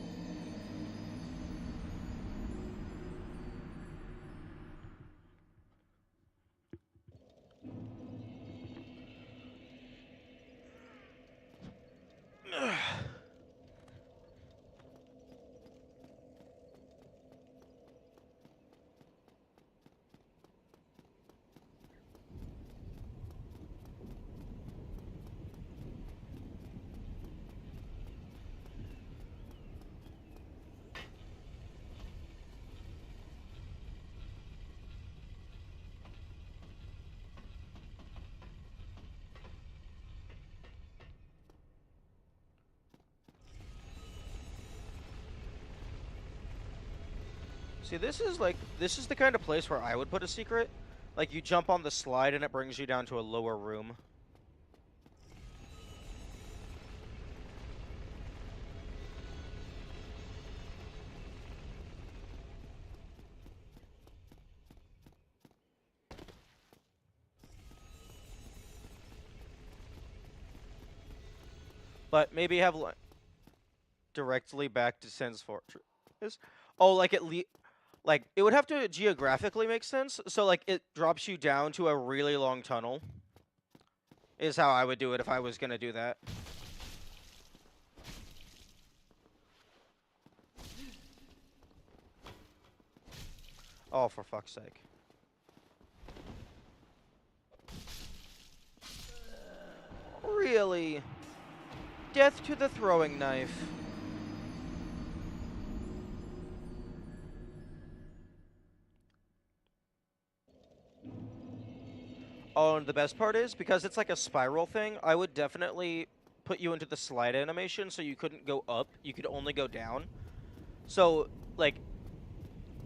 See, this is the kind of place where I would put a secret. Like, you jump on the slide and it brings you down to a lower room. But maybe have directly back to Sen's Fortress. Oh, like like it would have to geographically make sense. So like it drops you down to a really long tunnel. Is how I would do it if I was gonna do that. Oh, for fuck's sake. Really? Death to the throwing knife. Oh, and the best part is, because it's like a spiral thing, I would definitely put you into the slide animation so you couldn't go up, you could only go down. So, like,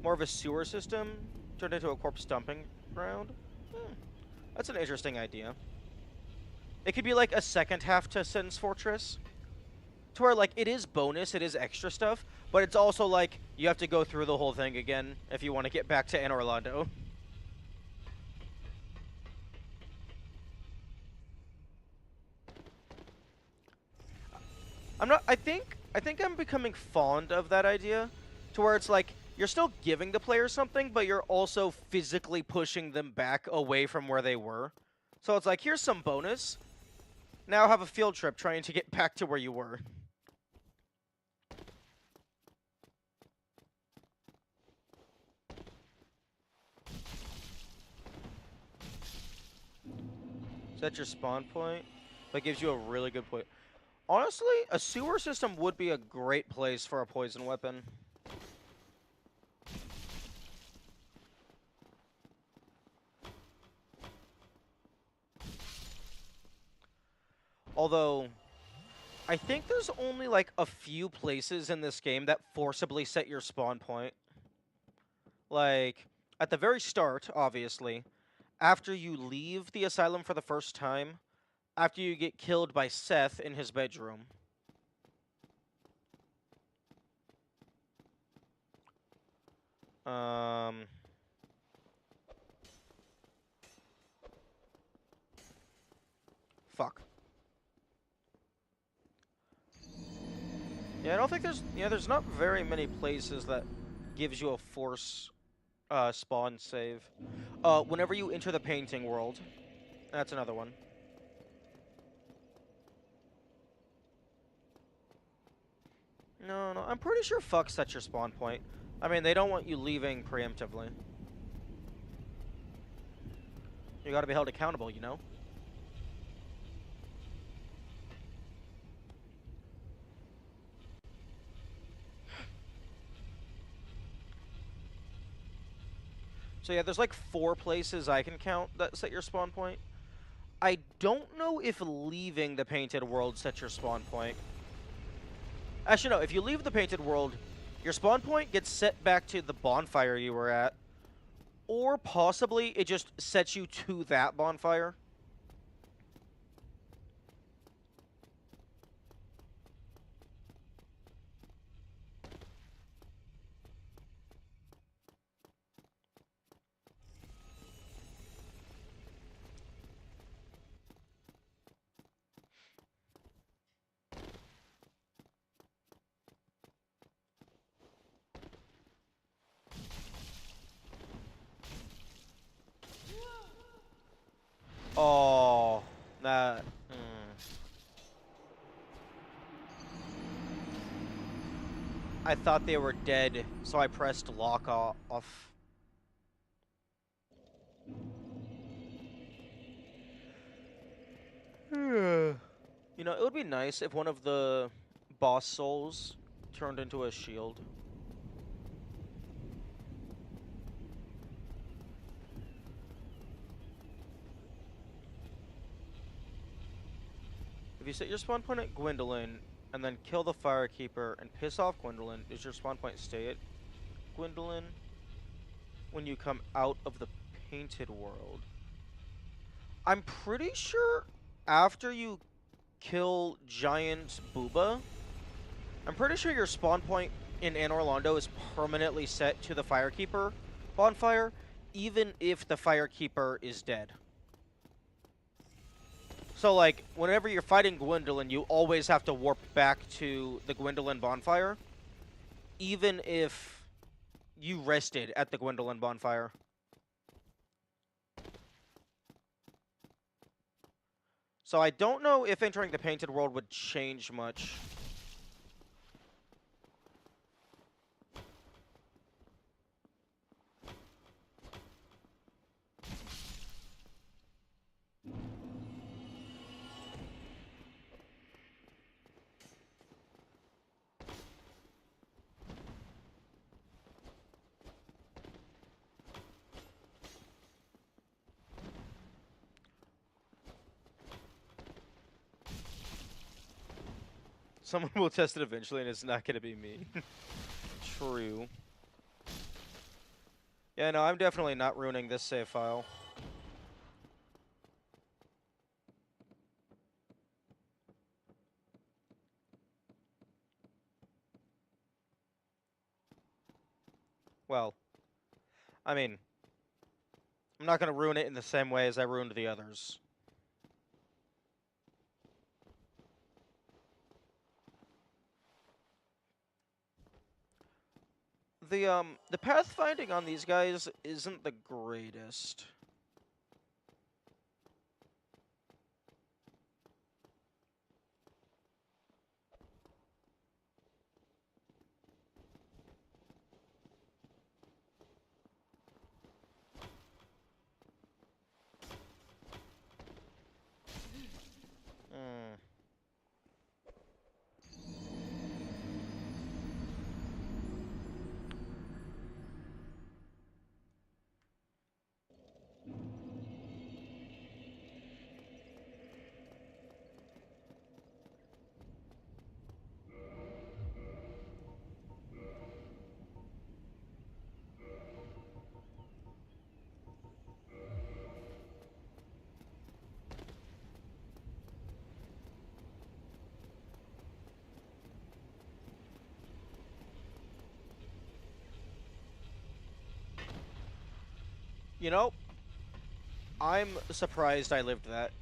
more of a sewer system turned into a corpse dumping ground? That's an interesting idea. It could be like a second half to Sen's Fortress. To where, like, it is bonus, it is extra stuff, but it's also like, you have to go through the whole thing again if you want to get back to Anne Orlando. I think I'm becoming fond of that idea, to where it's like, you're still giving the player something, but you're also physically pushing them back away from where they were. So it's like, here's some bonus. Now have a field trip trying to get back to where you were. Set your spawn point, but gives you a really good point. Honestly, a sewer system would be a great place for a poison weapon. Although, I think there's only like a few places in this game that forcibly set your spawn point. Like, at the very start, obviously, after you leave the asylum for the first time, after you get killed by Seth in his bedroom. Fuck. Yeah, I don't think there's not very many places that gives you a force spawn save. Whenever you enter the painting world, that's another one. No, no, I'm pretty sure fuck sets your spawn point. I mean, they don't want you leaving preemptively. You gotta be held accountable, you know? So yeah, there's like 4 places I can count that set your spawn point. I don't know if leaving the painted world sets your spawn point. Actually, no, if you leave the painted world, your spawn point gets set back to the bonfire you were at. Or possibly it just sets you to that bonfire. Oh, that... I thought they were dead, so I pressed lock off. You know, it would be nice if one of the boss souls turned into a shield. If you set your spawn point at Gwendolyn, and then kill the Firekeeper and piss off Gwendolyn, does your spawn point stay at Gwendolyn when you come out of the painted world? I'm pretty sure after you kill Giant Booba, I'm pretty sure your spawn point in Anne Orlando is permanently set to the Firekeeper bonfire, even if the Firekeeper is dead. So, like, whenever you're fighting Gwendolyn, you always have to warp back to the Gwendolyn bonfire, even if you rested at the Gwendolyn bonfire. So I don't know if entering the painted world would change much. Someone will test it eventually, and it's not going to be me. True. Yeah, no, I'm definitely not ruining this save file. Well, I mean, I'm not going to ruin it in the same way as I ruined the others. The pathfinding on these guys isn't the greatest. Hmm. You know, I'm surprised I lived that.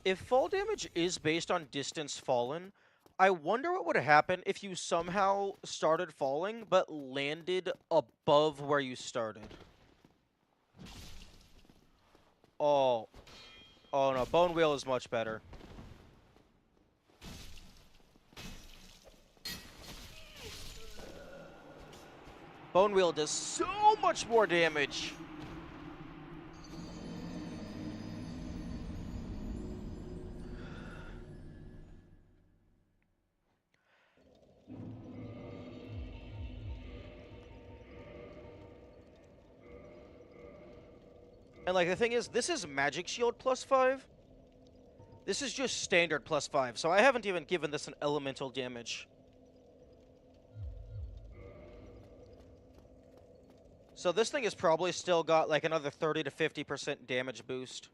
If fall damage is based on distance fallen, I wonder what would happen if you somehow started falling, but landed above where you started. Oh. Oh no, Bone Wheel is much better. Bone Wheel does so much more damage. And like the thing is, this is Magic Shield +5. This is just standard +5, so I haven't even given this an elemental damage. So this thing has probably still got like another 30 to 50% damage boost.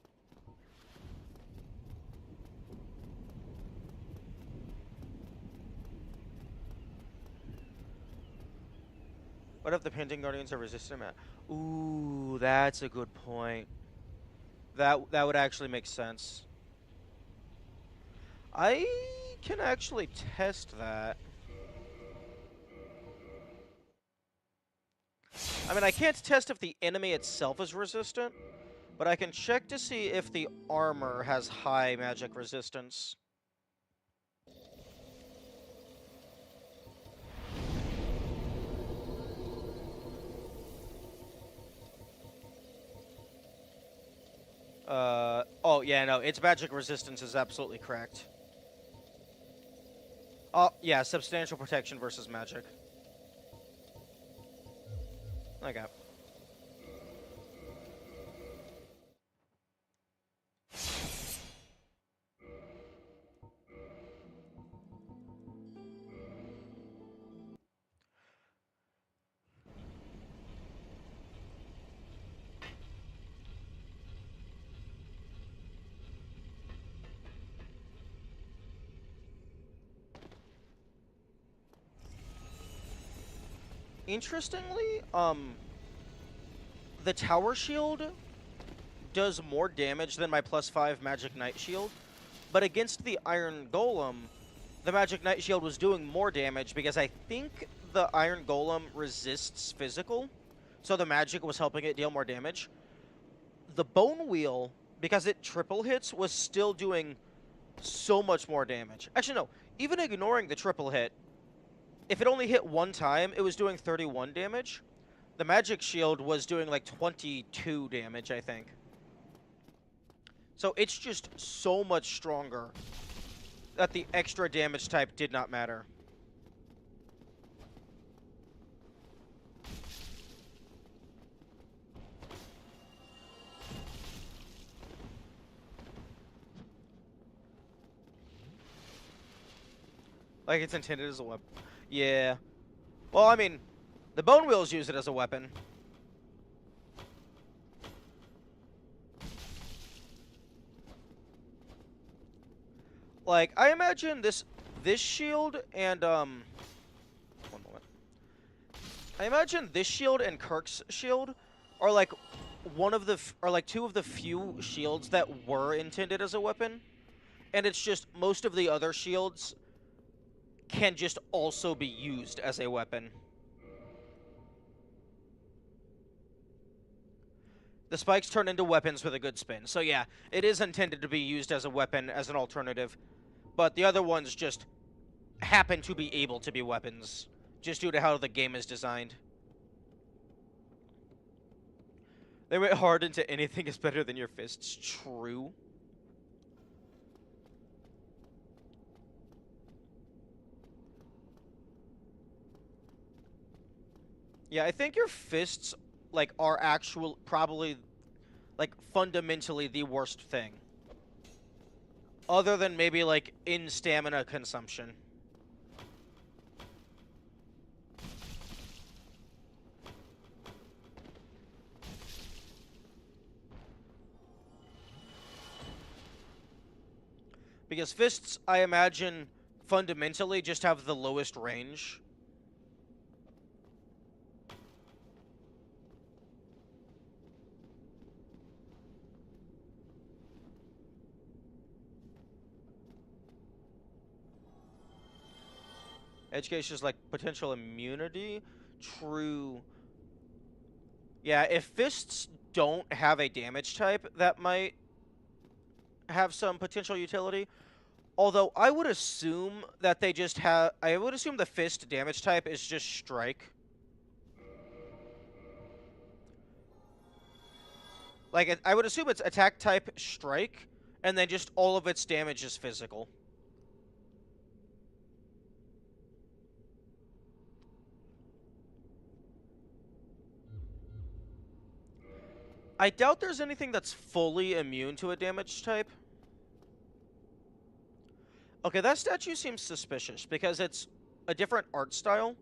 What if the Painting Guardians are resistant? Ooh, that's a good point. That would actually make sense. I can actually test that. I mean, I can't test if the enemy itself is resistant, but I can check to see if the armor has high magic resistance. Oh, yeah, no, its magic resistance is absolutely correct. Oh, yeah, substantial protection versus magic. Okay. Interestingly, the Tower Shield does more damage than my +5 Magic Knight Shield, but against the Iron Golem, the Magic Knight Shield was doing more damage because I think the Iron Golem resists physical, so the magic was helping it deal more damage. The Bone Wheel, because it triple hits, was still doing so much more damage. Actually, no, even ignoring the triple hit, if it only hit one time, it was doing 31 damage. The Magic Shield was doing like 22 damage, I think. So it's just so much stronger that the extra damage type did not matter. Like it's intended as a weapon. Yeah. Well, I mean, the Bone Wheels use it as a weapon. Like, I imagine this shield and one moment. I imagine this shield and Kirk's shield are like two of the few shields that were intended as a weapon, and it's just most of the other shields can just also be used as a weapon. The spikes turn into weapons with a good spin. So yeah, it is intended to be used as a weapon, as an alternative. But the other ones just happen to be able to be weapons, just due to how the game is designed. They went hard into anything is better than your fists. True. Yeah, I think your fists, like, are probably, like, fundamentally the worst thing. Other than maybe, like, in stamina consumption. Because fists, I imagine, fundamentally just have the lowest range. Edge case is like potential immunity. True. Yeah, if fists don't have a damage type, that might have some potential utility. Although I would assume that they just have. I would assume the fist damage type is just strike. Like, I would assume it's attack type strike, and then just all of its damage is physical. I doubt there's anything that's fully immune to a damage type. Okay, that statue seems suspicious because it's a different art style.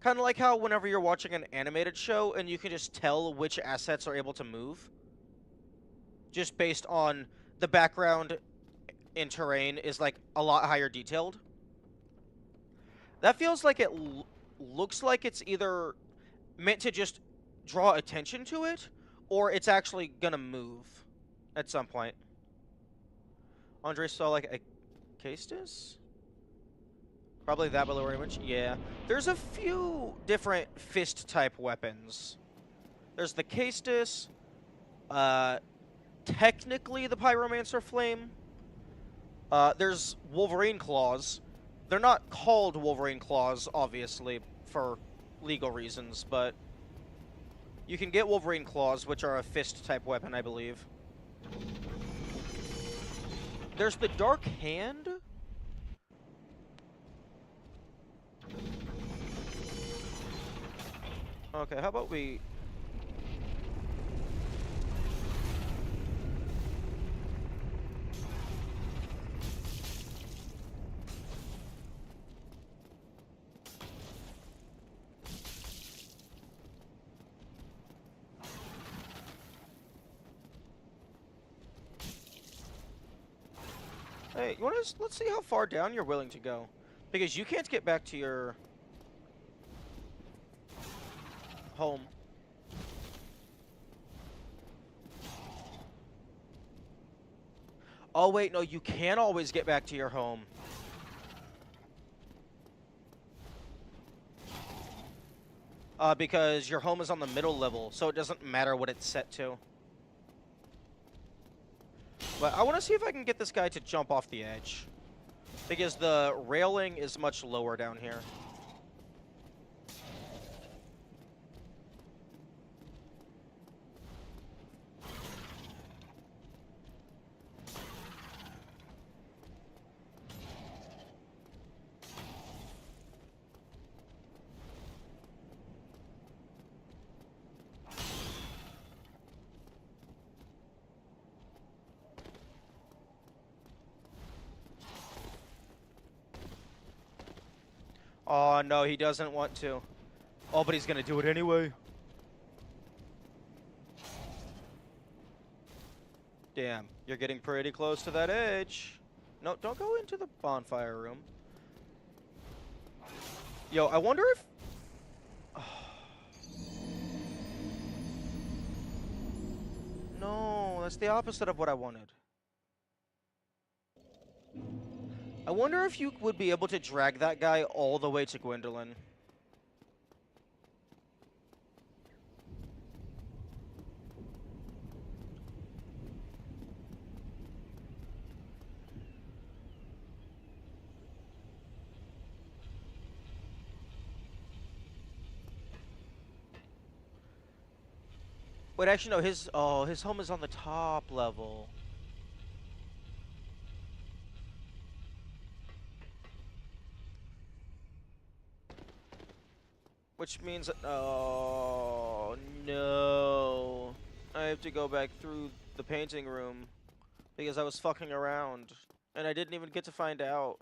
Kind of like how whenever you're watching an animated show and you can just tell which assets are able to move. Just based on the background in terrain is like a lot higher detailed. That feels like it looks like it's either meant to just draw attention to it, or it's actually gonna move at some point. Andre saw like a Castus? Probably that below image. Yeah. There's a few different fist type weapons. There's the Castus, technically the Pyromancer Flame. There's Wolverine Claws. They're not called Wolverine Claws, obviously, for legal reasons, but you can get Wolverine Claws, which are a fist type weapon, I believe. There's the Dark Hand. Okay, how about we... Hey, you want to... Let's see how far down you're willing to go. Because you can't get back to your... home. Oh, wait, no, you can always get back to your home. Because your home is on the middle level, so it doesn't matter what it's set to. But I want to see if I can get this guy to jump off the edge. Because the railing is much lower down here. Oh, no, he doesn't want to. Oh, but he's going to do it anyway. Damn, you're getting pretty close to that edge. No, don't go into the bonfire room. Yo, I wonder if... No, that's the opposite of what I wanted. I wonder if you would be able to drag that guy all the way to Gwendolyn. Wait, actually, no, his home is on the top level. Which means, oh, no. I have to go back through the painting room because I was fucking around and I didn't even get to find out.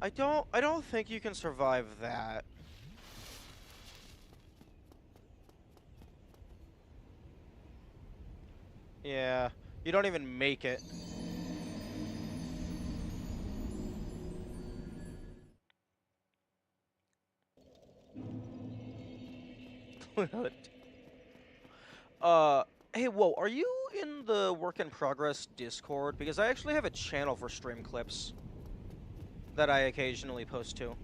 I don't think you can survive that. Yeah, you don't even make it. Hey, whoa, are you in on the Work in Progress Discord because I actually have a channel for stream clips that I occasionally post to.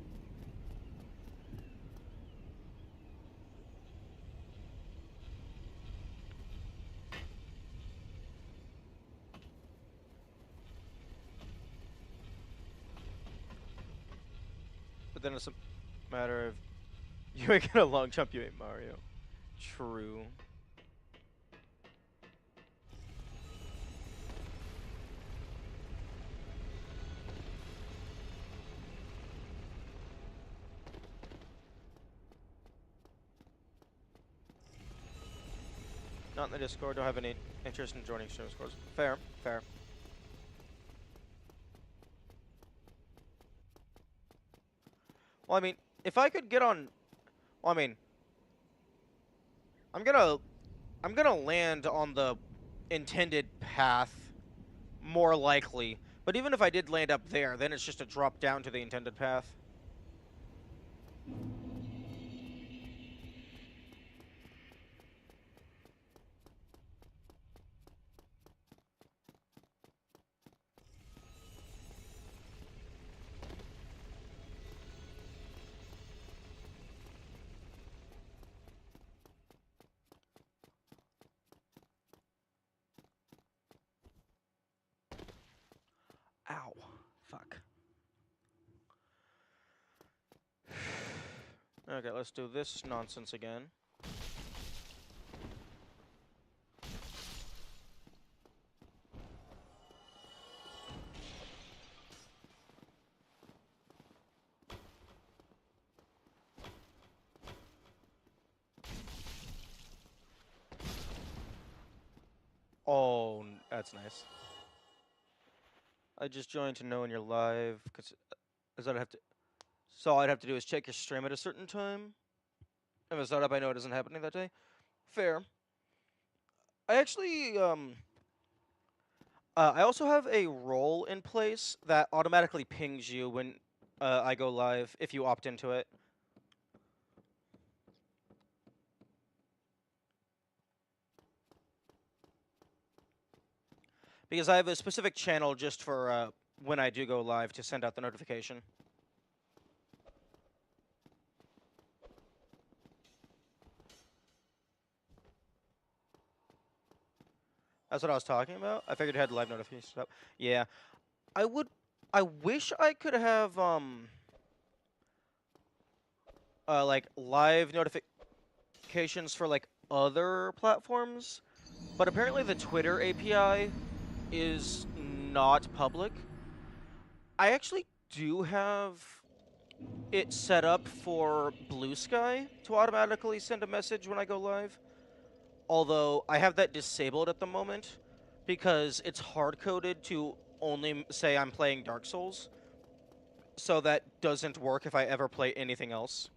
But then it's a matter of you ain't get a long jump, you ain't Mario. True. Not in the Discord, don't have any interest in joining stream scores. Fair, fair. Well, I mean, if I could get on... Well, I mean... I'm gonna land on the intended path, more likely. But even if I did land up there, then it's just a drop down to the intended path. Ow. Fuck. Okay, let's do this nonsense again. Oh, that's nice. I just joined to know when you're live, because I'd have to... So all I'd have to do is check your stream at a certain time. If it's not up, I know it isn't happening that day. Fair. I actually, I also have a role in place that automatically pings you when I go live, if you opt into it. Because I have a specific channel just for when I do go live to send out the notification. That's what I was talking about. I figured it had live notifications up. Yeah. I wish I could have, like, live notifications for, like, other platforms. But apparently the Twitter API is not public. I actually do have it set up for Blue Sky to automatically send a message when I go live. Although I have that disabled at the moment because it's hard-coded to only say I'm playing Dark Souls. So that doesn't work if I ever play anything else.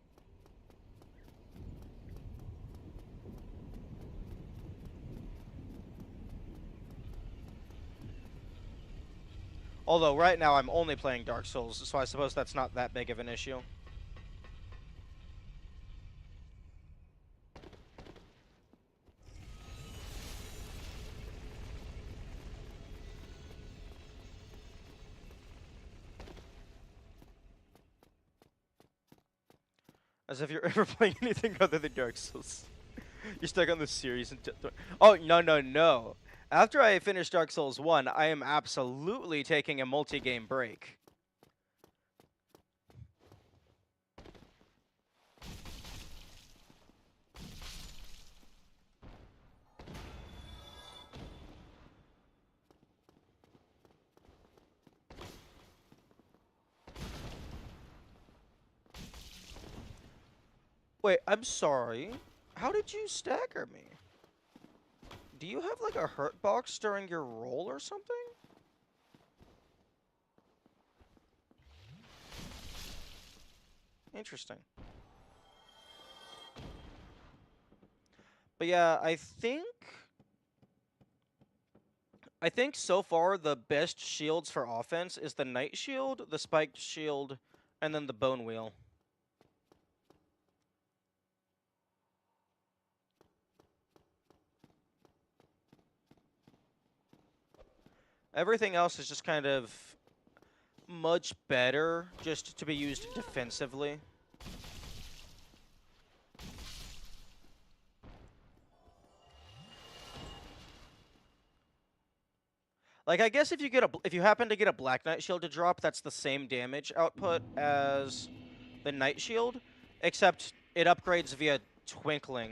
Although right now I'm only playing Dark Souls, so I suppose that's not that big of an issue. As if you're ever playing anything other than Dark Souls. You're stuck on the series until... Oh, no, no, no. After I finish Dark Souls 1, I am absolutely taking a multi-game break. Wait, I'm sorry. How did you stagger me? Do you have like a hurt box during your roll or something? Interesting. But yeah, I think so far the best shields for offense is the Knight Shield, the Spiked Shield, and then the Bone Wheel. Everything else is just kind of much better just to be used defensively. Like, I guess if you happen to get a Black Knight shield to drop, that's the same damage output as the Knight shield, except it upgrades via Twinkling.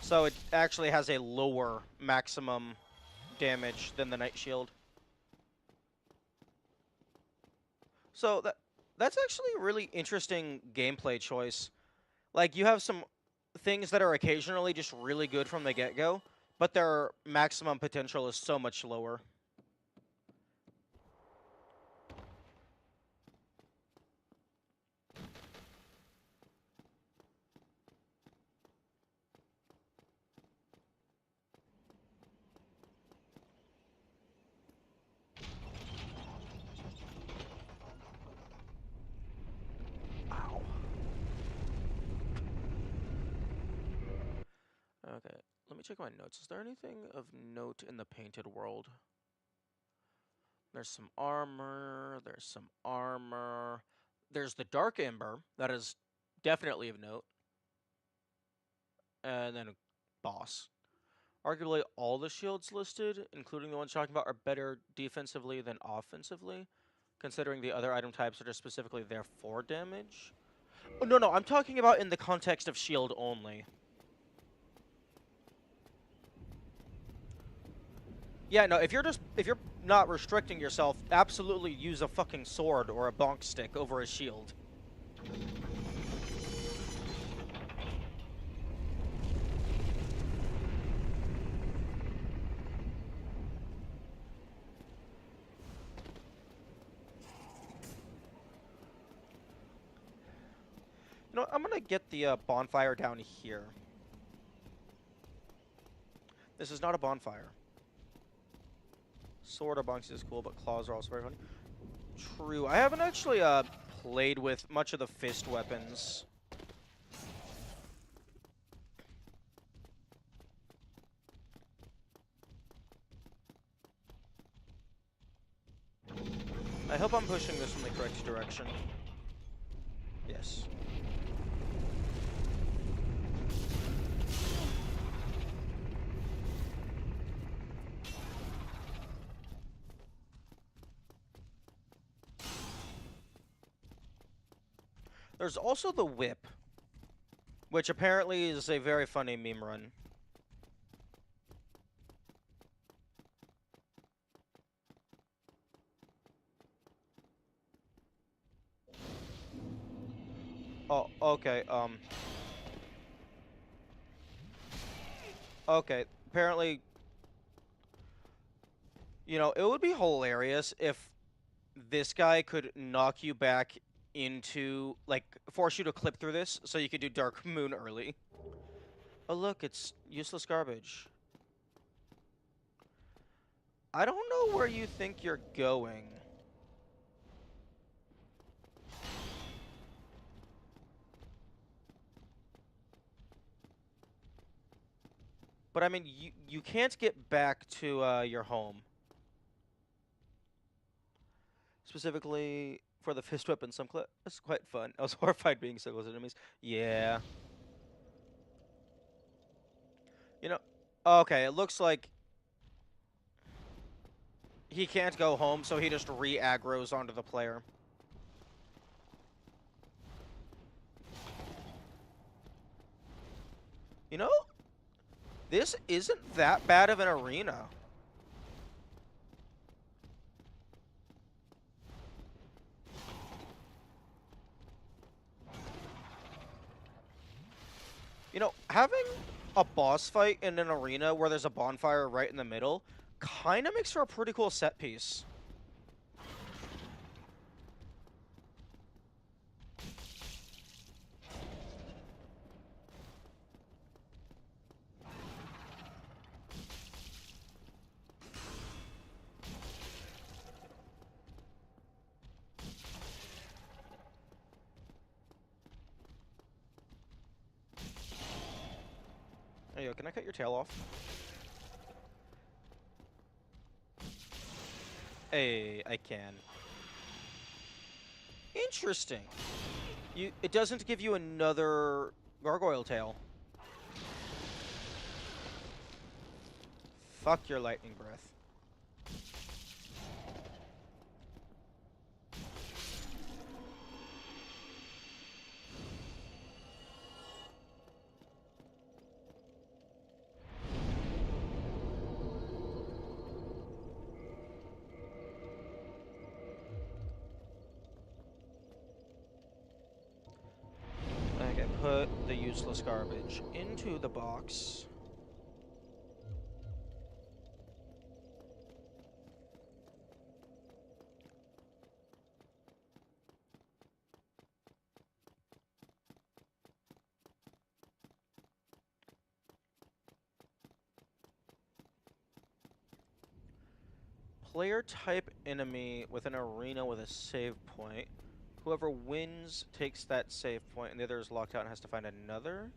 So it actually has a lower maximum damage than the Knight shield. So that's actually a really interesting gameplay choice. Like, you have some things that are occasionally just really good from the get-go, but their maximum potential is so much lower. Ow. Okay, let me check my notes. Is there anything of note in the painted world? There's some armor, there's some armor. There's the Dark Ember, that is definitely of note. And then a boss. Arguably all the shields listed, including the ones you're talking about, are better defensively than offensively, considering the other item types that are specifically there for damage. Oh, no, I'm talking about in the context of shield only. Yeah, no, if you're not restricting yourself, absolutely use a fucking sword or a bonk stick over a shield. You know, I'm gonna get the bonfire down here. This is not a bonfire. Sword or bonks is cool, but claws are also very funny. True. I haven't actually played with much of the fist weapons. I hope I'm pushing this in the correct direction. Yes. There's also the whip, which apparently is a very funny meme run. Oh, okay, okay, apparently, you know, it would be hilarious if this guy could knock you back into, like, force you to clip through this so you could do Dark Moon early. Oh, look, it's useless garbage. I don't know where you think you're going. But, I mean, you can't get back to your home. Specifically for the fist weapon, it's quite fun. I was horrified being so close to enemies. Yeah. You know, okay, it looks like he can't go home, so he just re-aggroes onto the player. You know, this isn't that bad of an arena. You know, having a boss fight in an arena where there's a bonfire right in the middle kind of makes for a pretty cool set piece. Hey, yo, can I cut your tail off? Hey, I can. Interesting. It doesn't give you another gargoyle tail. Fuck your lightning breath. Okay, put the useless garbage into the box. Player type enemy with an arena with a save point. Whoever wins takes that save point, and the other is locked out and has to find another.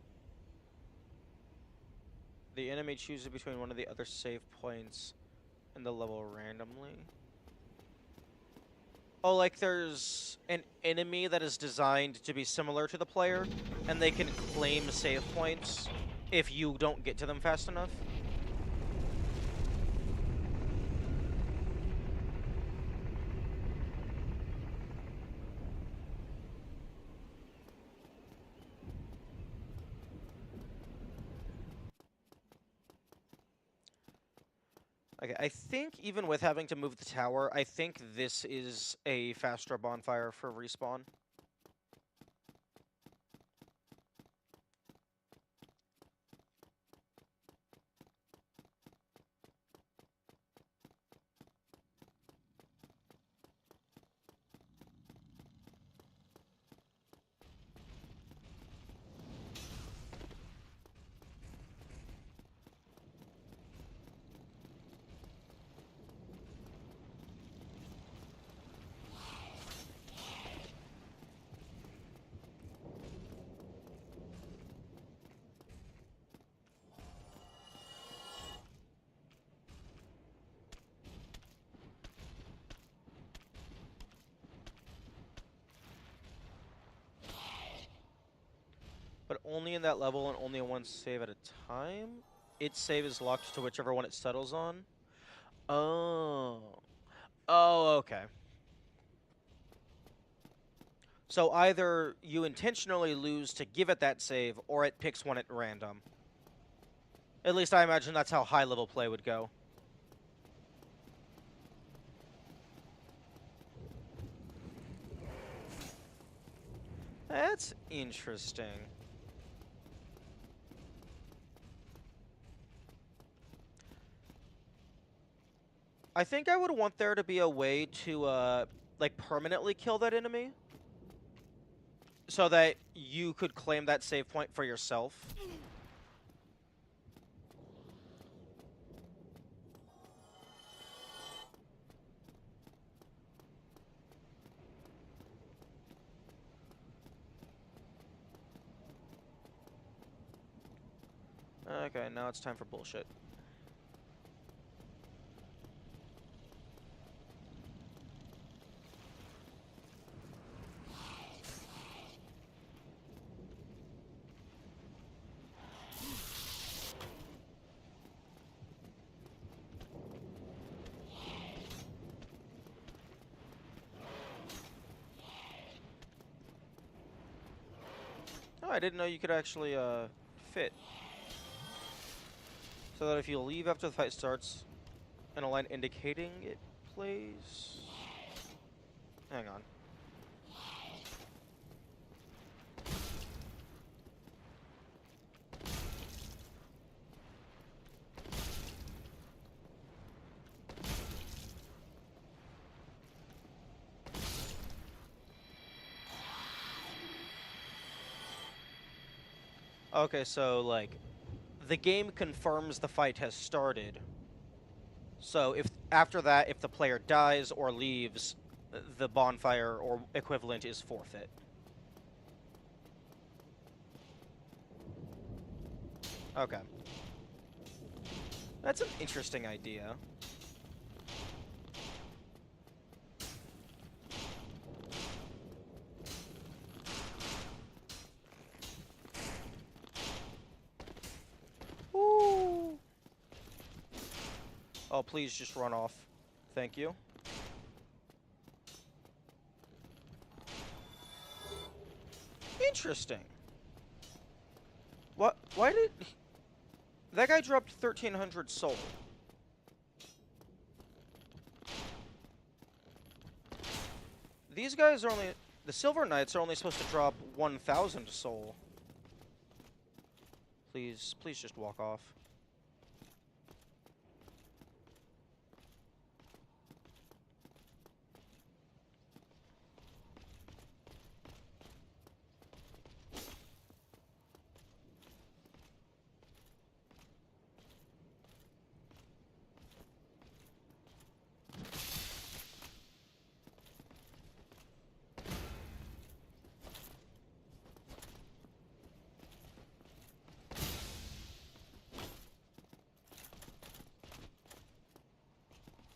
The enemy chooses between one of the other save points and the level randomly. Oh, like there's an enemy that is designed to be similar to the player, and they can claim save points if you don't get to them fast enough. Okay, I think even with having to move the tower, I think this is a faster bonfire for respawn. But only in that level and only one save at a time? Its save is locked to whichever one it settles on? Oh. Oh, okay. So either you intentionally lose to give it that save, or it picks one at random. At least I imagine that's how high-level play would go. That's interesting. I think I would want there to be a way to, like, permanently kill that enemy. So that you could claim that save point for yourself. Okay, now it's time for bullshit. Oh, I didn't know you could actually, fit. So that if you leave after the fight starts, and a line indicating it plays... Hang on. Okay, so, like, the game confirms the fight has started. So if after that, if the player dies or leaves, the bonfire or equivalent is forfeit. Okay. That's an interesting idea. Ooh. Oh, please just run off. Thank you. Interesting. What? Why did... That guy dropped 1,300 soul. These guys are only... The Silver Knights are only supposed to drop 1,000 soul. Please just walk off.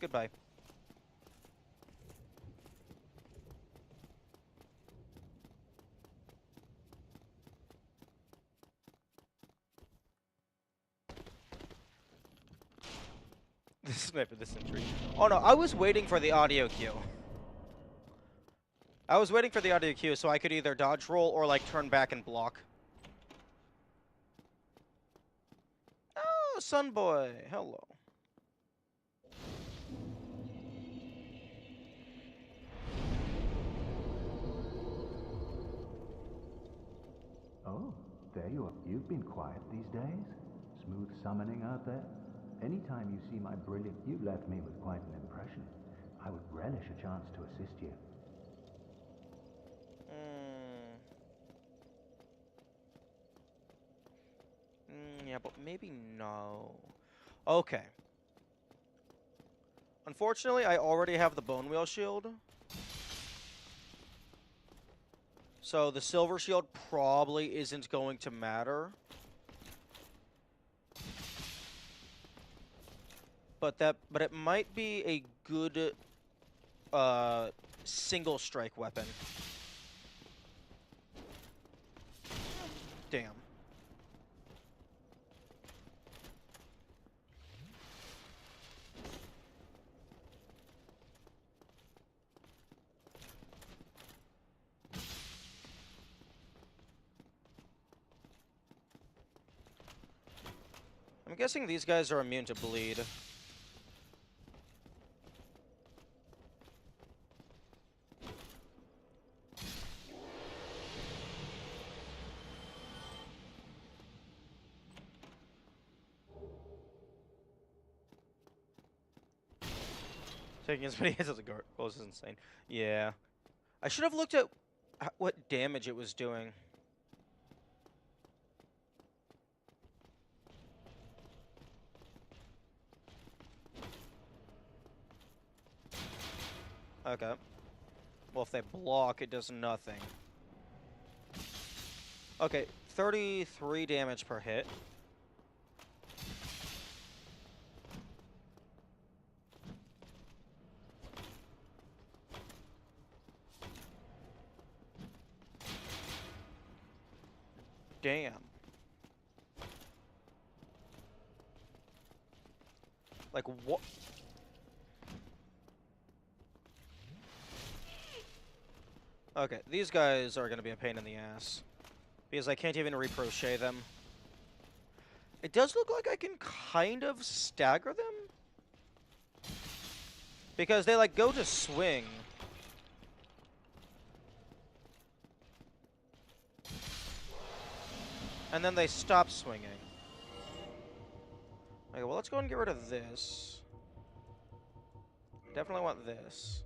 Goodbye. This is maybe this entry. Oh no, I was waiting for the audio cue. I was waiting for the audio cue so I could either dodge roll or like turn back and block. Oh, Sunboy, hello. Oh, there you are. You've been quiet these days. Smooth summoning out there. Anytime you see my brilliant... You left me with quite an impression. I would relish a chance to assist you. Yeah, but maybe no. Okay. Unfortunately, I already have the Bone Wheel Shield. So the Silver Shield probably isn't going to matter. But it might be a good single strike weapon. Damn. I'm guessing these guys are immune to bleed. Taking as many hits as it goes is insane. Yeah. I should have looked at what damage it was doing. Okay. Well, if they block, it does nothing. Okay, 33 damage per hit. Damn. Like, what? Okay, these guys are going to be a pain in the ass. Because I can't even recrochet them. It does look like I can kind of stagger them. Because they, like, go to swing. And then they stop swinging. Okay, well, let's go and get rid of this. Definitely want this.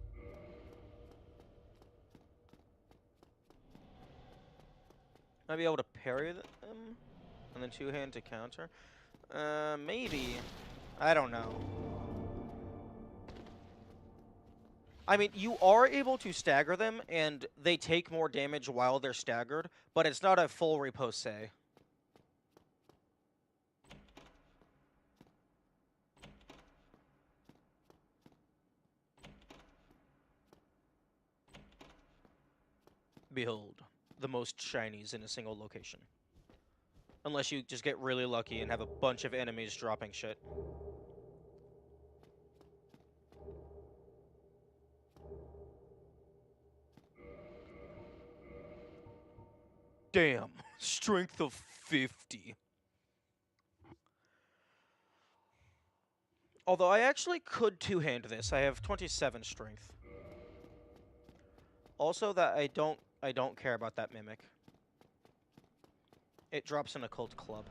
Might be able to parry them, and then two-hand to counter. Maybe. I don't know. I mean, you are able to stagger them, and they take more damage while they're staggered, but it's not a full repose. behold, the most shinies in a single location. Unless you just get really lucky and have a bunch of enemies dropping shit. Damn, strength of 50. Although I actually could two-hand this. I have 27 strength. Also, that I don't care about that mimic. It drops an occult club.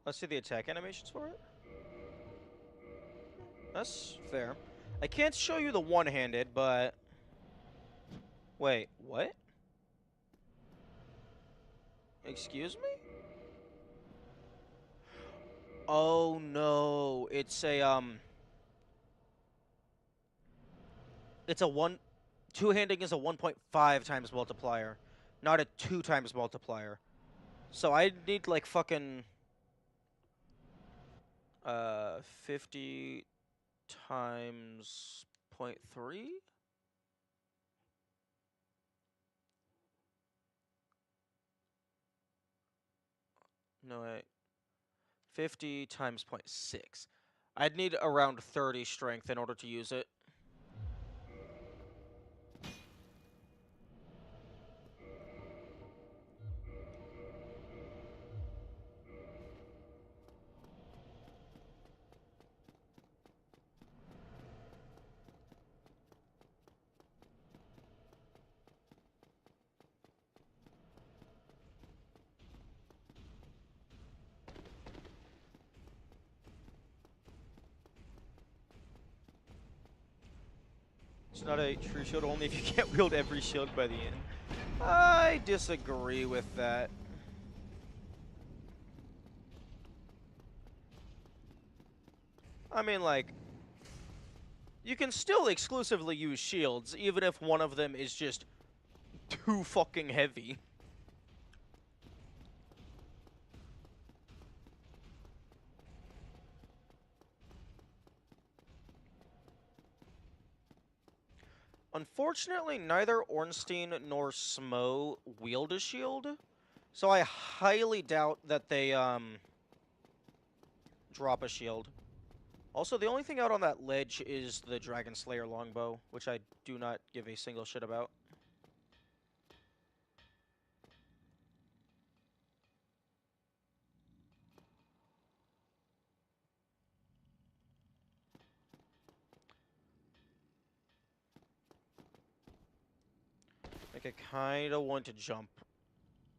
Let's see the attack animations for it. That's fair. I can't show you the one-handed, but... Wait, what? Excuse me? Oh no, it's a it's a two-handing is a 1.5 times multiplier, not a 2 times multiplier. So I need like fucking 50 times 0.3? No, wait. 50 times 0.6. I'd need around 30 strength in order to use it. It's not a true shield only if you can't wield every shield by the end. I disagree with that. I mean, like, you can still exclusively use shields, even if one of them is just too fucking heavy. Unfortunately, neither Ornstein nor Smo wield a shield, so I highly doubt that they, drop a shield. Also, the only thing out on that ledge is the Dragon Slayer longbow, which I do not give a single shit about. Like, I kinda want to jump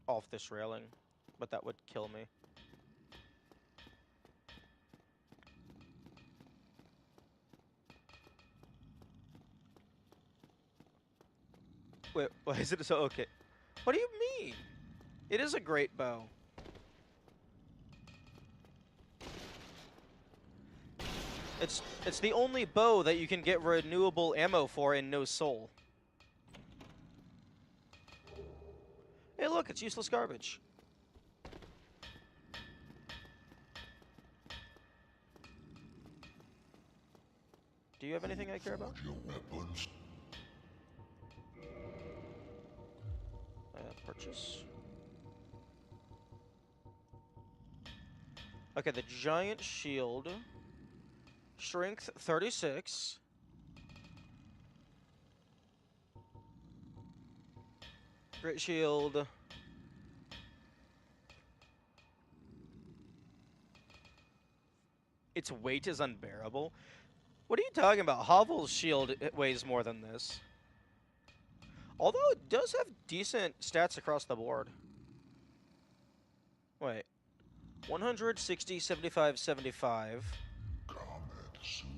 off this railing, but that would kill me. Wait, why is it so okay? What do you mean? It is a great bow. It's the only bow that you can get renewable ammo for in No Soul. Hey, look, it's useless garbage. Do you have anything I care about? Purchase. Okay, the giant shield. Strength 36. Great shield. Its weight is unbearable. What are you talking about? Hovel's shield weighs more than this. Although it does have decent stats across the board. Wait. 160, 75, 75. Comment soon.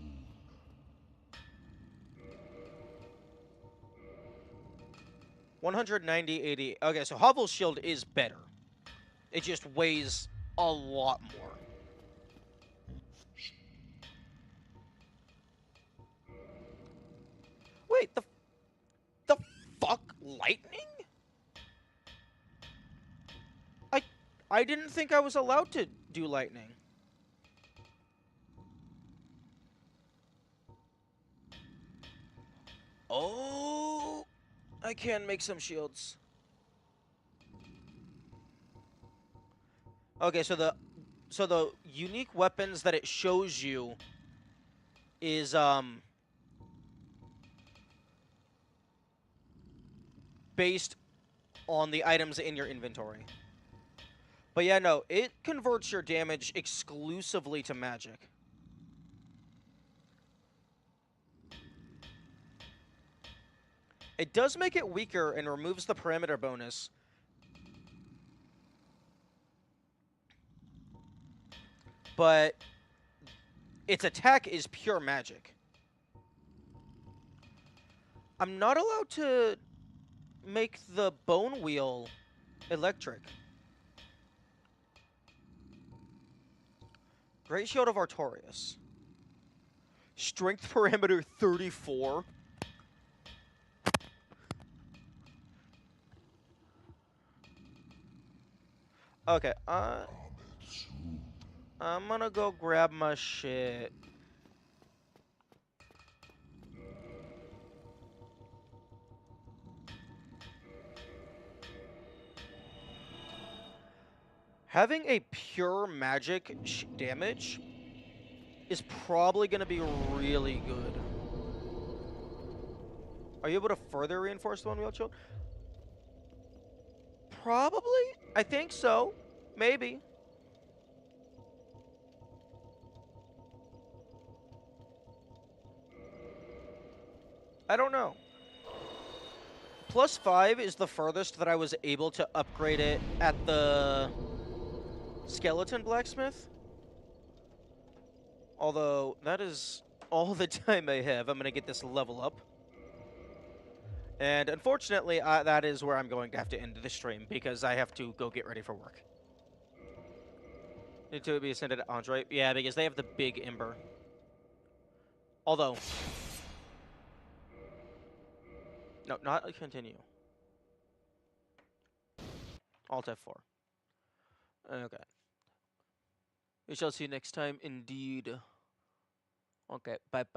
190, 80. Okay, so Hovel's shield is better. It just weighs a lot more. Wait, the fuck? Lightning? I didn't think I was allowed to do lightning. Oh, I can make some shields. Okay, so the unique weapons that it shows you is based on the items in your inventory. But yeah, no, it converts your damage exclusively to magic. It does make it weaker and removes the parameter bonus. But its attack is pure magic. I'm not allowed to make the bone wheel electric. Great Shield of Artorias. Strength parameter 34. Okay, I'm gonna go grab my shit. Having a pure magic damage is probably gonna be really good. Are you able to further reinforce the one wheel shield? Probably? I think so. Maybe. I don't know. +5 is the furthest that I was able to upgrade it at the skeleton blacksmith. Although, that is all the time I have. I'm going to get this level up. And unfortunately, that is where I'm going to have to end the stream, because I have to go get ready for work. Need to be ascended at Andre? Yeah, because they have the big Ember. Although... No, not continue. Alt F4. Okay. We shall see you next time, indeed. Okay, bye-bye.